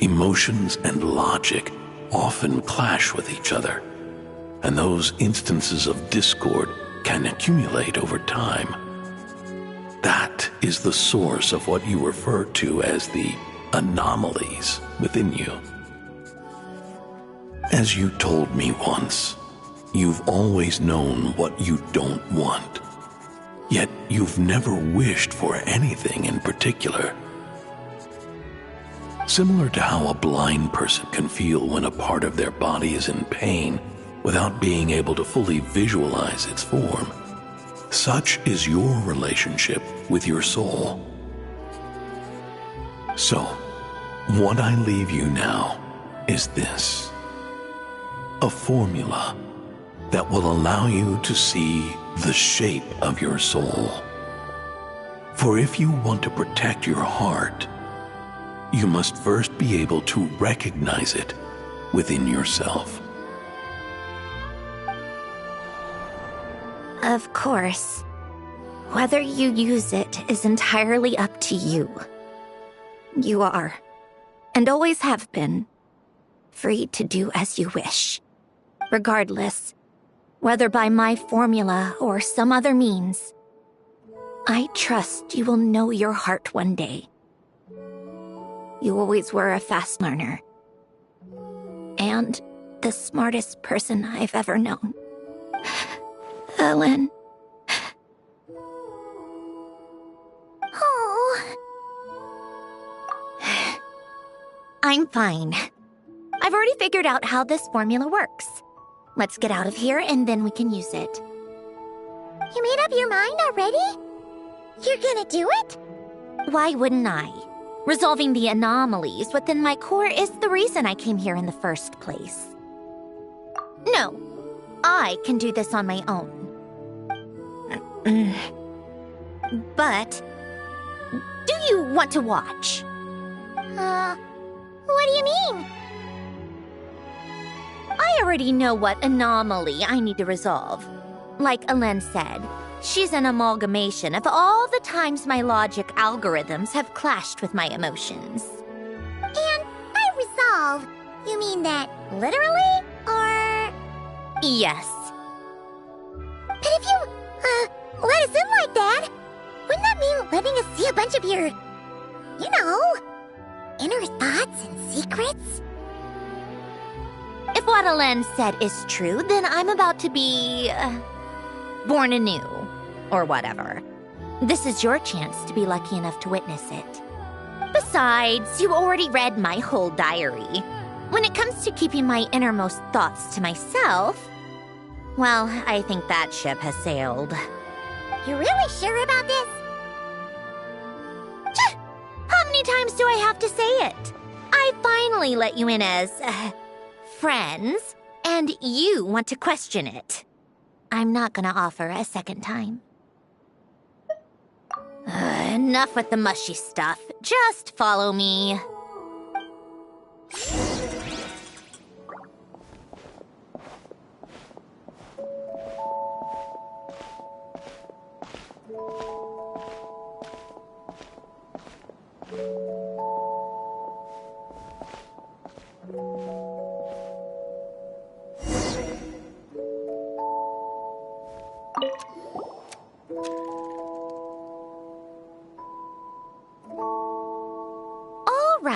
Emotions and logic often clash with each other, and those instances of discord can accumulate over time. That is the source of what you refer to as the anomalies within you. As you told me once, you've always known what you don't want, yet you've never wished for anything in particular. Similar to how a blind person can feel when a part of their body is in pain without being able to fully visualize its form, such is your relationship with your soul. So, what I leave you now is this: a formula that will allow you to see the shape of your soul. For if you want to protect your heart, you must first be able to recognize it within yourself. Of course. Whether you use it is entirely up to you. You are, and always have been, free to do as you wish. Regardless, whether by my formula or some other means, I trust you will know your heart one day. You always were a fast learner. And the smartest person I've ever known. Ellen. Oh. I'm fine. I've already figured out how this formula works. Let's get out of here and then we can use it. You made up your mind already? You're gonna do it? Why wouldn't I? Resolving the anomalies within my core is the reason I came here in the first place. No, I can do this on my own. But, do you want to watch? What do you mean? I already know what anomaly I need to resolve. Like Ellen said, she's an amalgamation of all the times my logic algorithms have clashed with my emotions. And by resolve, you mean that literally, or...? Yes. But if you, let us in like that, wouldn't that mean letting us see a bunch of your, you know, inner thoughts and secrets? If what Ellen said is true, then I'm about to be... born anew. Or whatever. This is your chance to be lucky enough to witness it. Besides, you already read my whole diary. When it comes to keeping my innermost thoughts to myself, well, I think that ship has sailed. You're really sure about this? How many times do I have to say it? I finally let you in as, friends, and you want to question it. I'm not gonna offer a second time. Enough with the mushy stuff. Just follow me.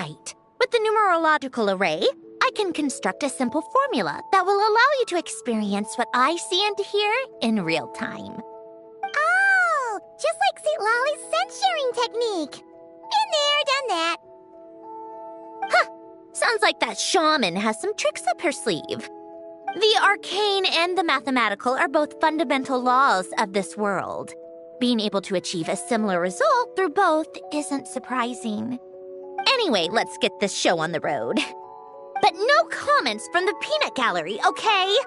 Right. With the numerological array, I can construct a simple formula that will allow you to experience what I see and hear in real time. Oh, just like St. Lolly's scent-sharing technique. Been there, done that. Huh. Sounds like that shaman has some tricks up her sleeve. The arcane and the mathematical are both fundamental laws of this world. Being able to achieve a similar result through both isn't surprising. Anyway, let's get this show on the road. But no comments from the peanut gallery, okay?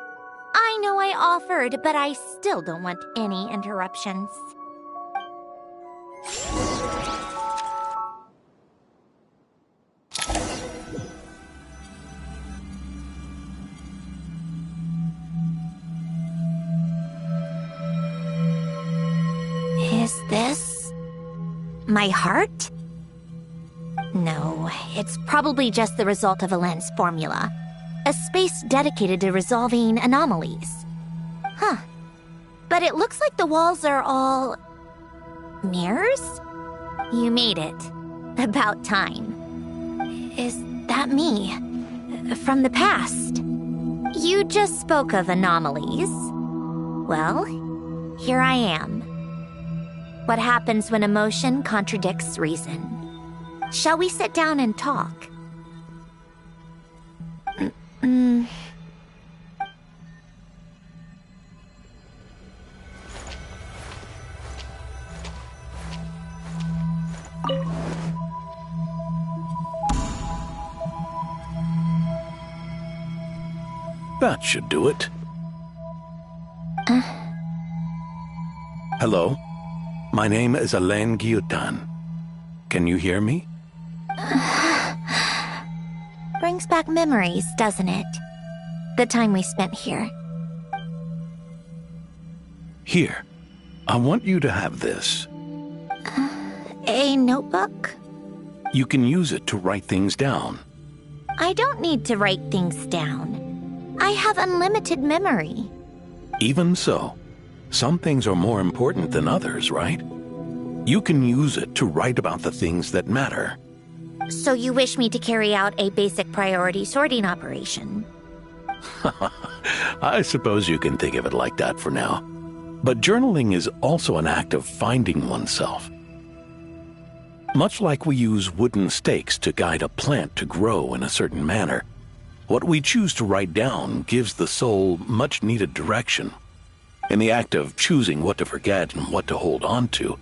I know I offered, but I still don't want any interruptions. Is this my heart? No, it's probably just the result of a lens formula. A space dedicated to resolving anomalies. Huh. But it looks like the walls are all... mirrors? You made it. About time. Is that me? From the past? You just spoke of anomalies. Well, here I am. What happens when emotion contradicts reason? Shall we sit down and talk? That should do it. Hello? My name is Alain Guillotin. Can you hear me? Brings back memories, doesn't it? The time we spent here. Here. I want you to have this. A notebook? You can use it to write things down. I don't need to write things down. I have unlimited memory. Even so, some things are more important than others, right? You can use it to write about the things that matter. So you wish me to carry out a basic priority sorting operation? I suppose you can think of it like that for now. But journaling is also an act of finding oneself. Much like we use wooden stakes to guide a plant to grow in a certain manner, what we choose to write down gives the soul much-needed direction. In the act of choosing what to forget and what to hold on to,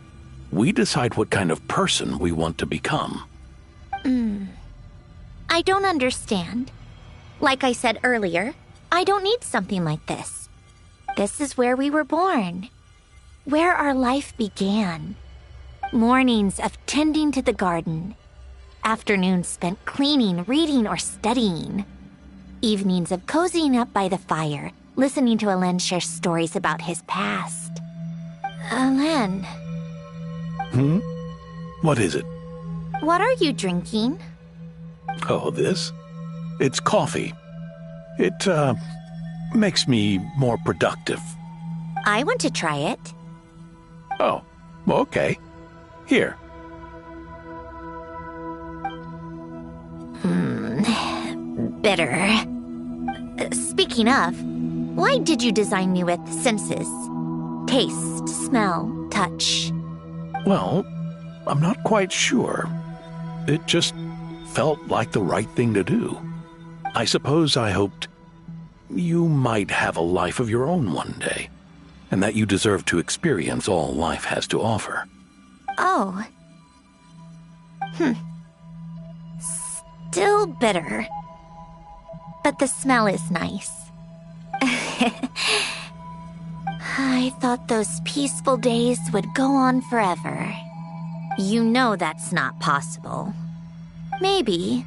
we decide what kind of person we want to become. I don't understand. Like I said earlier, I don't need something like this. This is where we were born. Where our life began. Mornings of tending to the garden. Afternoons spent cleaning, reading, or studying. Evenings of cozying up by the fire, listening to Alain share stories about his past. Alain. What is it? What are you drinking? Oh, this? It's coffee. It, makes me more productive. I want to try it. Oh, okay. Here. Bitter. Speaking of, why did you design me with senses? Taste, smell, touch. Well, I'm not quite sure. It just felt like the right thing to do. I suppose I hoped you might have a life of your own one day, and that you deserve to experience all life has to offer. Oh. Still bitter. But the smell is nice. I thought those peaceful days would go on forever. You know that's not possible. Maybe.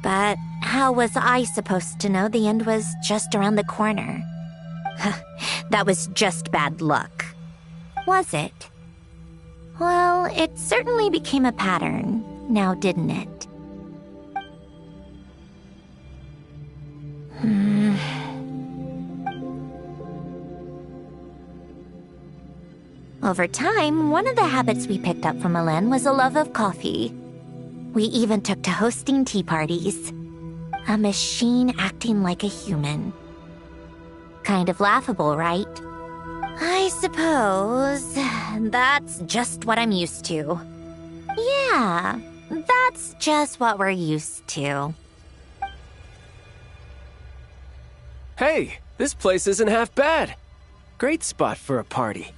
But how was I supposed to know the end was just around the corner? That was just bad luck. Was it? Well, it certainly became a pattern, now didn't it? Over time, one of the habits we picked up from Alain was a love of coffee. We even took to hosting tea parties. A machine acting like a human. Kind of laughable, right? I suppose that's just what I'm used to. Yeah, that's just what we're used to. Hey, this place isn't half bad. Great spot for a party.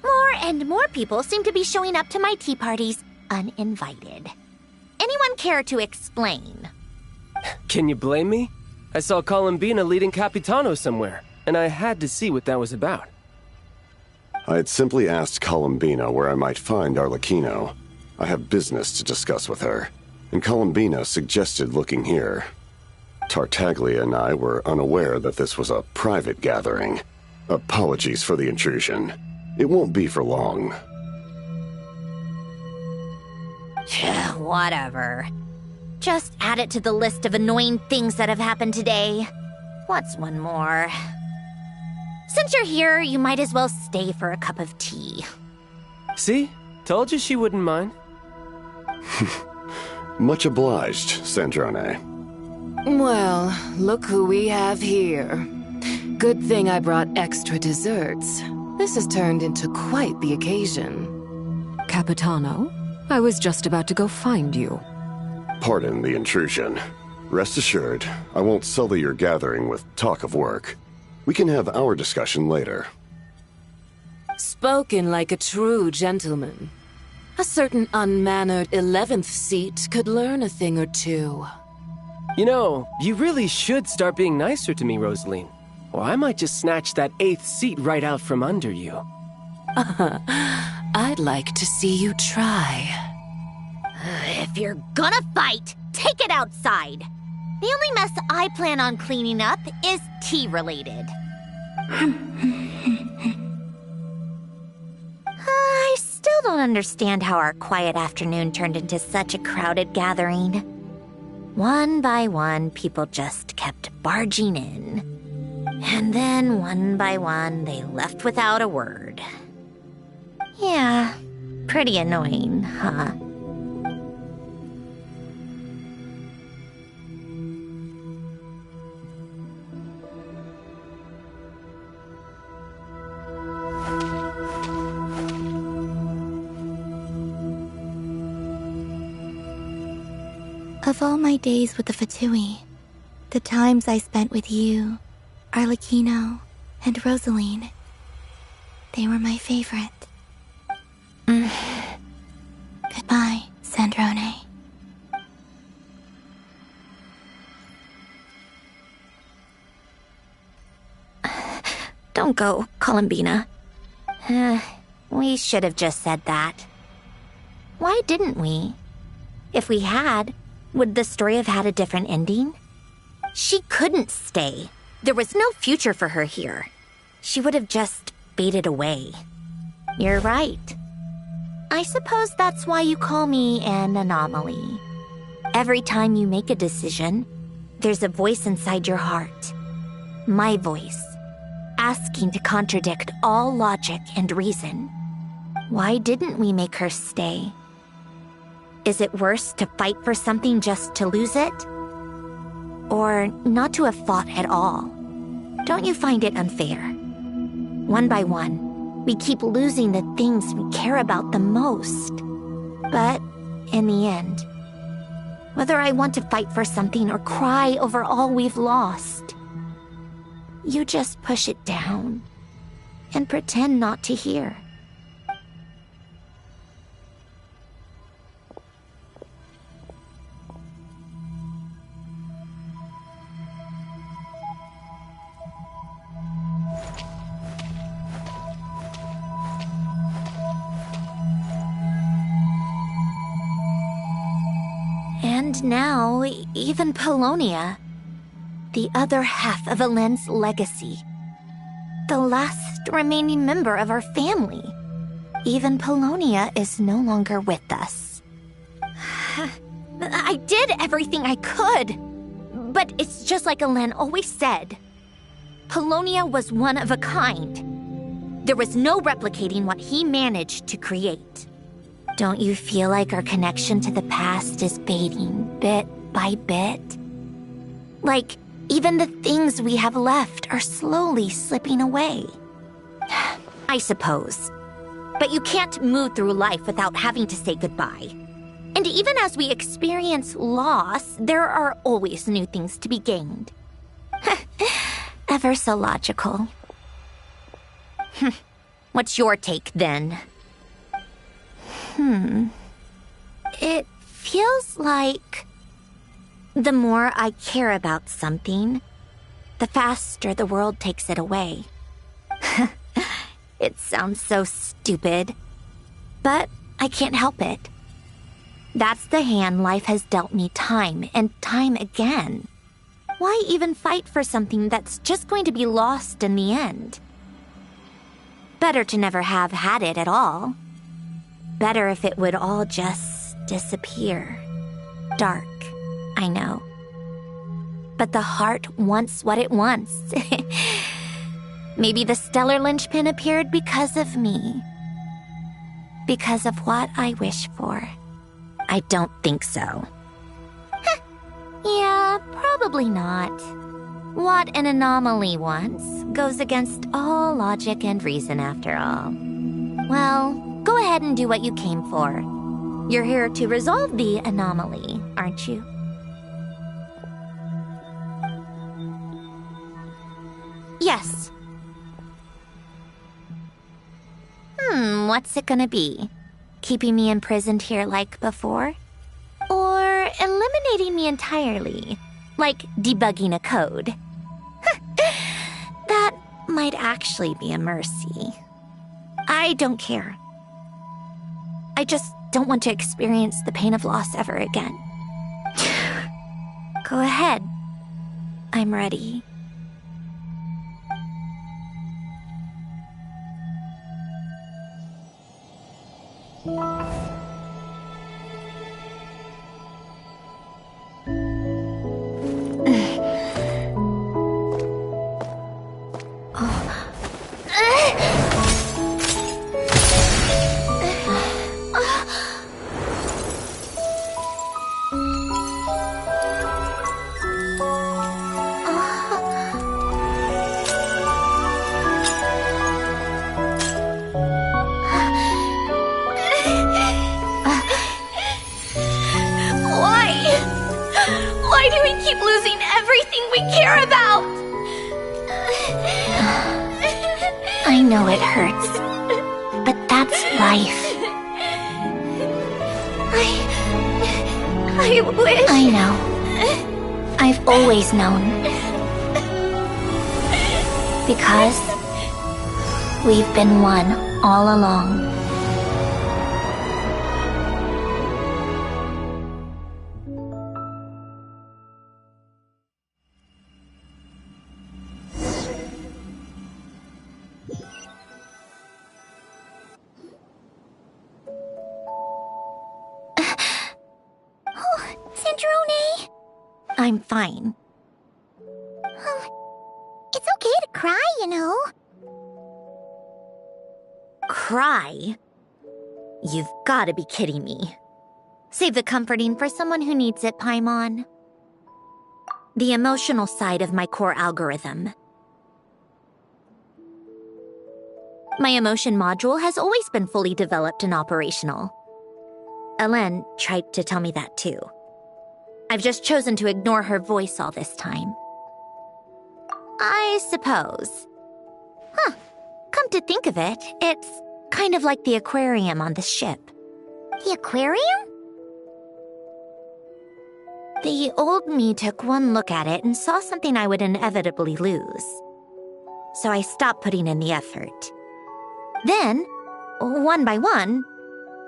More and more people seem to be showing up to my tea parties uninvited. Anyone care to explain? Can you blame me? I saw Columbina leading Capitano somewhere, and I had to see what that was about. I had simply asked Columbina where I might find Arlecchino. I have business to discuss with her, and Columbina suggested looking here. Tartaglia and I were unaware that this was a private gathering. Apologies for the intrusion. It won't be for long. Whatever. Just add it to the list of annoying things that have happened today. What's one more? Since you're here, you might as well stay for a cup of tea. See? Told you she wouldn't mind. Much obliged, Sandrone. Well, look who we have here. Good thing I brought extra desserts. This has turned into quite the occasion. Capitano, I was just about to go find you. Pardon the intrusion. Rest assured, I won't sully your gathering with talk of work. We can have our discussion later. Spoken like a true gentleman. A certain unmannered 11th seat could learn a thing or two. You know, you really should start being nicer to me, Rosaline. Or I might just snatch that 8th seat right out from under you. I'd like to see you try. If you're gonna fight, take it outside. The only mess I plan on cleaning up is tea-related. I still don't understand how our quiet afternoon turned into such a crowded gathering. One by one, people just kept barging in. And then, one by one, they left without a word. Yeah, pretty annoying, huh? Of all my days with the Fatui, the times I spent with you, Arlecchino, and Rosaline, they were my favorite. Goodbye, Sandrone. Don't go, Columbina. We should have just said that. Why didn't we? If we had, would the story have had a different ending? She couldn't stay. There was no future for her here. She would have just faded away. You're right. I suppose that's why you call me an anomaly. Every time you make a decision, there's a voice inside your heart. My voice, asking to contradict all logic and reason. Why didn't we make her stay? Is it worse to fight for something just to lose it? Or not to have fought at all? Don't you find it unfair? One by one, we keep losing the things we care about the most. But in the end, whether I want to fight for something or cry over all we've lost, you just push it down and pretend not to hear. And now, even Polonia, the other half of Elend's legacy, the last remaining member of our family. Even Polonia is no longer with us. I did everything I could, but it's just like Elend always said. Polonia was one of a kind. There was no replicating what he managed to create. Don't you feel like our connection to the past is fading bit by bit? Like, even the things we have left are slowly slipping away. I suppose. But you can't move through life without having to say goodbye. And even as we experience loss, there are always new things to be gained. Ever so logical. What's your take, then? It feels like the more I care about something, the faster the world takes it away. It sounds so stupid, but I can't help it. That's the hand life has dealt me time and time again. Why even fight for something that's just going to be lost in the end? Better to never have had it at all. Better if it would all just disappear. Dark, I know. But the heart wants what it wants. Maybe the stellar linchpin appeared because of me. Because of what I wish for. I don't think so. Yeah, probably not. What an anomaly wants goes against all logic and reason after all. Well, go ahead and do what you came for. You're here to resolve the anomaly, aren't you? Yes. What's it gonna be? Keeping me imprisoned here like before? Or eliminating me entirely, like debugging a code? That might actually be a mercy. I don't care. I just don't want to experience the pain of loss ever again. Go ahead. I'm ready. Why do we keep losing everything we care about? I know it hurts, but that's life. I wish... I know. I've always known. Because we've been one all along. Sandrone? I'm fine. It's okay to cry, you know. Cry? You've gotta be kidding me. Save the comforting for someone who needs it, Paimon. The emotional side of my core algorithm. My emotion module has always been fully developed and operational. Ellen tried to tell me that too. I've just chosen to ignore her voice all this time. I suppose. Come to think of it, it's kind of like the aquarium on the ship. The aquarium? The old me took one look at it and saw something I would inevitably lose. So I stopped putting in the effort. Then, one by one,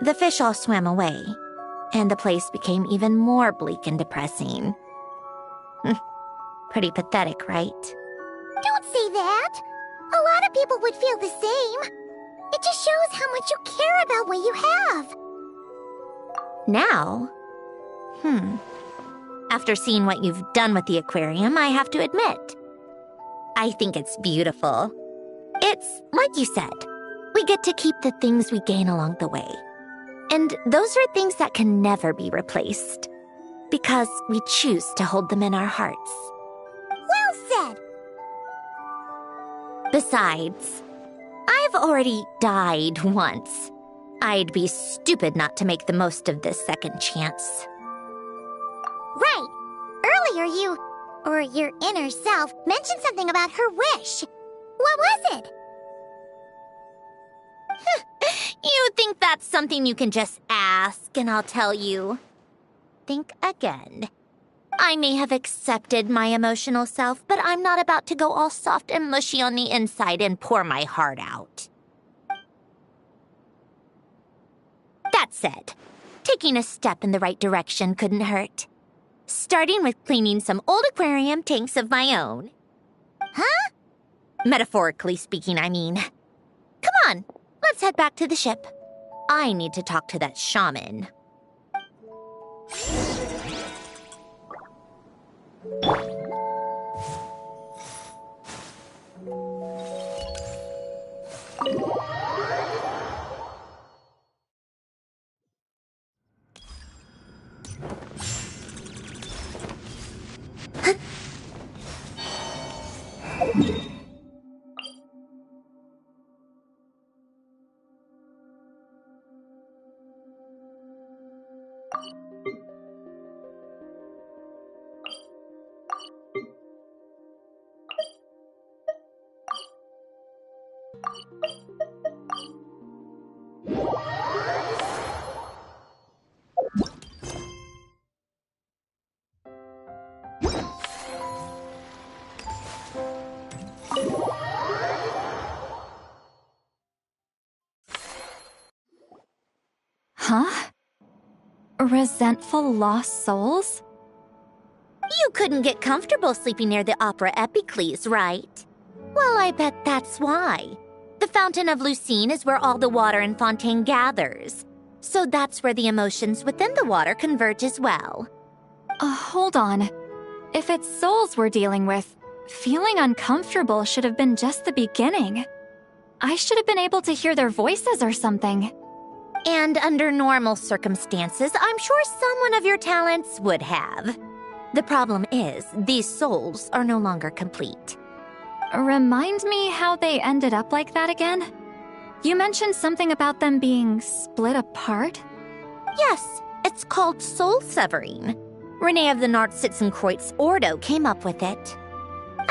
the fish all swam away, and the place became even more bleak and depressing. Pretty pathetic, right? Don't say that. A lot of people would feel the same. It just shows how much you care about what you have. Now? After seeing what you've done with the aquarium, I have to admit, I think it's beautiful. It's like you said, we get to keep the things we gain along the way. And those are things that can never be replaced. Because we choose to hold them in our hearts. Well said! Besides, I've already died once. I'd be stupid not to make the most of this second chance. Right! Earlier you, or your inner self, mentioned something about her wish. What was it? You think that's something you can just ask, and I'll tell you. Think again. I may have accepted my emotional self, but I'm not about to go all soft and mushy on the inside and pour my heart out. That said, taking a step in the right direction couldn't hurt. Starting with cleaning some old aquarium tanks of my own. Huh? Metaphorically speaking, I mean. Come on, let's head back to the ship. I need to talk to that shaman. Huh? Resentful lost souls? You couldn't get comfortable sleeping near the Opera Epicles, right? Well, I bet that's why. The Fountain of Lucine is where all the water in Fontaine gathers. So that's where the emotions within the water converge as well. Hold on. If it's souls we're dealing with, feeling uncomfortable should have been just the beginning. I should have been able to hear their voices or something. And under normal circumstances, I'm sure someone of your talents would have. The problem is, these souls are no longer complete. Remind me how they ended up like that again? You mentioned something about them being split apart? Yes, it's called soul severing. Renee of the Nartsitzenkreuz Ordo came up with it.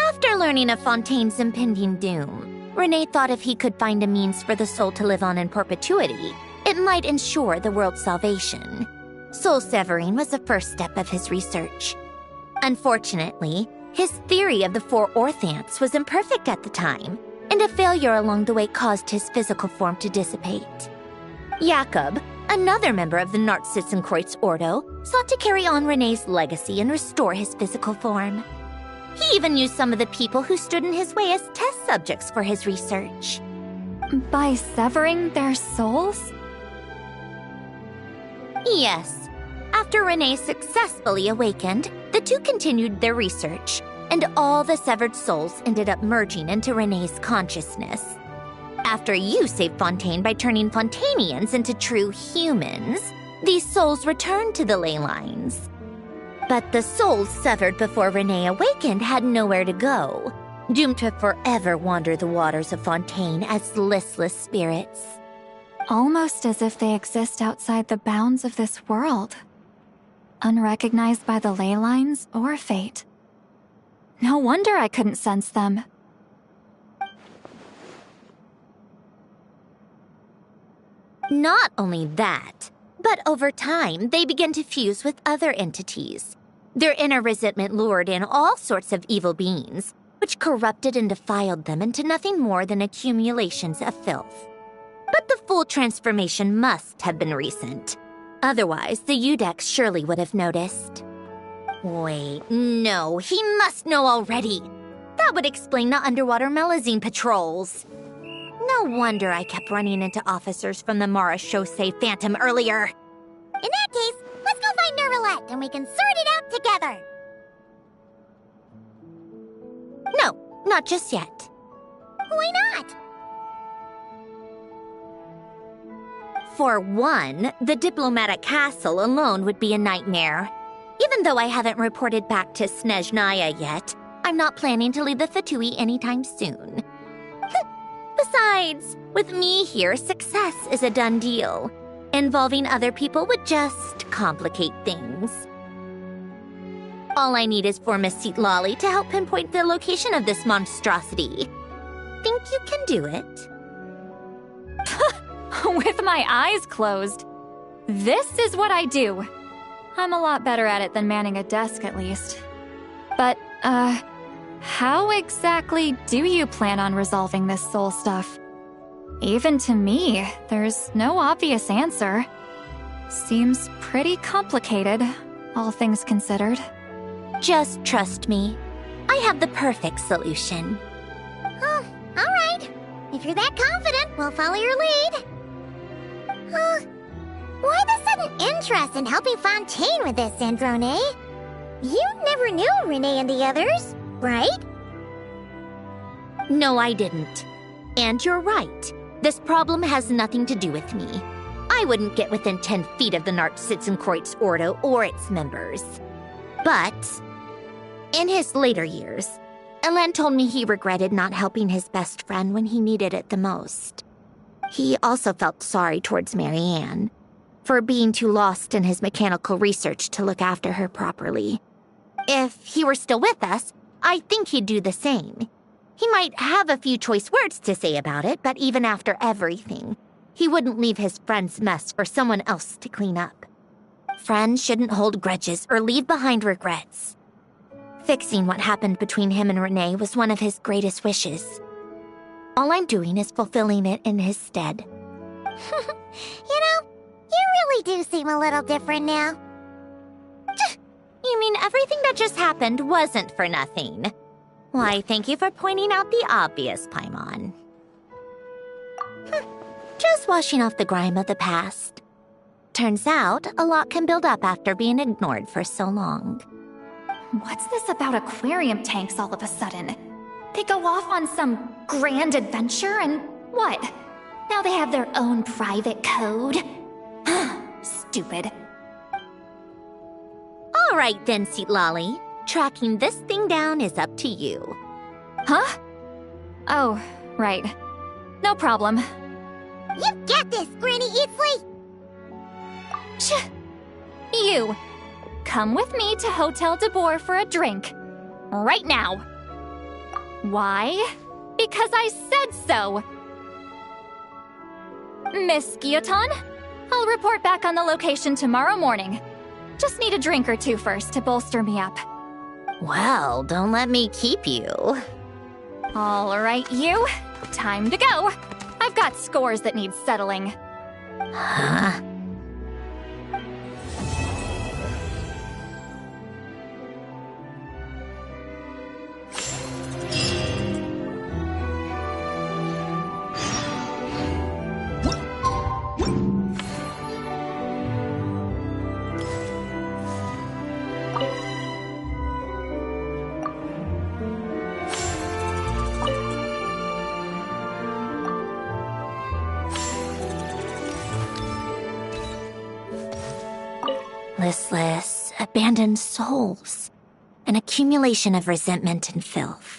After learning of Fontaine's impending doom, Renee thought if he could find a means for the soul to live on in perpetuity, it might ensure the world's salvation. Soul severing was the first step of his research. Unfortunately, his theory of the four orthants was imperfect at the time, and a failure along the way caused his physical form to dissipate. Jakob, another member of the Nartsitzenkreuz Ordo, sought to carry on Renee's legacy and restore his physical form. He even used some of the people who stood in his way as test subjects for his research. By severing their souls? Yes. After Renee successfully awakened, the two continued their research, and all the severed souls ended up merging into Renee's consciousness. After you saved Fontaine by turning Fontainians into true humans, these souls returned to the ley lines. But the souls severed before Renee awakened had nowhere to go, doomed to forever wander the waters of Fontaine as listless spirits. Almost as if they exist outside the bounds of this world. Unrecognized by the ley lines or fate. No wonder I couldn't sense them. Not only that, but over time, they began to fuse with other entities. Their inner resentment lured in all sorts of evil beings, which corrupted and defiled them into nothing more than accumulations of filth. But the full transformation must have been recent. Otherwise, the Udex surely would have noticed. Wait, no, he must know already. That would explain the underwater Melazine patrols. No wonder I kept running into officers from the Mara Chaussee Phantom earlier. In that case, let's go find Nervalette and we can sort it out together. No, not just yet. Why not? For one, the diplomatic castle alone would be a nightmare. Even though I haven't reported back to Snezhnaya yet, I'm not planning to leave the Fatui anytime soon. Besides, with me here, success is a done deal. Involving other people would just complicate things. All I need is for Miss Citlali to help pinpoint the location of this monstrosity. Think you can do it? With my eyes closed. This is what I do. I'm a lot better at it than manning a desk, at least. But, how exactly do you plan on resolving this soul stuff? Even to me, there's no obvious answer. Seems pretty complicated, all things considered. Just trust me. I have the perfect solution. Oh, all right. If you're that confident, we'll follow your lead. Why the sudden interest in helping Fontaine with this, Sandrone? You never knew Renee and the others, right? No, I didn't. And you're right. This problem has nothing to do with me. I wouldn't get within 10 feet of the Nartsitzenkreuz Ordo or its members. But in his later years, Elen told me he regretted not helping his best friend when he needed it the most. He also felt sorry towards Marianne for being too lost in his mechanical research to look after her properly. If he were still with us, I think he'd do the same. He might have a few choice words to say about it, but even after everything, he wouldn't leave his friend's mess for someone else to clean up. Friends shouldn't hold grudges or leave behind regrets. Fixing what happened between him and Renee was one of his greatest wishes. All I'm doing is fulfilling it in his stead. You know, you really do seem a little different now. You mean everything that just happened wasn't for nothing? Why, thank you for pointing out the obvious, Paimon. Just washing off the grime of the past. Turns out, a lot can build up after being ignored for so long. What's this about aquarium tanks all of a sudden? They go off on some grand adventure and what? Now they have their own private code? Stupid. All right then, Citlali. Tracking this thing down is up to you. Huh? Oh, right. No problem. You get this, Granny Eatsley! You! Come with me to Hotel de Boer for a drink. Right now. Why? Because I said so! Miss Guillotin, I'll report back on the location tomorrow morning. Just need a drink or two first to bolster me up. Well, don't let me keep you. All right, you. Time to go. I've got scores that need settling. Huh? Listless, abandoned souls. An accumulation of resentment and filth.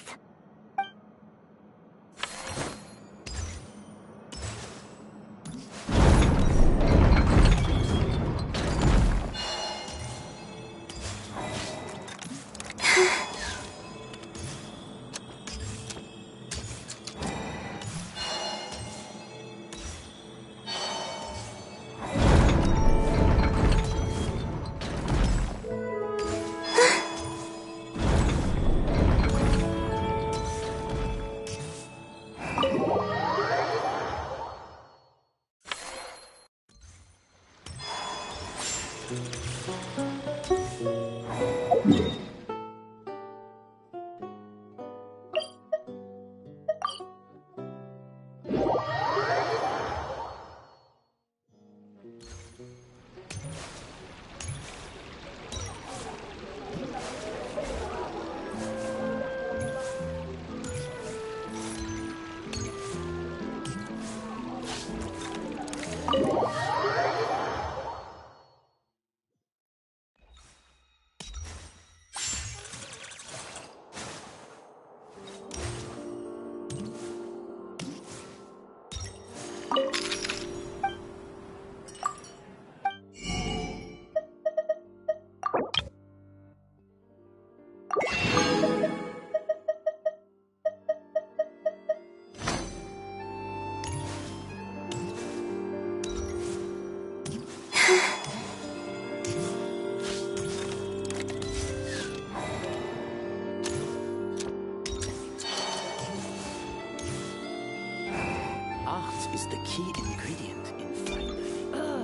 Art is the key ingredient in fine dining.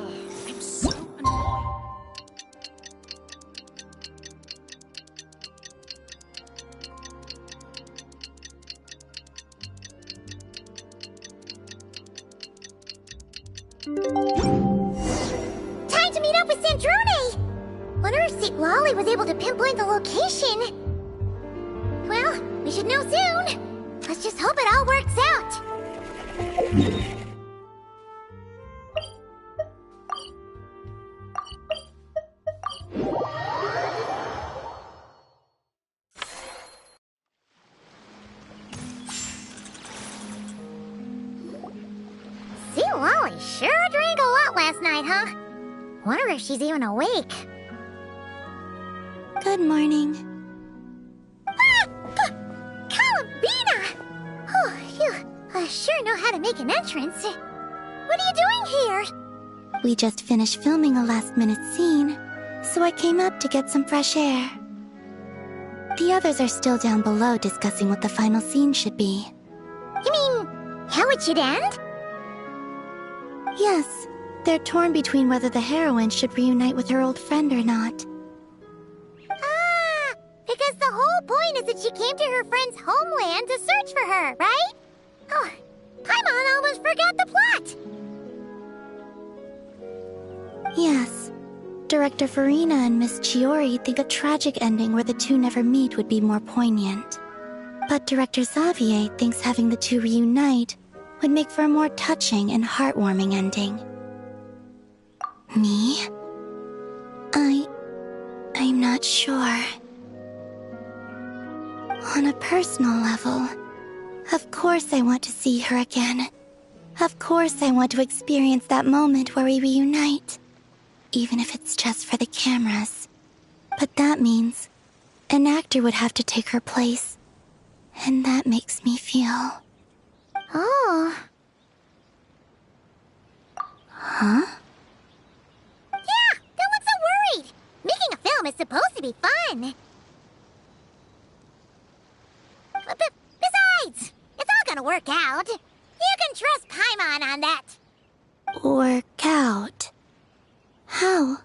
I'm so annoyed. Time to meet up with Sandrone! Wonder if St. Lolly was able to pinpoint the location. Well, we should know soon. Let's just hope it all works out. St. Lolly sure drank a lot last night, huh? Wonder if she's even awake. Good morning. Columbina! Oh, you sure know how to make an entrance. What are you doing here? We just finished filming a last-minute scene, so I came up to get some fresh air. The others are still down below discussing what the final scene should be. You mean, how it should end? Yes, they're torn between whether the heroine should reunite with her old friend or not. Ah, because the whole point is that she came to her friend's homeland to search for her, right? Oh, Paimon almost forgot the plot! Yes. Director Farina and Miss Chiori think a tragic ending where the two never meet would be more poignant. But Director Xavier thinks having the two reunite would make for a more touching and heartwarming ending. Me? I'm not sure. On a personal level, of course I want to see her again. Of course I want to experience that moment where we reunite. Even if it's just for the cameras. But that means an actor would have to take her place. And that makes me feel... Oh. Huh? Yeah, don't look so worried. Making a film is supposed to be fun. But besides, it's all gonna work out. You can trust Paimon on that. Work out? How?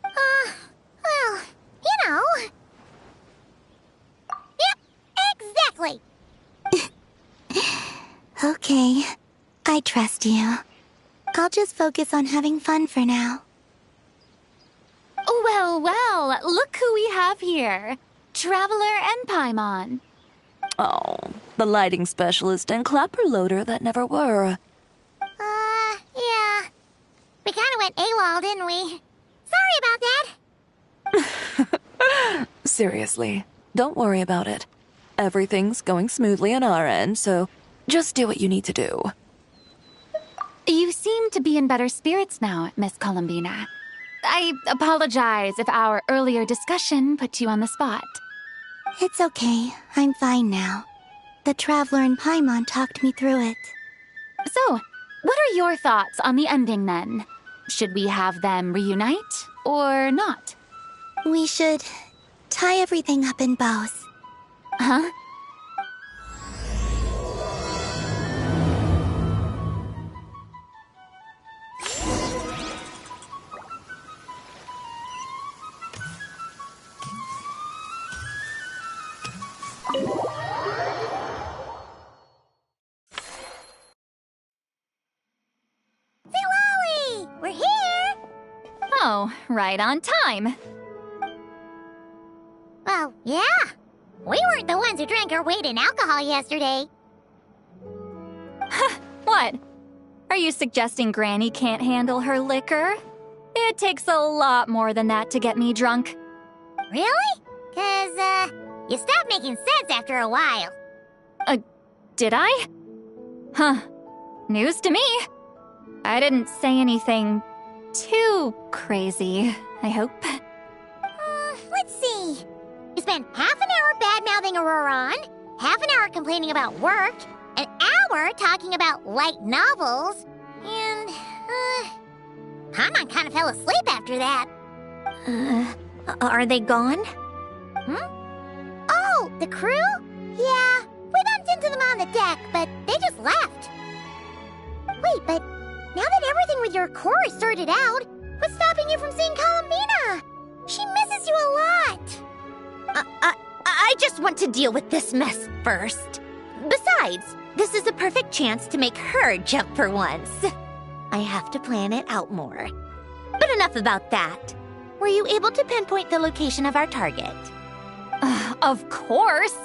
Well, you know. Yep, exactly. Okay, I trust you. I'll just focus on having fun for now. Well, well, look who we have here. Traveler and Paimon. Oh, the lighting specialist and clapper loader that never were. Yeah. We kinda went AWOL, didn't we? Sorry about that. Seriously, don't worry about it. Everything's going smoothly on our end, so just do what you need to do. You seem to be in better spirits now, Miss Columbina. I apologize if our earlier discussion put you on the spot. It's okay. I'm fine now. The Traveler and Paimon talked me through it. So, what are your thoughts on the ending then? Should we have them reunite or not? We should tie everything up in bows. Huh? We're here! Oh, right on time. Well, yeah. We weren't the ones who drank our weight in alcohol yesterday. What? Are you suggesting Granny can't handle her liquor? It takes a lot more than that to get me drunk. Really? 'Cause, you stopped making sense after a while. Did I? Huh. News to me. I didn't say anything too crazy, I hope. Let's see. You spent half an hour bad-mouthing Auroron, half an hour complaining about work, an hour talking about light novels, and, Paimon kind of fell asleep after that. Are they gone? Oh, the crew? Yeah, we bumped into them on the deck, but they just left. Wait, but now that everything with your core is sorted out, what's stopping you from seeing Columbina? She misses you a lot. I just want to deal with this mess first. Besides, this is a perfect chance to make her jump for once. I have to plan it out more. But enough about that. Were you able to pinpoint the location of our target? Of course!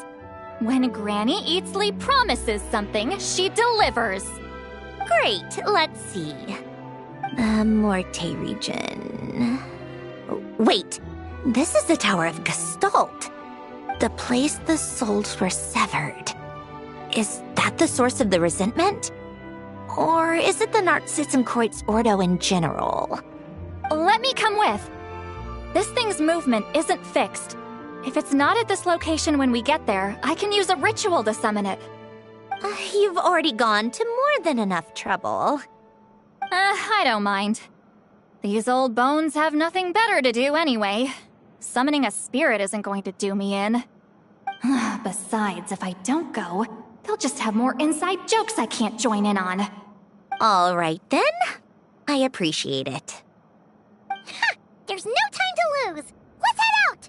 When Granny Eatsley promises something, she delivers. Great, let's see. Morte region. Wait, this is the Tower of Gestalt. The place the souls were severed. Is that the source of the resentment? Or is it the Narcissenkreuz Ordo in general? Let me come with. This thing's movement isn't fixed. If it's not at this location when we get there, I can use a ritual to summon it. You've already gone to more than enough trouble. I don't mind. These old bones have nothing better to do anyway. Summoning a spirit isn't going to do me in. Besides, if I don't go, they'll just have more inside jokes I can't join in on. All right then. I appreciate it. There's no time to lose. Let's head out!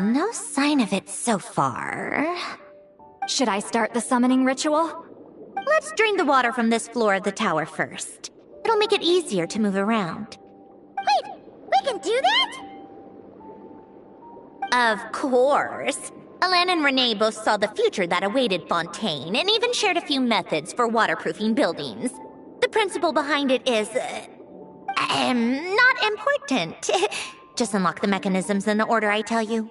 No sign of it so far. Should I start the summoning ritual? Let's drain the water from this floor of the tower first. It'll make it easier to move around. Wait, we can do that? Of course. Alan and Renee both saw the future that awaited Fontaine and even shared a few methods for waterproofing buildings. The principle behind it is... not important. Just unlock the mechanisms in the order I tell you.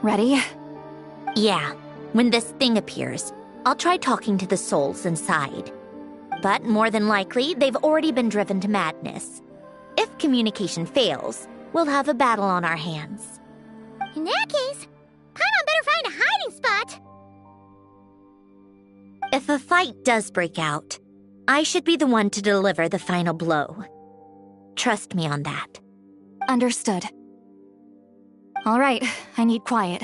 Ready? Yeah. When this thing appears, I'll try talking to the souls inside. But more than likely, they've already been driven to madness. If communication fails, we'll have a battle on our hands. In that case, Paimon better find a hiding spot. If a fight does break out, I should be the one to deliver the final blow. Trust me on that. Understood. All right, I need quiet.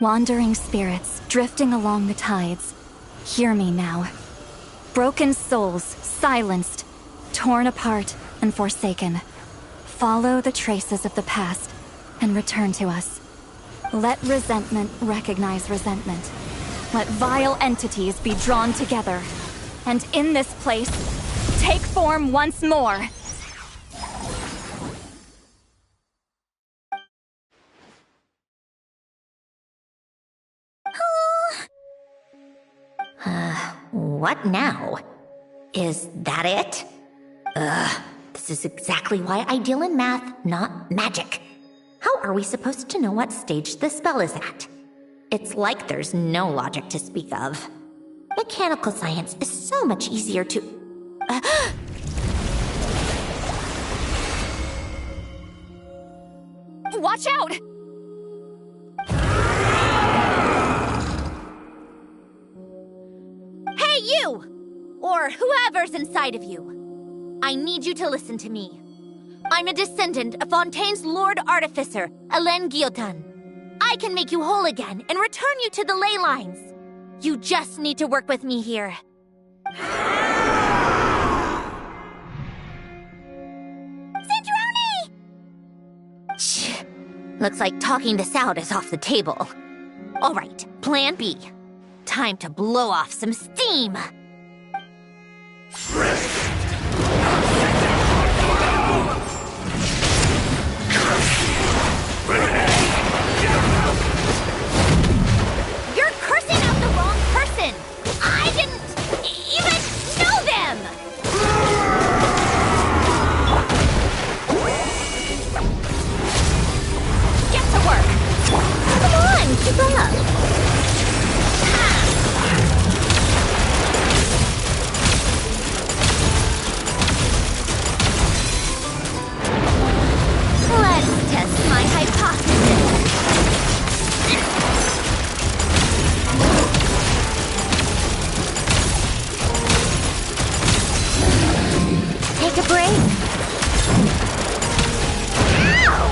Wandering spirits, drifting along the tides. Hear me now. Broken souls, silenced, torn apart, and forsaken. Follow the traces of the past, and return to us. Let resentment recognize resentment. Let vile entities be drawn together. And in this place, take form once more. What now? Is that it? This is exactly why I deal in math, not magic. How are we supposed to know what stage the spell is at? It's like there's no logic to speak of. Mechanical science is so much easier to... Watch out! or whoever's inside of you, I need you to listen to me. I'm a descendant of Fontaine's Lord Artificer, Alain Guillotin. I can make you whole again and return you to the ley lines. You just need to work with me here. Sandrone! Shh. Looks like talking this out is off the table. All right, plan B. Time to blow off some steam. You're cursing out the wrong person! I didn't even know them! Get to work! Come on, keep up! Let's test my hypothesis. Take a break. Ow!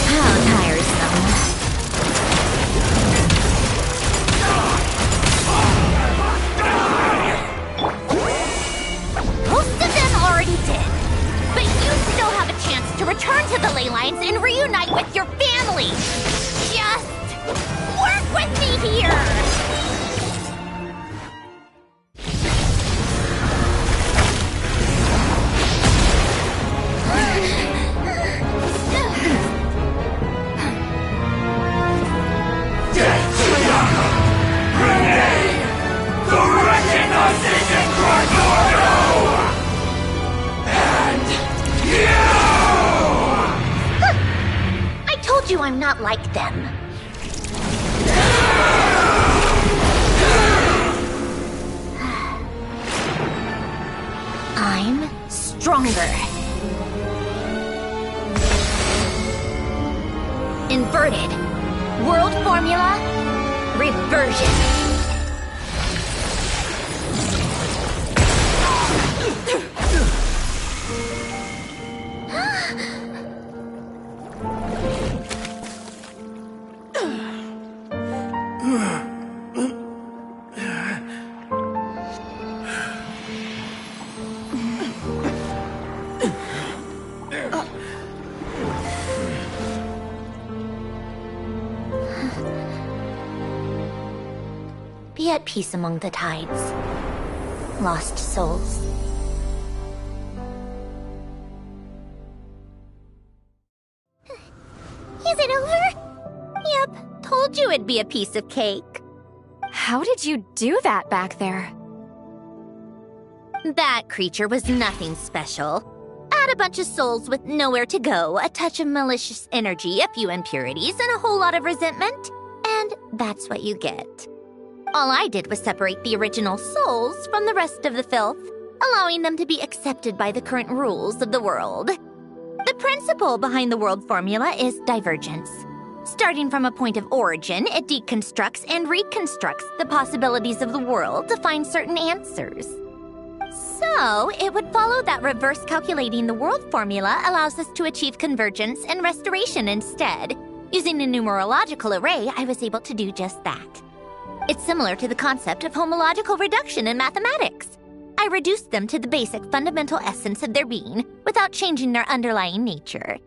How tiresome. Most of them already did. But you still have a chance to return to the ley lines and reunite with your family. Just work with me here! I told you I'm not like them. I'm stronger. Inverted. World formula. Reversion. Be at peace among the tides. Lost souls. Is it over? Yep, told you it'd be a piece of cake. How did you do that back there? That creature was nothing special. Add a bunch of souls with nowhere to go, a touch of malicious energy, a few impurities, and a whole lot of resentment. And that's what you get. All I did was separate the original souls from the rest of the filth, allowing them to be accepted by the current rules of the world. The principle behind the world formula is divergence. Starting from a point of origin, it deconstructs and reconstructs the possibilities of the world to find certain answers. So, it would follow that reverse calculating the world formula allows us to achieve convergence and restoration instead. Using a numerological array, I was able to do just that. It's similar to the concept of homological reduction in mathematics. I reduced them to the basic fundamental essence of their being without changing their underlying nature.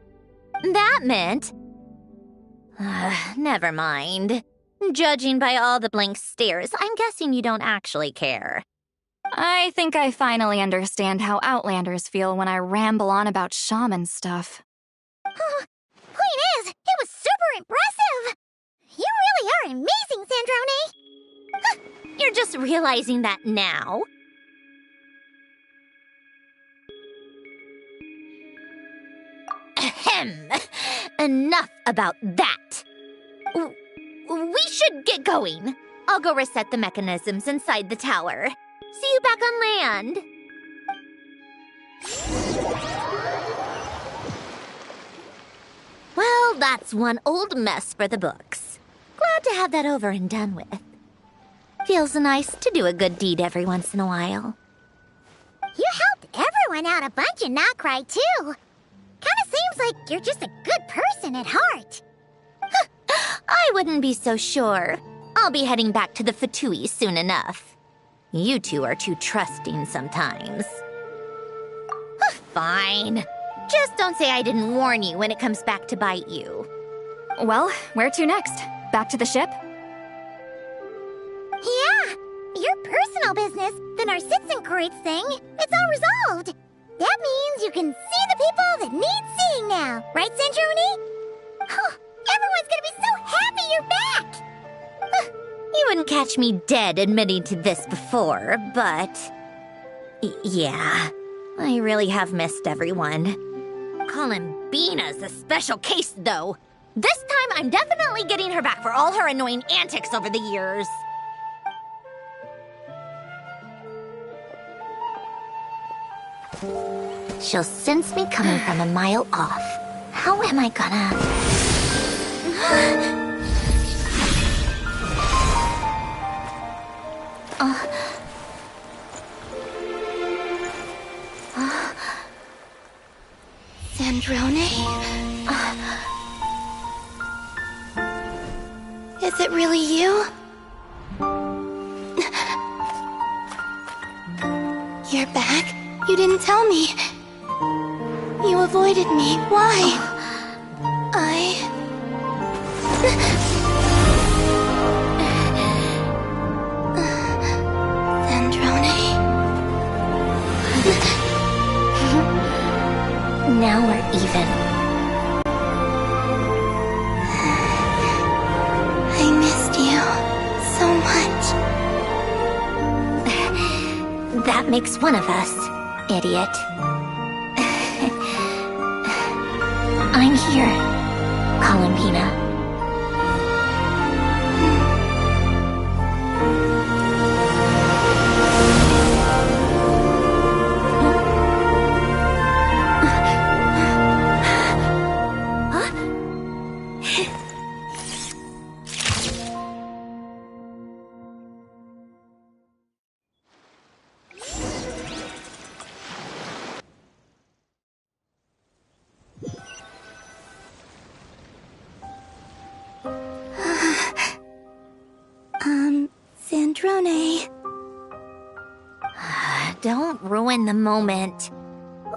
That meant... never mind. Judging by all the blank stares, I'm guessing you don't actually care. I think I finally understand how Outlanders feel when I ramble on about shaman stuff. Point is, it was super impressive! You really are amazing, Sandrone! You're just realizing that now? Ahem! Enough about that! We should get going. I'll go reset the mechanisms inside the tower. See you back on land! Well, that's one old mess for the books. glad to have that over and done with. Feels nice to do a good deed every once in a while. You helped everyone out a bunch and not cry, too. Kinda seems like you're just a good person at heart. I wouldn't be so sure. I'll be heading back to the Fatui soon enough. You two are too trusting sometimes. Fine. Just don't say I didn't warn you when it comes back to bite you. Well, where to next? Back to the ship? Yeah, your personal business, the Narcitsan thing, it's all resolved. That means you can see the people that need seeing now, right, Sandrone? Everyone's gonna be so happy you're back! You wouldn't catch me dead admitting to this before, but... yeah, I really have missed everyone. Columbina's a special case, though. This time, I'm definitely getting her back for all her annoying antics over the years. She'll sense me coming from a mile off. How am I gonna... Sandrone? Is it really you? You're back? You didn't tell me. You avoided me. Why? Sandrone? Now we're even. I missed you so much. That makes one of us, idiot. I'm here, Columbina. Sandrone. Don't ruin the moment.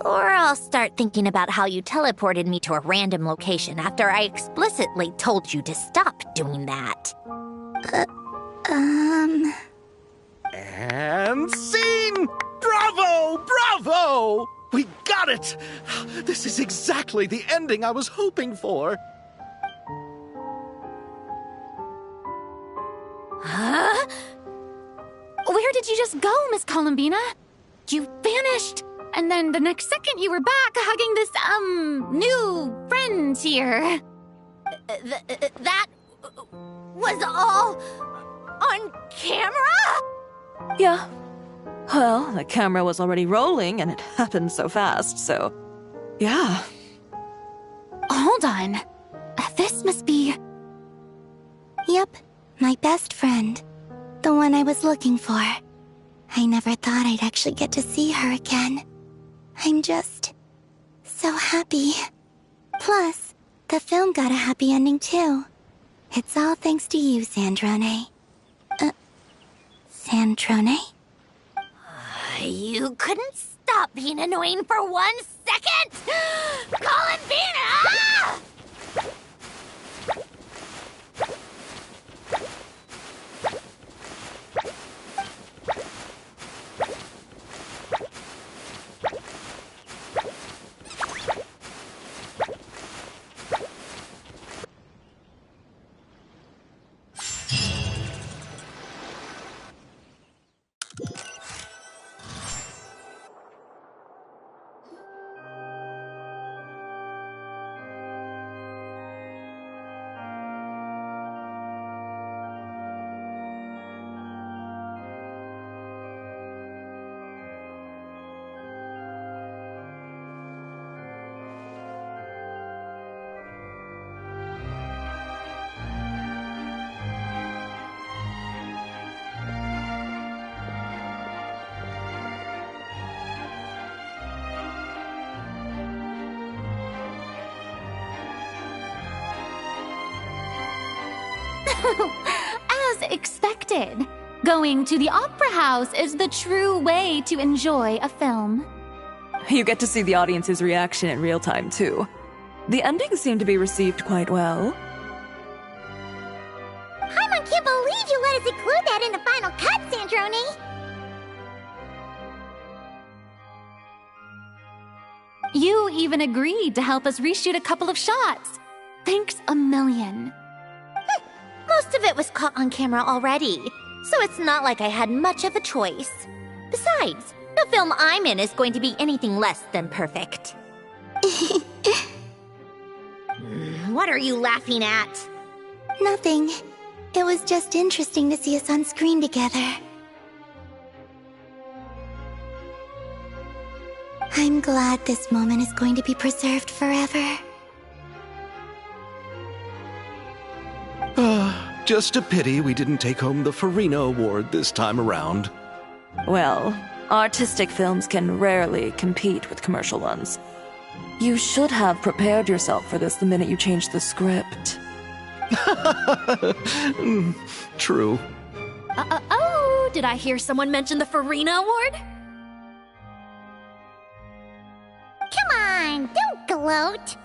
Or I'll start thinking about how you teleported me to a random location after I explicitly told you to stop doing that. And scene! Bravo! Bravo! We got it! This is exactly the ending I was hoping for. Huh? Where did you just go, Miss Columbina? You vanished, and then the next second you were back hugging this, new friend here. That was all on camera? Yeah. Well, the camera was already rolling, and it happened so fast, so... yeah. Hold on. This must be... Yep, my best friend. The one I was looking for. I never thought I'd actually get to see her again. I'm just... so happy. Plus, the film got a happy ending too. It's all thanks to you, Sandrone. Sandrone? You couldn't stop being annoying for 1 second? Columbina! As expected. Going to the opera house is the true way to enjoy a film. You get to see the audience's reaction in real time, too. The ending seemed to be received quite well. Paimon can't believe you let us include that in the final cut, Sandrone! You even agreed to help us reshoot a couple of shots. Thanks a million. Most of it was caught on camera already, so it's not like I had much of a choice. Besides, the film I'm in is going to be anything less than perfect. What are you laughing at? Nothing. It was just interesting to see us on screen together. I'm glad this moment is going to be preserved forever. Just a pity we didn't take home the Farina Award this time around. Well, artistic films can rarely compete with commercial ones. You should have prepared yourself for this the minute you changed the script. True. Oh, did I hear someone mention the Farina Award? Come on, don't gloat.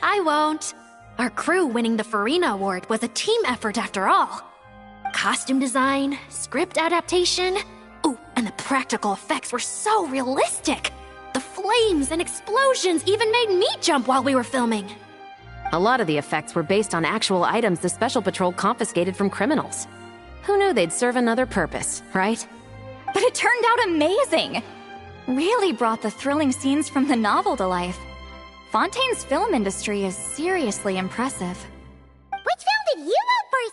I won't. Our crew winning the Farina Award was a team effort after all. Costume design, script adaptation. Ooh, and the practical effects were so realistic. The flames and explosions even made me jump while we were filming. A lot of the effects were based on actual items the Special Patrol confiscated from criminals. Who knew they'd serve another purpose, right? But it turned out amazing! Really brought the thrilling scenes from the novel to life. Fontaine's film industry is seriously impressive. Which film did you vote for,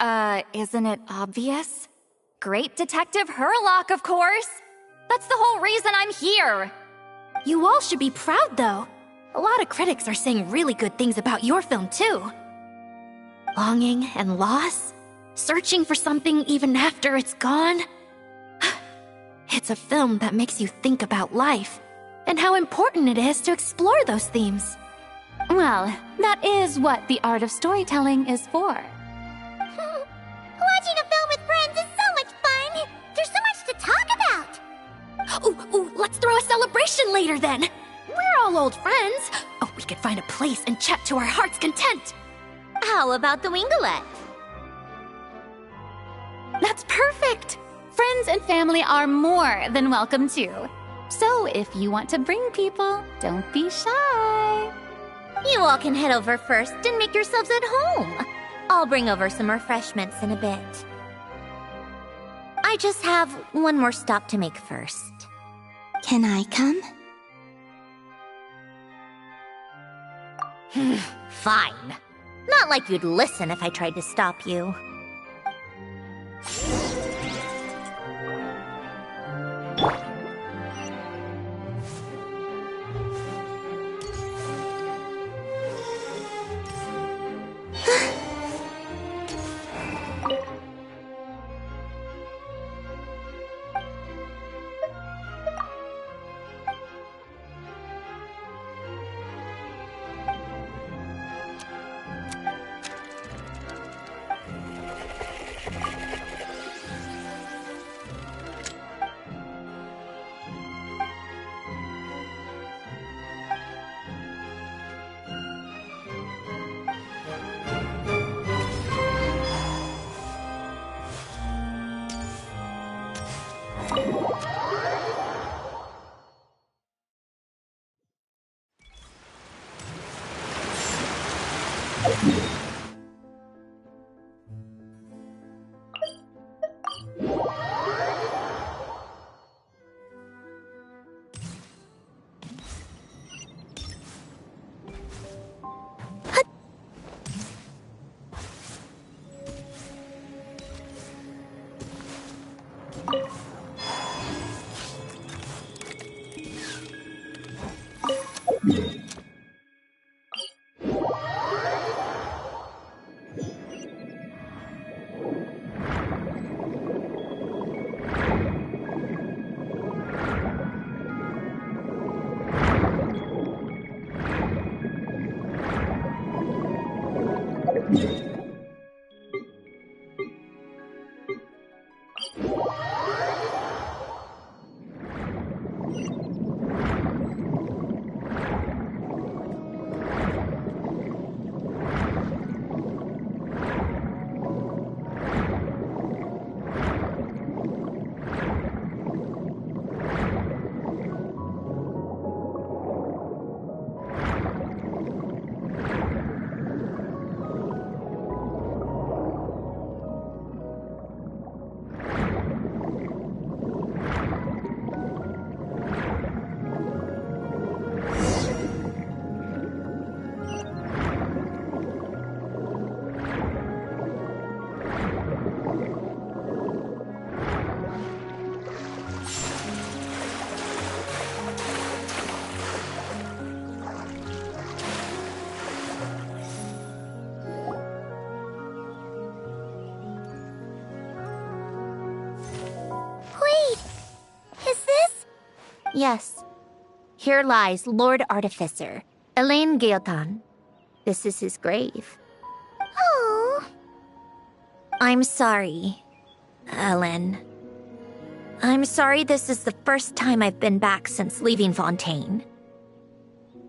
Silali? Isn't it obvious? Great Detective Hurlock, of course! That's the whole reason I'm here! You all should be proud, though. A lot of critics are saying really good things about your film, too. Longing and loss? Searching for something even after it's gone? It's a film that makes you think about life, and how important it is to explore those themes. Well, that is what the art of storytelling is for. Watching a film with friends is so much fun! There's so much to talk about! Ooh, let's throw a celebration later then! We're all old friends! Oh, we could find a place and chat to our heart's content! How about the Wingalette? That's perfect! Friends and family are more than welcome too. So if you want to bring people, don't be shy. You all can head over first and make yourselves at home. I'll bring over some refreshments in a bit. I just have one more stop to make first. Can I come? Fine. Not like you'd listen if I tried to stop you. Yes. Here lies Lord Artificer, Elaine Guillotin. This is his grave. Oh. I'm sorry, Ellen. I'm sorry this is the first time I've been back since leaving Fontaine.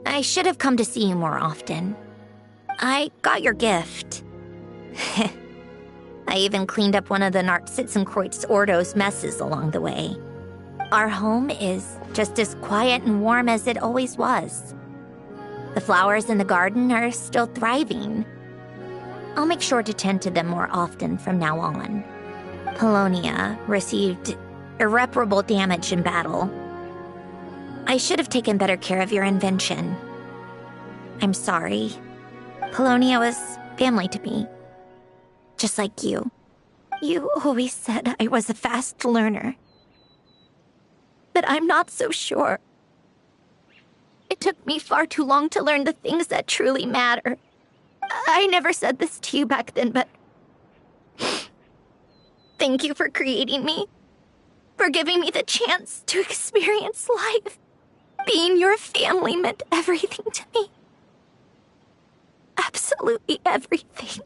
I should have come to see you more often. I got your gift. I even cleaned up one of the Nartsitzenkreuz Ordo's messes along the way. Our home is just as quiet and warm as it always was. The flowers in the garden are still thriving. I'll make sure to tend to them more often from now on. Polonia received irreparable damage in battle. I should have taken better care of your invention. I'm sorry. Polonia was family to me. Just like you. You always said I was a fast learner. But I'm not so sure. It took me far too long to learn the things that truly matter. I never said this to you back then, but... Thank you for creating me. For giving me the chance to experience life. Being your family meant everything to me. Absolutely everything.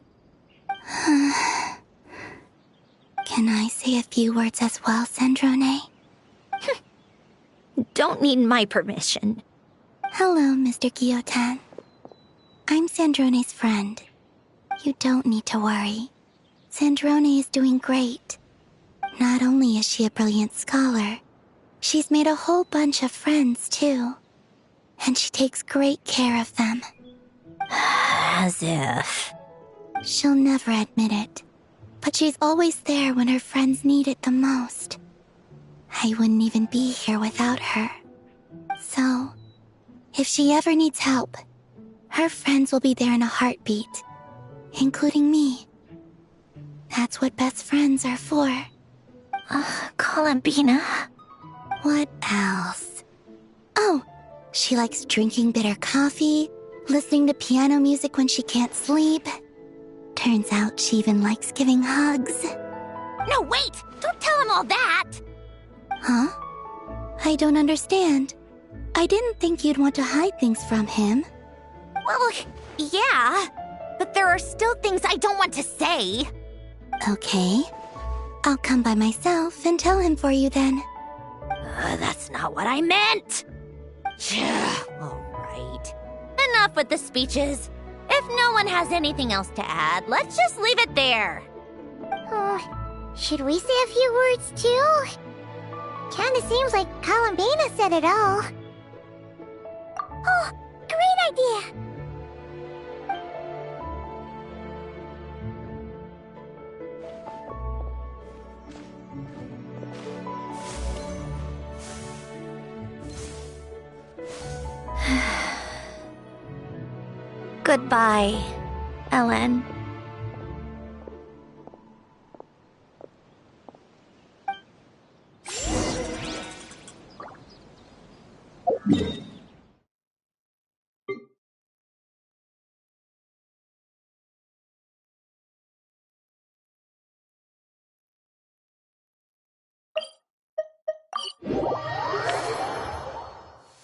Can I say a few words as well, Sandrone? Don't need my permission. Hello, Mr. Guillotin. I'm Sandrone's friend. You don't need to worry. Sandrone is doing great. Not only is she a brilliant scholar, she's made a whole bunch of friends, too. And she takes great care of them. As if... She'll never admit it, but she's always there when her friends need it the most. I wouldn't even be here without her. So, if she ever needs help, her friends will be there in a heartbeat, including me. That's what best friends are for. Columbina. What else? Oh, she likes drinking bitter coffee, listening to piano music when she can't sleep. Turns out she even likes giving hugs. No, wait! Don't tell him all that! Huh? I don't understand. I didn't think you'd want to hide things from him. Well, yeah. But there are still things I don't want to say. Okay. I'll come by myself and tell him for you then. That's not what I meant! Alright. Enough with the speeches. If no one has anything else to add, let's just leave it there. Should we say a few words too? Kinda seems like Columbina said it all. Oh, great idea! Goodbye, Ellen.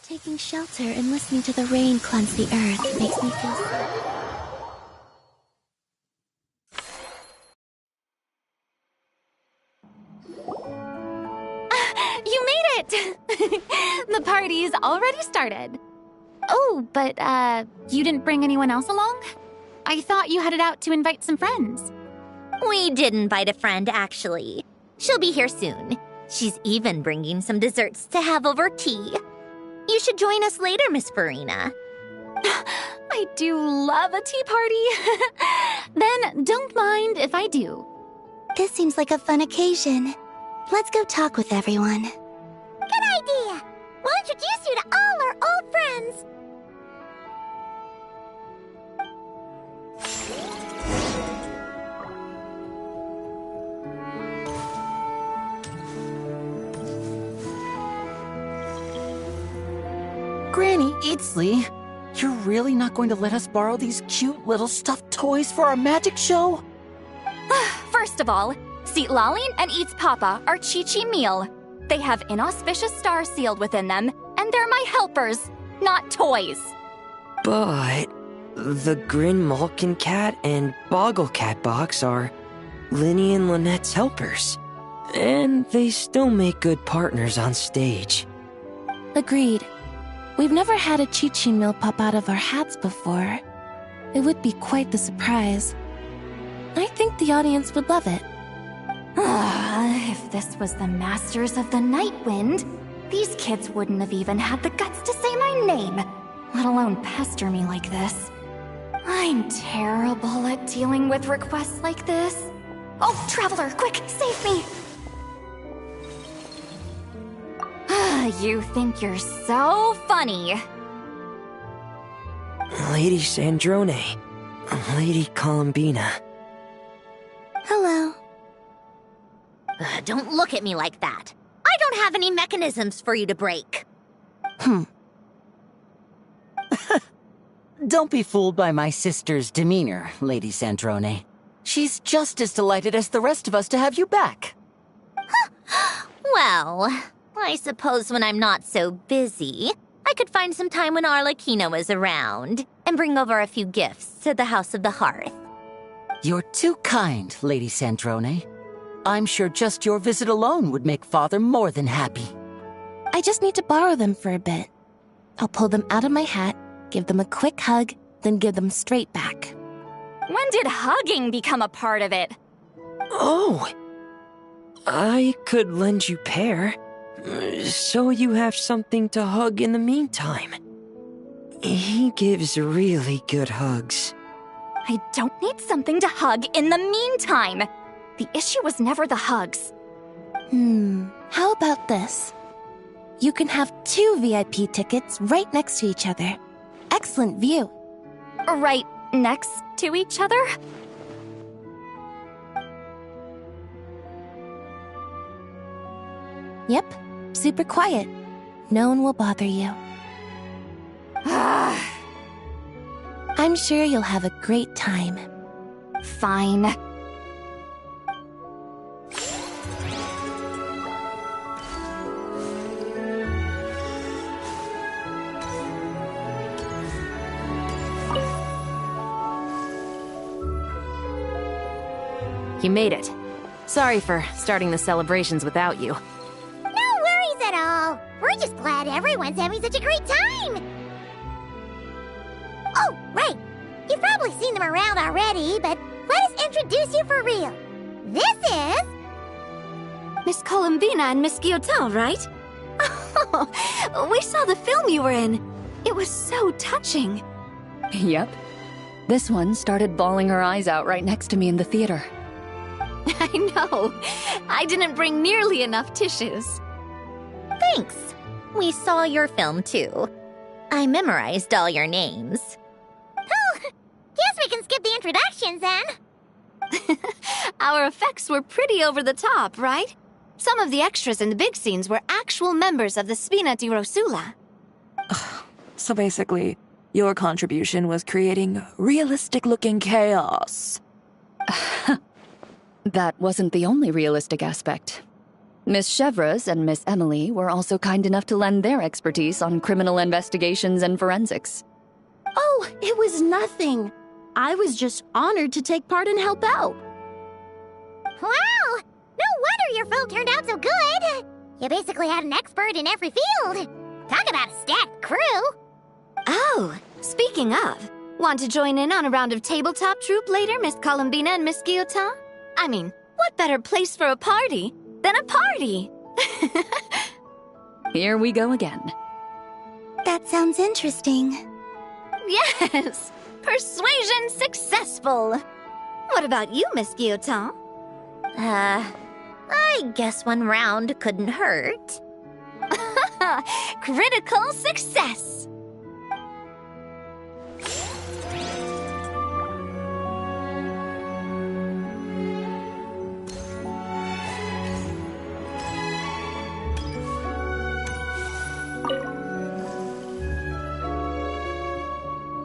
Taking shelter and listening to the rain cleanse the earth makes me feel so... You made it! The party's already started. Oh, but, you didn't bring anyone else along? I thought you headed out to invite some friends. We did invite a friend, actually. She'll be here soon. She's even bringing some desserts to have over tea. You should join us later, Miss Farina. I do love a tea party. Then don't mind if I do. This seems like a fun occasion. Let's go talk with everyone. Good idea! We'll introduce you to all our old friends. Granny Itzley, you're really not going to let us borrow these cute little stuffed toys for our magic show? First of all, Seat Lalin and Eats Papa are Chi-Chi meal. They have inauspicious stars sealed within them, and they're my helpers, not toys. But the Grin Malkin Cat and Boggle Cat box are Linny and Lynette's helpers. And they still make good partners on stage. Agreed. We've never had a Chi-Chin meal pop out of our hats before. It would be quite the surprise. I think the audience would love it. If this was the Masters of the Night Wind, these kids wouldn't have even had the guts to say my name, let alone pester me like this. I'm terrible at dealing with requests like this. Oh, Traveler, quick, save me! You think you're so funny. Lady Sandrone, Lady Columbina. Hello. Don't look at me like that. I don't have any mechanisms for you to break. Don't be fooled by my sister's demeanor, Lady Sandrone. She's just as delighted as the rest of us to have you back. Well, I suppose when I'm not so busy, I could find some time when Arlecchino is around and bring over a few gifts to the House of the Hearth. You're too kind, Lady Sandrone. I'm sure just your visit alone would make Father more than happy. I just need to borrow them for a bit. I'll pull them out of my hat, give them a quick hug, then give them straight back. When did hugging become a part of it? Oh! I could lend you pair, so you have something to hug in the meantime. He gives really good hugs. I don't need something to hug in the meantime. The issue was never the hugs. How about this? You can have 2 VIP tickets right next to each other. Excellent view. Right next to each other? Yep, super quiet. No one will bother you. I'm sure you'll have a great time. Fine. You made it. Sorry for starting the celebrations without you. No worries at all. We're just glad everyone's having such a great time. Oh, right. You've probably seen them around already, but let us introduce you for real. This is... Miss Columbina and Miss Guillotin, right? Oh, we saw the film you were in. It was so touching. Yep. This one started bawling her eyes out right next to me in the theater. I know. I didn't bring nearly enough tissues. Thanks. We saw your film, too. I memorized all your names. Oh, guess we can skip the introductions, then. Our effects were pretty over the top, right? Some of the extras in the big scenes were actual members of the Spina di Rosula. So basically, your contribution was creating realistic-looking chaos. That wasn't the only realistic aspect. Miss Chevres and Miss Emily were also kind enough to lend their expertise on criminal investigations and forensics. Oh, it was nothing. I was just honored to take part and help out. Wow! No wonder your film turned out so good. You basically had an expert in every field. Talk about a stacked crew. Oh, speaking of, want to join in on a round of tabletop troupe later, Miss Columbina and Miss Guillotin? I mean, what better place for a party than a party? Here we go again. That sounds interesting. Yes! Persuasion successful! What about you, Miss Guillotin? I guess one round couldn't hurt. Critical success!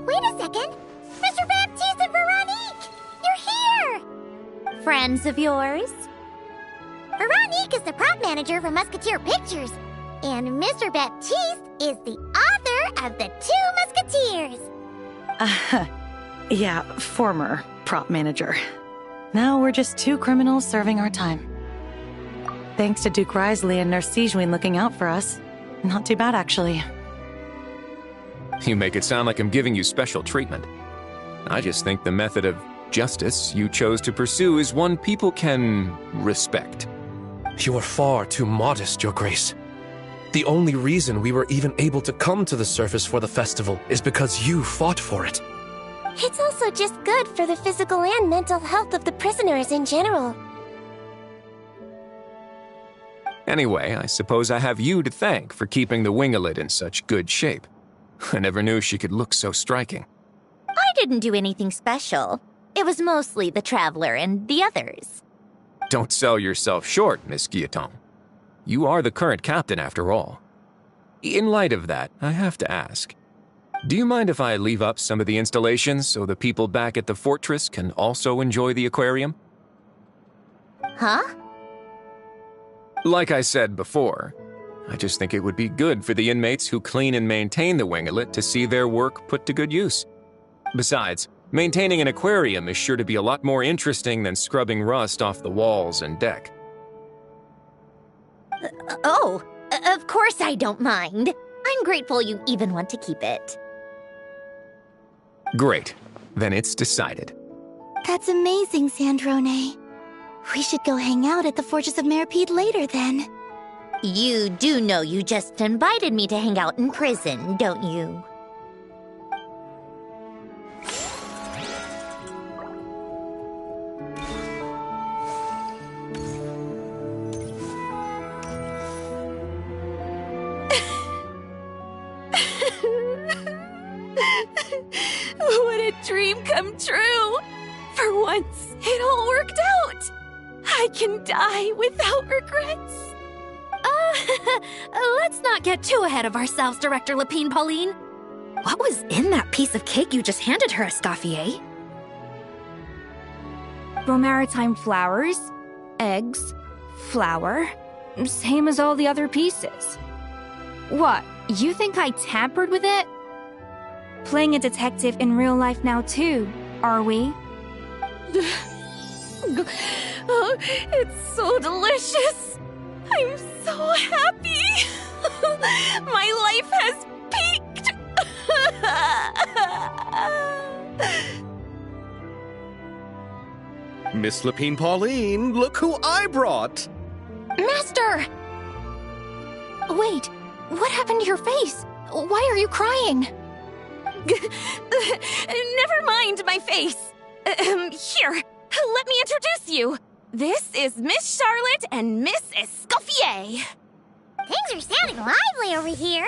Wait a second! Mr. Baptiste and Veronique! You're here! Friends of yours? Veronique is is the prop manager for Musketeer Pictures, and Mr. Baptiste is the author of The Two Musketeers. Yeah, former prop manager. Now we're just two criminals serving our time. Thanks to Duke Risley and Nurse Sijwin looking out for us. Not too bad, actually. You make it sound like I'm giving you special treatment. I just think the method of justice you chose to pursue is one people can respect. You are far too modest, Your Grace. The only reason we were even able to come to the surface for the festival is because you fought for it. It's also just good for the physical and mental health of the prisoners in general. Anyway, I suppose I have you to thank for keeping the winglet in such good shape. I never knew she could look so striking. I didn't do anything special. It was mostly the Traveler and the others. Don't sell yourself short, Miss Guillotin. You are the current captain, after all. In light of that, I have to ask, do you mind if I leave up some of the installations so the people back at the fortress can also enjoy the aquarium? Huh? Like I said before, I just think it would be good for the inmates who clean and maintain the winglet to see their work put to good use. Besides, maintaining an aquarium is sure to be a lot more interesting than scrubbing rust off the walls and deck. Of course I don't mind. I'm grateful you even want to keep it. Great. Then it's decided. That's amazing, Sandrone. We should go hang out at the Fortress of Meripede later, then. You do know you just invited me to hang out in prison, don't you? What a dream come true! For once, it all worked out! I can die without regrets. Let's not get too ahead of ourselves, Director Lapine Pauline. What was in that piece of cake you just handed her, Escoffier? Bromaritime flowers, eggs, flour, same as all the other pieces. What, you think I tampered with it? Playing a detective in real life now too, are we? Oh, it's so delicious! I'm so happy! My life has peaked! Miss Lapine Pauline, look who I brought! Master! Wait, what happened to your face? Why are you crying? Never mind my face. Here, let me introduce you. This is Miss Charlotte and Miss Escoffier. Things are sounding lively over here.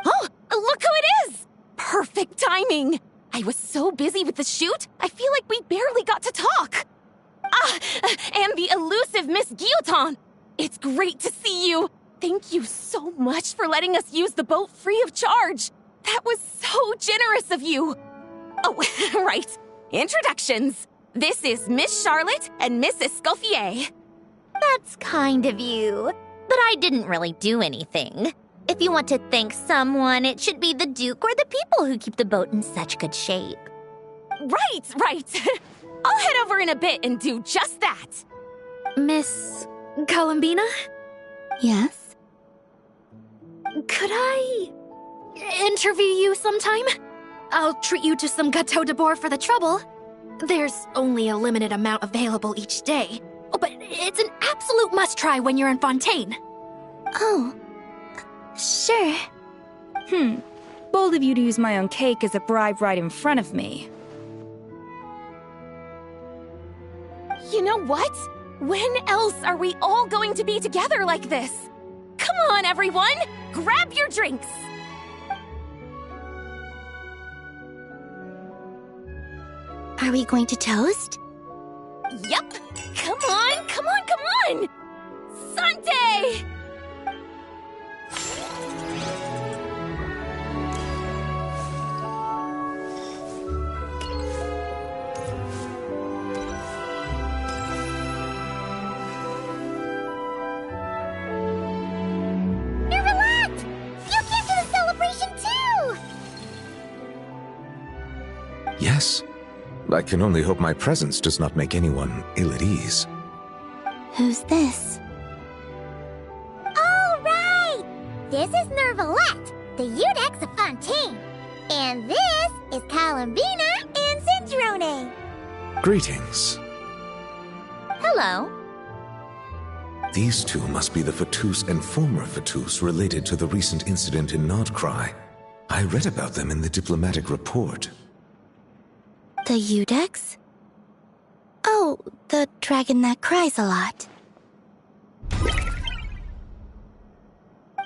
Oh, look who it is! Perfect timing. I was so busy with the shoot, I feel like we barely got to talk. And the elusive Miss Guillotin. It's great to see you. Thank you so much for letting us use the boat free of charge. That was so generous of you. Oh, right. Introductions. This is Miss Charlotte and Miss Escoffier. That's kind of you, but I didn't really do anything. If you want to thank someone, it should be the Duke or the people who keep the boat in such good shape. Right. I'll head over in a bit and do just that. Miss Columbina? Yes? Could I interview you sometime? I'll treat you to some gâteau de bord for the trouble. There's only a limited amount available each day, but it's an absolute must-try when you're in Fontaine. Oh, sure. Bold of you to use my own cake as a bribe right in front of me. You know what? When else are we all going to be together like this? Come on, everyone! Grab your drinks! Are we going to toast? Yep! Come on! Sante! Yes. I can only hope my presence does not make anyone ill at ease. Who's this? All right! This is Nervalette, the Eudex of Fontaine. And this is Columbina and Sandrone. Greetings. Hello. These two must be the Fatus and former Fatus related to the recent incident in Nodcry. I read about them in the diplomatic report. The Eudex? Oh, the dragon that cries a lot.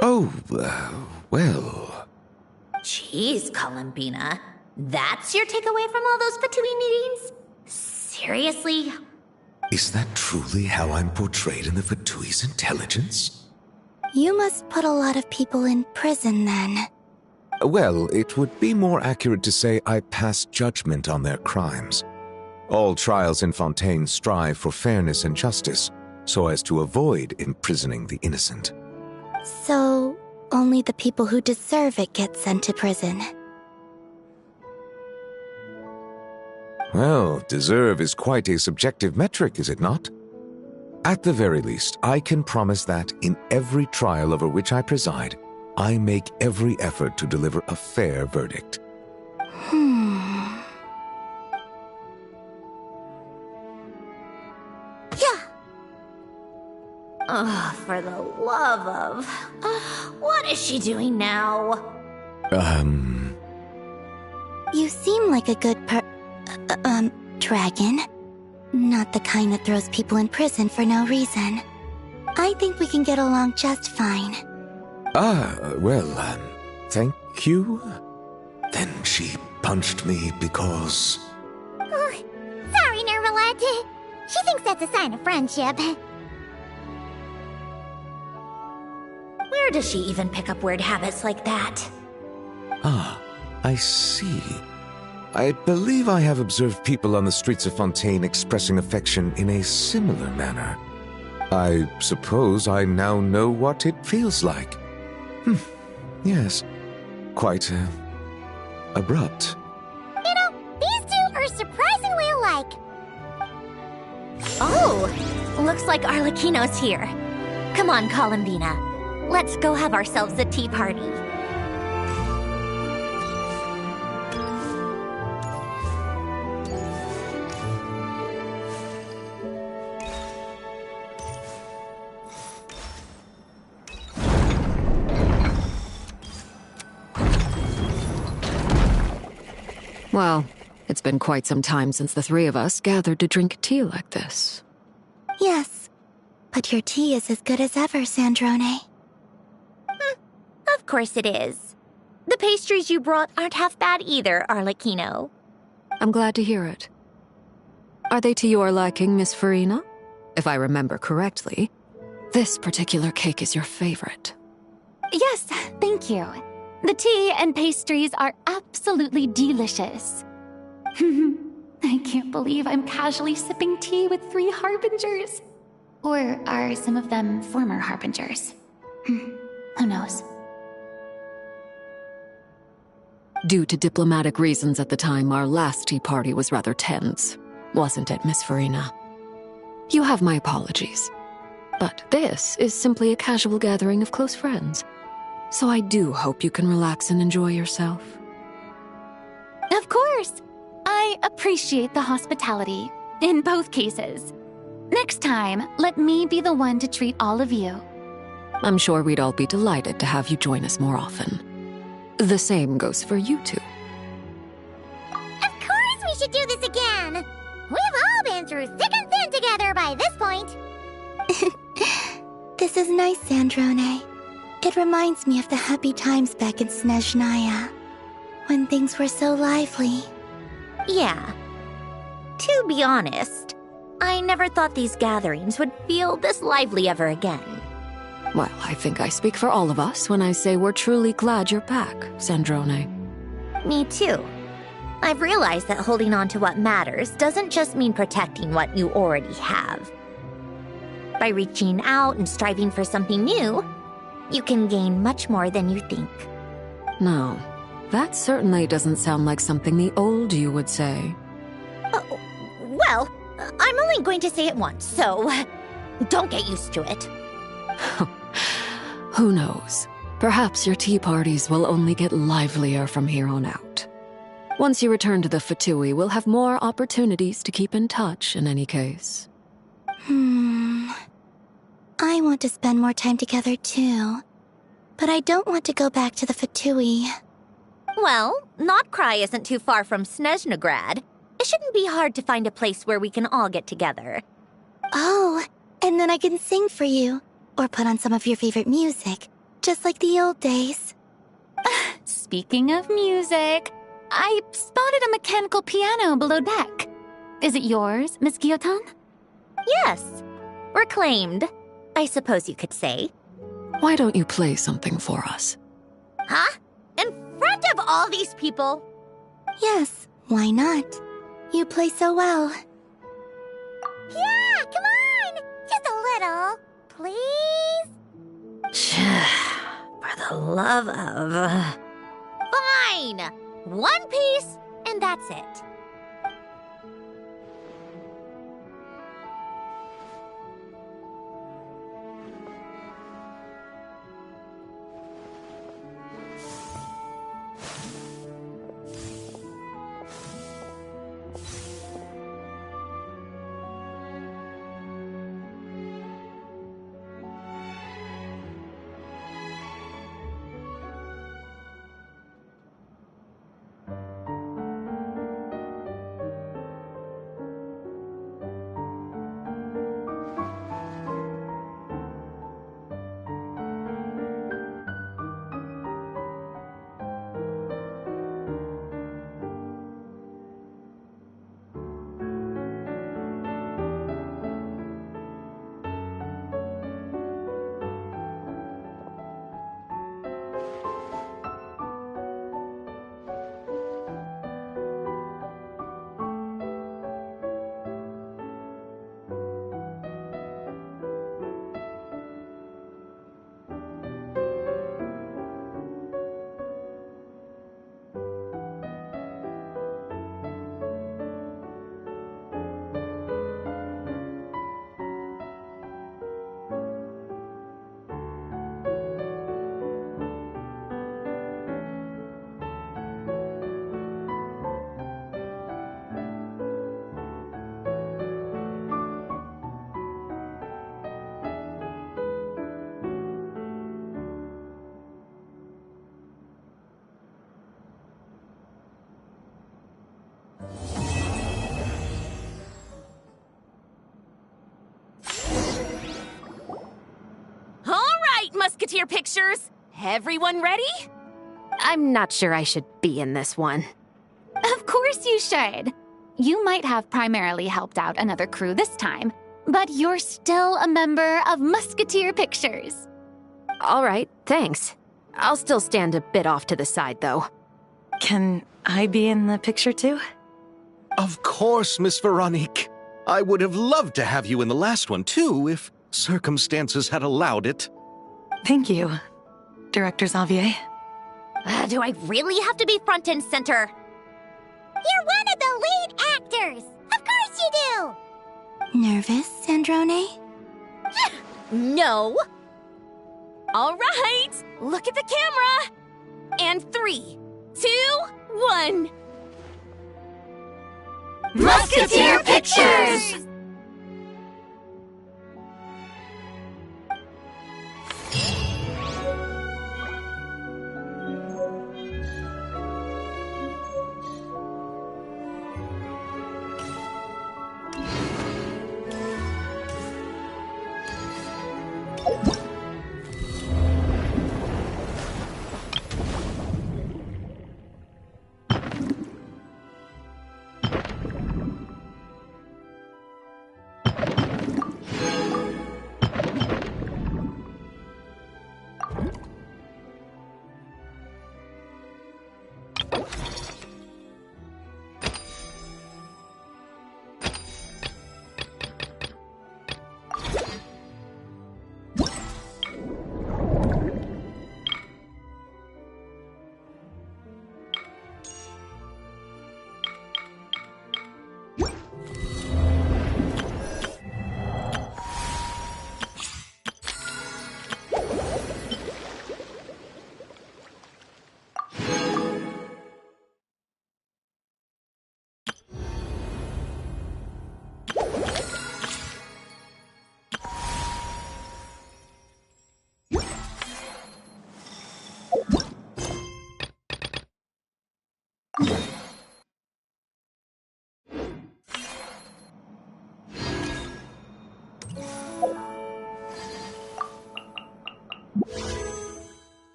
Oh, well... Jeez, Columbina. That's your takeaway from all those Fatui meetings? Seriously? Is that truly how I'm portrayed in the Fatui's intelligence? You must put a lot of people in prison then. Well, it would be more accurate to say I pass judgment on their crimes. All trials in Fontaine strive for fairness and justice, so as to avoid imprisoning the innocent. So, only the people who deserve it get sent to prison. Well, deserve is quite a subjective metric, is it not? At the very least, I can promise that in every trial over which I preside, I make every effort to deliver a fair verdict. Yeah. Oh, for the love of... what is she doing now? You seem like a good dragon. Not the kind that throws people in prison for no reason. I think we can get along just fine. Well, thank you? Then she punched me because... Oh, sorry, Nervalette. She thinks that's a sign of friendship. Where does she even pick up weird habits like that? Ah, I see. I believe I have observed people on the streets of Fontaine expressing affection in a similar manner. I suppose I now know what it feels like. Yes. Quite, abrupt. You know, these two are surprisingly alike. Oh, looks like Arlecchino's here. Come on, Columbina. Let's go have ourselves a tea party. Well, it's been quite some time since the three of us gathered to drink tea like this. Yes, but your tea is as good as ever, Sandrone. Of course it is. The pastries you brought aren't half bad either, Arlecchino. I'm glad to hear it. Are they to your liking, Miss Farina? If I remember correctly, this particular cake is your favorite. Yes, thank you. The tea and pastries are absolutely delicious. I can't believe I'm casually sipping tea with 3 harbingers. Or are some of them former harbingers? Who knows? Due to diplomatic reasons at the time, our last tea party was rather tense, wasn't it, Miss Farina? You have my apologies. But this is simply a casual gathering of close friends. So I do hope you can relax and enjoy yourself. Of course! I appreciate the hospitality, in both cases. Next time, let me be the one to treat all of you. I'm sure we'd all be delighted to have you join us more often. The same goes for you two. Of course we should do this again! We've all been through thick and thin together by this point. This is nice, Sandrone. It reminds me of the happy times back in Snezhnaya, when things were so lively. Yeah. To be honest, I never thought these gatherings would feel this lively ever again. Well, I think I speak for all of us when I say we're truly glad you're back, Sandrone. Me too. I've realized that holding on to what matters doesn't just mean protecting what you already have. By reaching out and striving for something new, you can gain much more than you think. No, That certainly doesn't sound like something the old you would say. Well, I'm only going to say it once, so don't get used to it. Who knows? Perhaps your tea parties will only get livelier from here on out. Once you return to the Fatui, we'll have more opportunities to keep in touch in any case. I want to spend more time together too. But I don't want to go back to the Fatui. Well, Notcry isn't too far from Snezhnograd. It shouldn't be hard to find a place where we can all get together. Oh, and then I can sing for you. Or put on some of your favorite music. Just like the old days. Speaking of music, I spotted a mechanical piano below deck. Is it yours, Miss Guillotin? Yes. Reclaimed, I suppose you could say. Why don't you play something for us? Huh? In front of all these people? Yes, why not? You play so well. Yeah, come on! Just a little, please? For the love of... Fine! One piece, and that's it. Musketeer pictures. Everyone ready? I'm not sure I should be in this one. Of course you should. You might have primarily helped out another crew this time, but you're still a member of Musketeer Pictures. All right, thanks. I'll still stand a bit off to the side, though. Can I be in the picture too? Of course, Miss Veronique. I would have loved to have you in the last one too, if circumstances had allowed it. Thank you, Director Xavier. Do I really have to be front and center? You're one of the lead actors! Of course you do! Nervous, Sandrone? No! All right, look at the camera! And 3, 2, 1... Musketeer Pictures!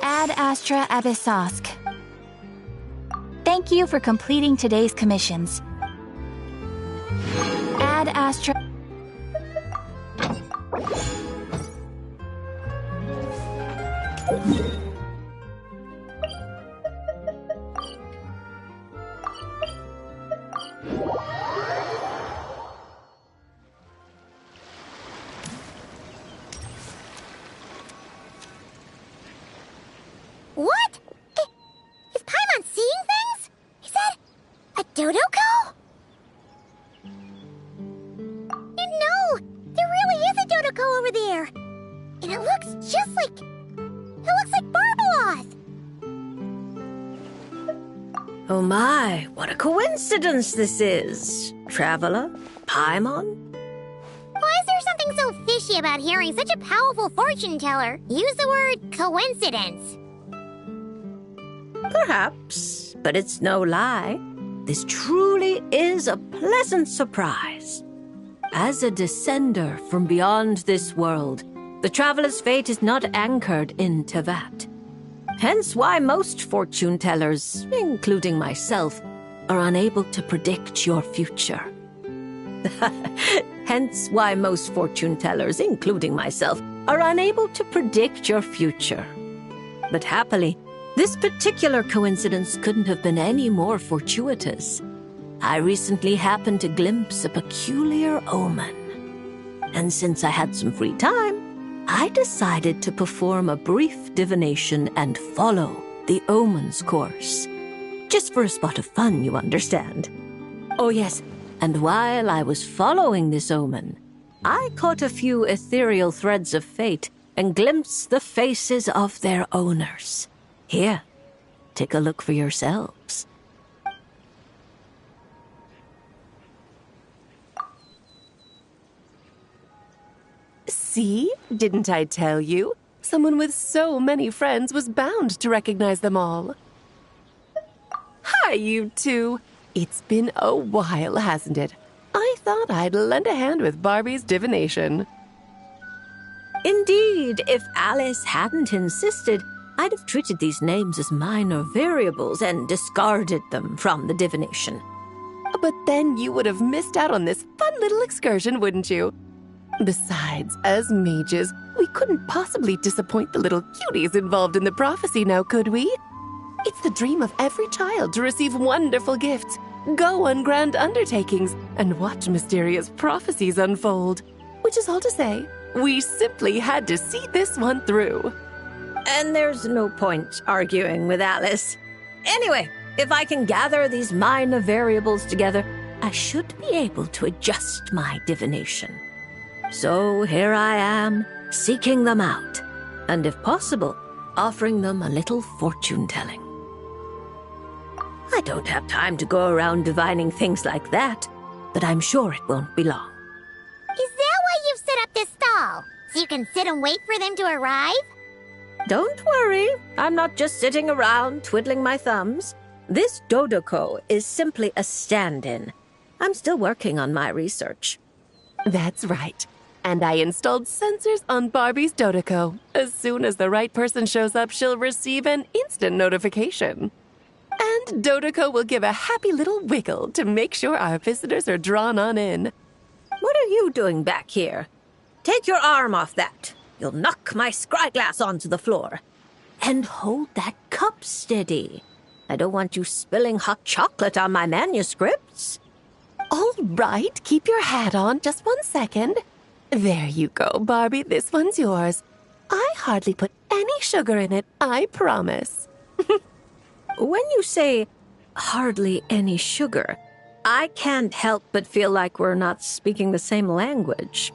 Ad Astra Abyssosk. Thank you for completing today's commissions. Ad Astra... What? Is Paimon seeing things? Is that a Dodoko? No, there really is a Dodoko over there. And it looks just like... It looks like Barbaloth. Oh my, what a coincidence this is. Traveler? Paimon? Why is there something so fishy about hearing such a powerful fortune teller use the word coincidence? Perhaps, but it's no lie. This truly is a pleasant surprise. As a descender from beyond this world, the traveler's fate is not anchored in Tevat. Hence why most fortune tellers, including myself, are unable to predict your future. Hence why most fortune tellers, including myself, are unable to predict your future. But happily, this particular coincidence couldn't have been any more fortuitous. I recently happened to glimpse a peculiar omen. And since I had some free time, I decided to perform a brief divination and follow the omen's course. Just for a spot of fun, you understand. Oh yes, and while I was following this omen, I caught a few ethereal threads of fate and glimpsed the faces of their owners. Here, take a look for yourselves. See? Didn't I tell you? Someone with so many friends was bound to recognize them all. Hi, you two. It's been a while, hasn't it? I thought I'd lend a hand with Barbie's divination. Indeed, if Alice hadn't insisted, I'd have treated these names as minor variables and discarded them from the divination. But then you would have missed out on this fun little excursion, wouldn't you? Besides, as mages, we couldn't possibly disappoint the little cuties involved in the prophecy now, could we? It's the dream of every child to receive wonderful gifts, go on grand undertakings, and watch mysterious prophecies unfold. Which is all to say, we simply had to see this one through. And there's no point arguing with Alice. Anyway, if I can gather these minor variables together, I should be able to adjust my divination. So here I am, seeking them out, and if possible, offering them a little fortune-telling. I don't have time to go around divining things like that, but I'm sure it won't be long. Is that why you've set up this stall? So you can sit and wait for them to arrive? Don't worry, I'm not just sitting around twiddling my thumbs. This Dodoko is simply a stand-in. I'm still working on my research. That's right. And I installed sensors on Barbie's Dodoko. As soon as the right person shows up, she'll receive an instant notification. And Dodoko will give a happy little wiggle to make sure our visitors are drawn on in. What are you doing back here? Take your arm off that. You'll knock my scryglass onto the floor. And hold that cup steady. I don't want you spilling hot chocolate on my manuscripts. All right, keep your hat on. Just 1 second. There you go, Barbie. This one's yours. I hardly put any sugar in it, I promise. When you say hardly any sugar, I can't help but feel like we're not speaking the same language.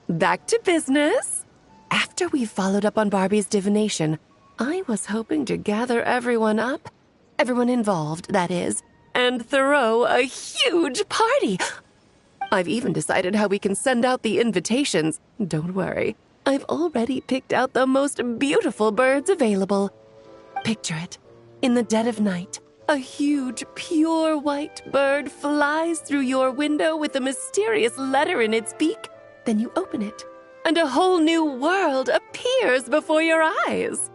Back to business. After we followed up on Barbie's divination, I was hoping to gather everyone up, everyone involved, that is, and throw a huge party. I've even decided how we can send out the invitations. Don't worry, I've already picked out the most beautiful birds available. Picture it. In the dead of night, A huge, pure white bird flies through your window with a mysterious letter in its beak. Then you open it, and a whole new world appears before your eyes.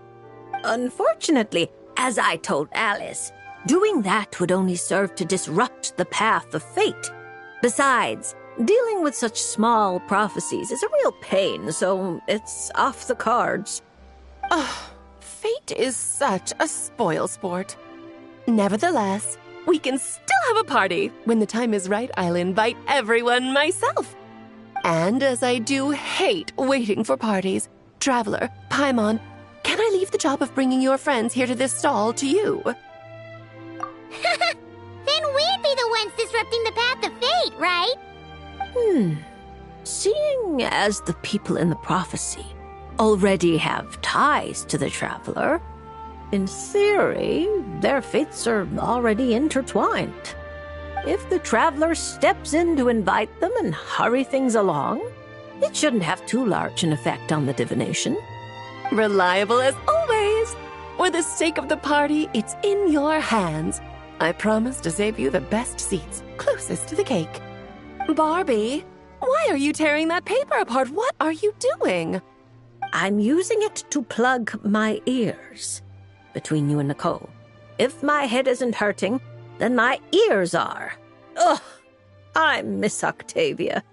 Unfortunately, as I told Alice, doing that would only serve to disrupt the path of fate. Besides, dealing with such small prophecies is a real pain, so it's off the cards. Fate is such a spoilsport. Nevertheless, we can still have a party. When the time is right, I'll invite everyone myself. And as I do hate waiting for parties, Traveler, Paimon, can I leave the job of bringing your friends here to this stall to you? Then we'd be the ones disrupting the path of fate, right? Seeing as the people in the prophecy already have ties to the Traveler, in theory, their fates are already intertwined. If the Traveler steps in to invite them and hurry things along, it shouldn't have too large an effect on the divination. Reliable as always. For the sake of the party, it's in your hands. I promise to save you the best seats, closest to the cake. Barbie, why are you tearing that paper apart? What are you doing? I'm using it to plug my ears. Between you and Nicole, if my head isn't hurting, then my ears are. Ugh, I miss Octavia.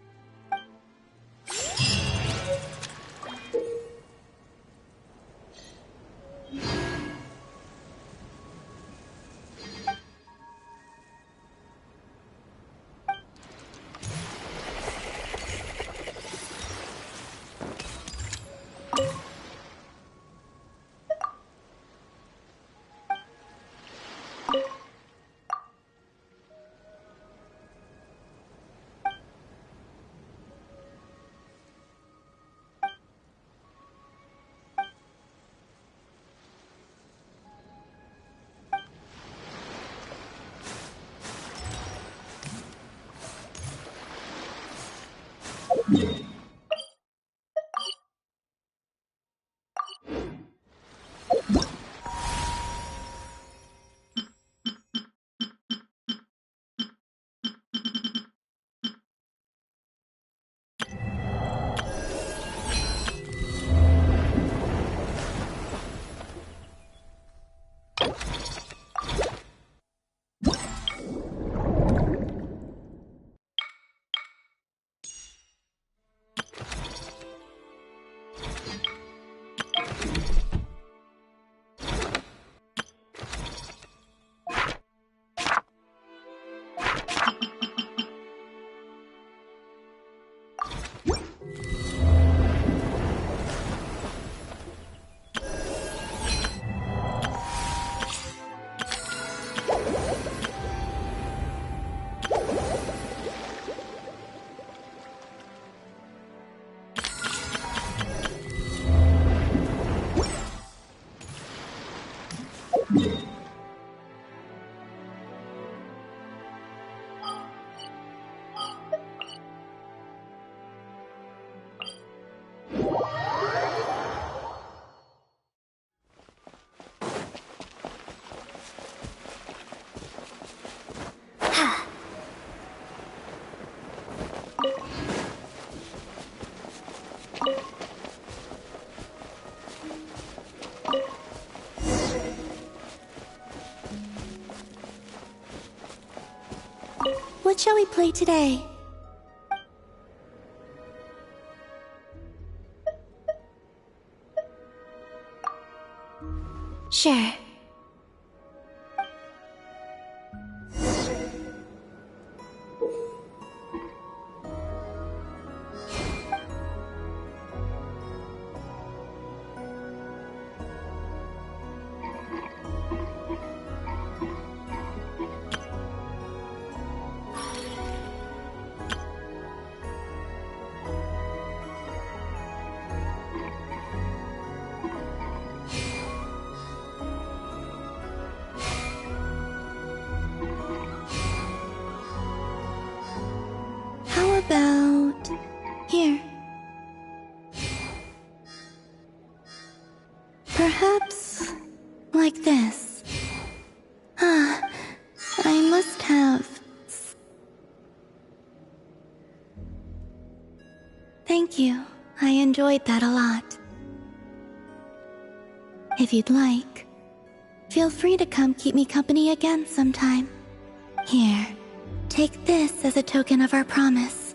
What shall we play today? Sure. Thank you. I enjoyed that a lot. If you'd like, feel free to come keep me company again sometime. Here, take this as a token of our promise.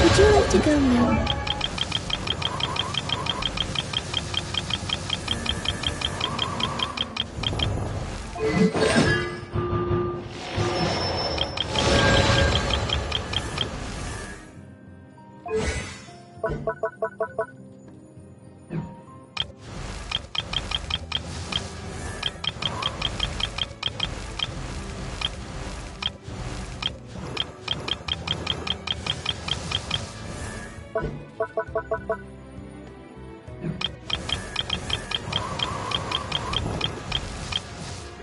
Would you like to go now?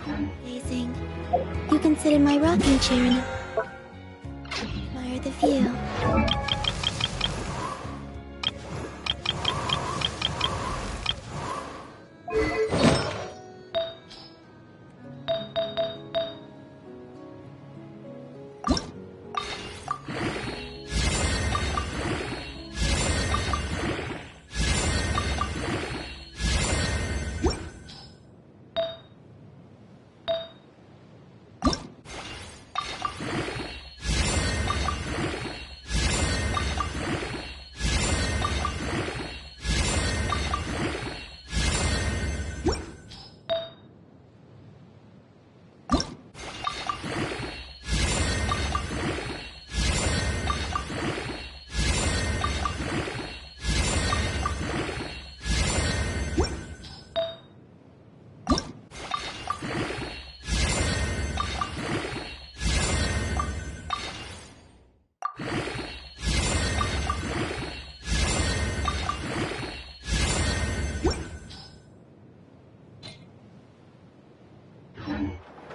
Amazing. You can sit in my rocking chair and admire the view.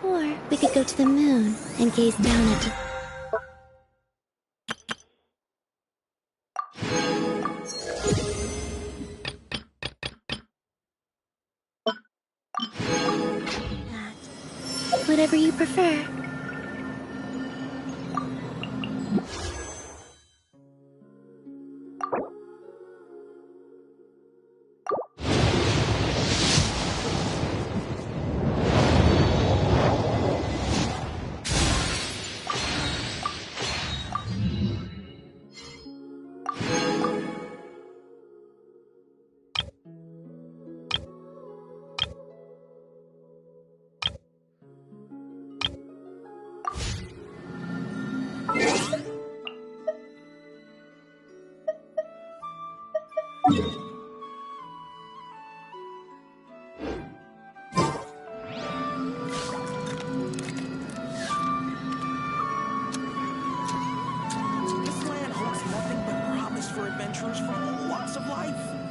Or we could go to the moon and gaze down at it. Whatever you prefer. This land holds nothing but promise for adventurers from all walks of life.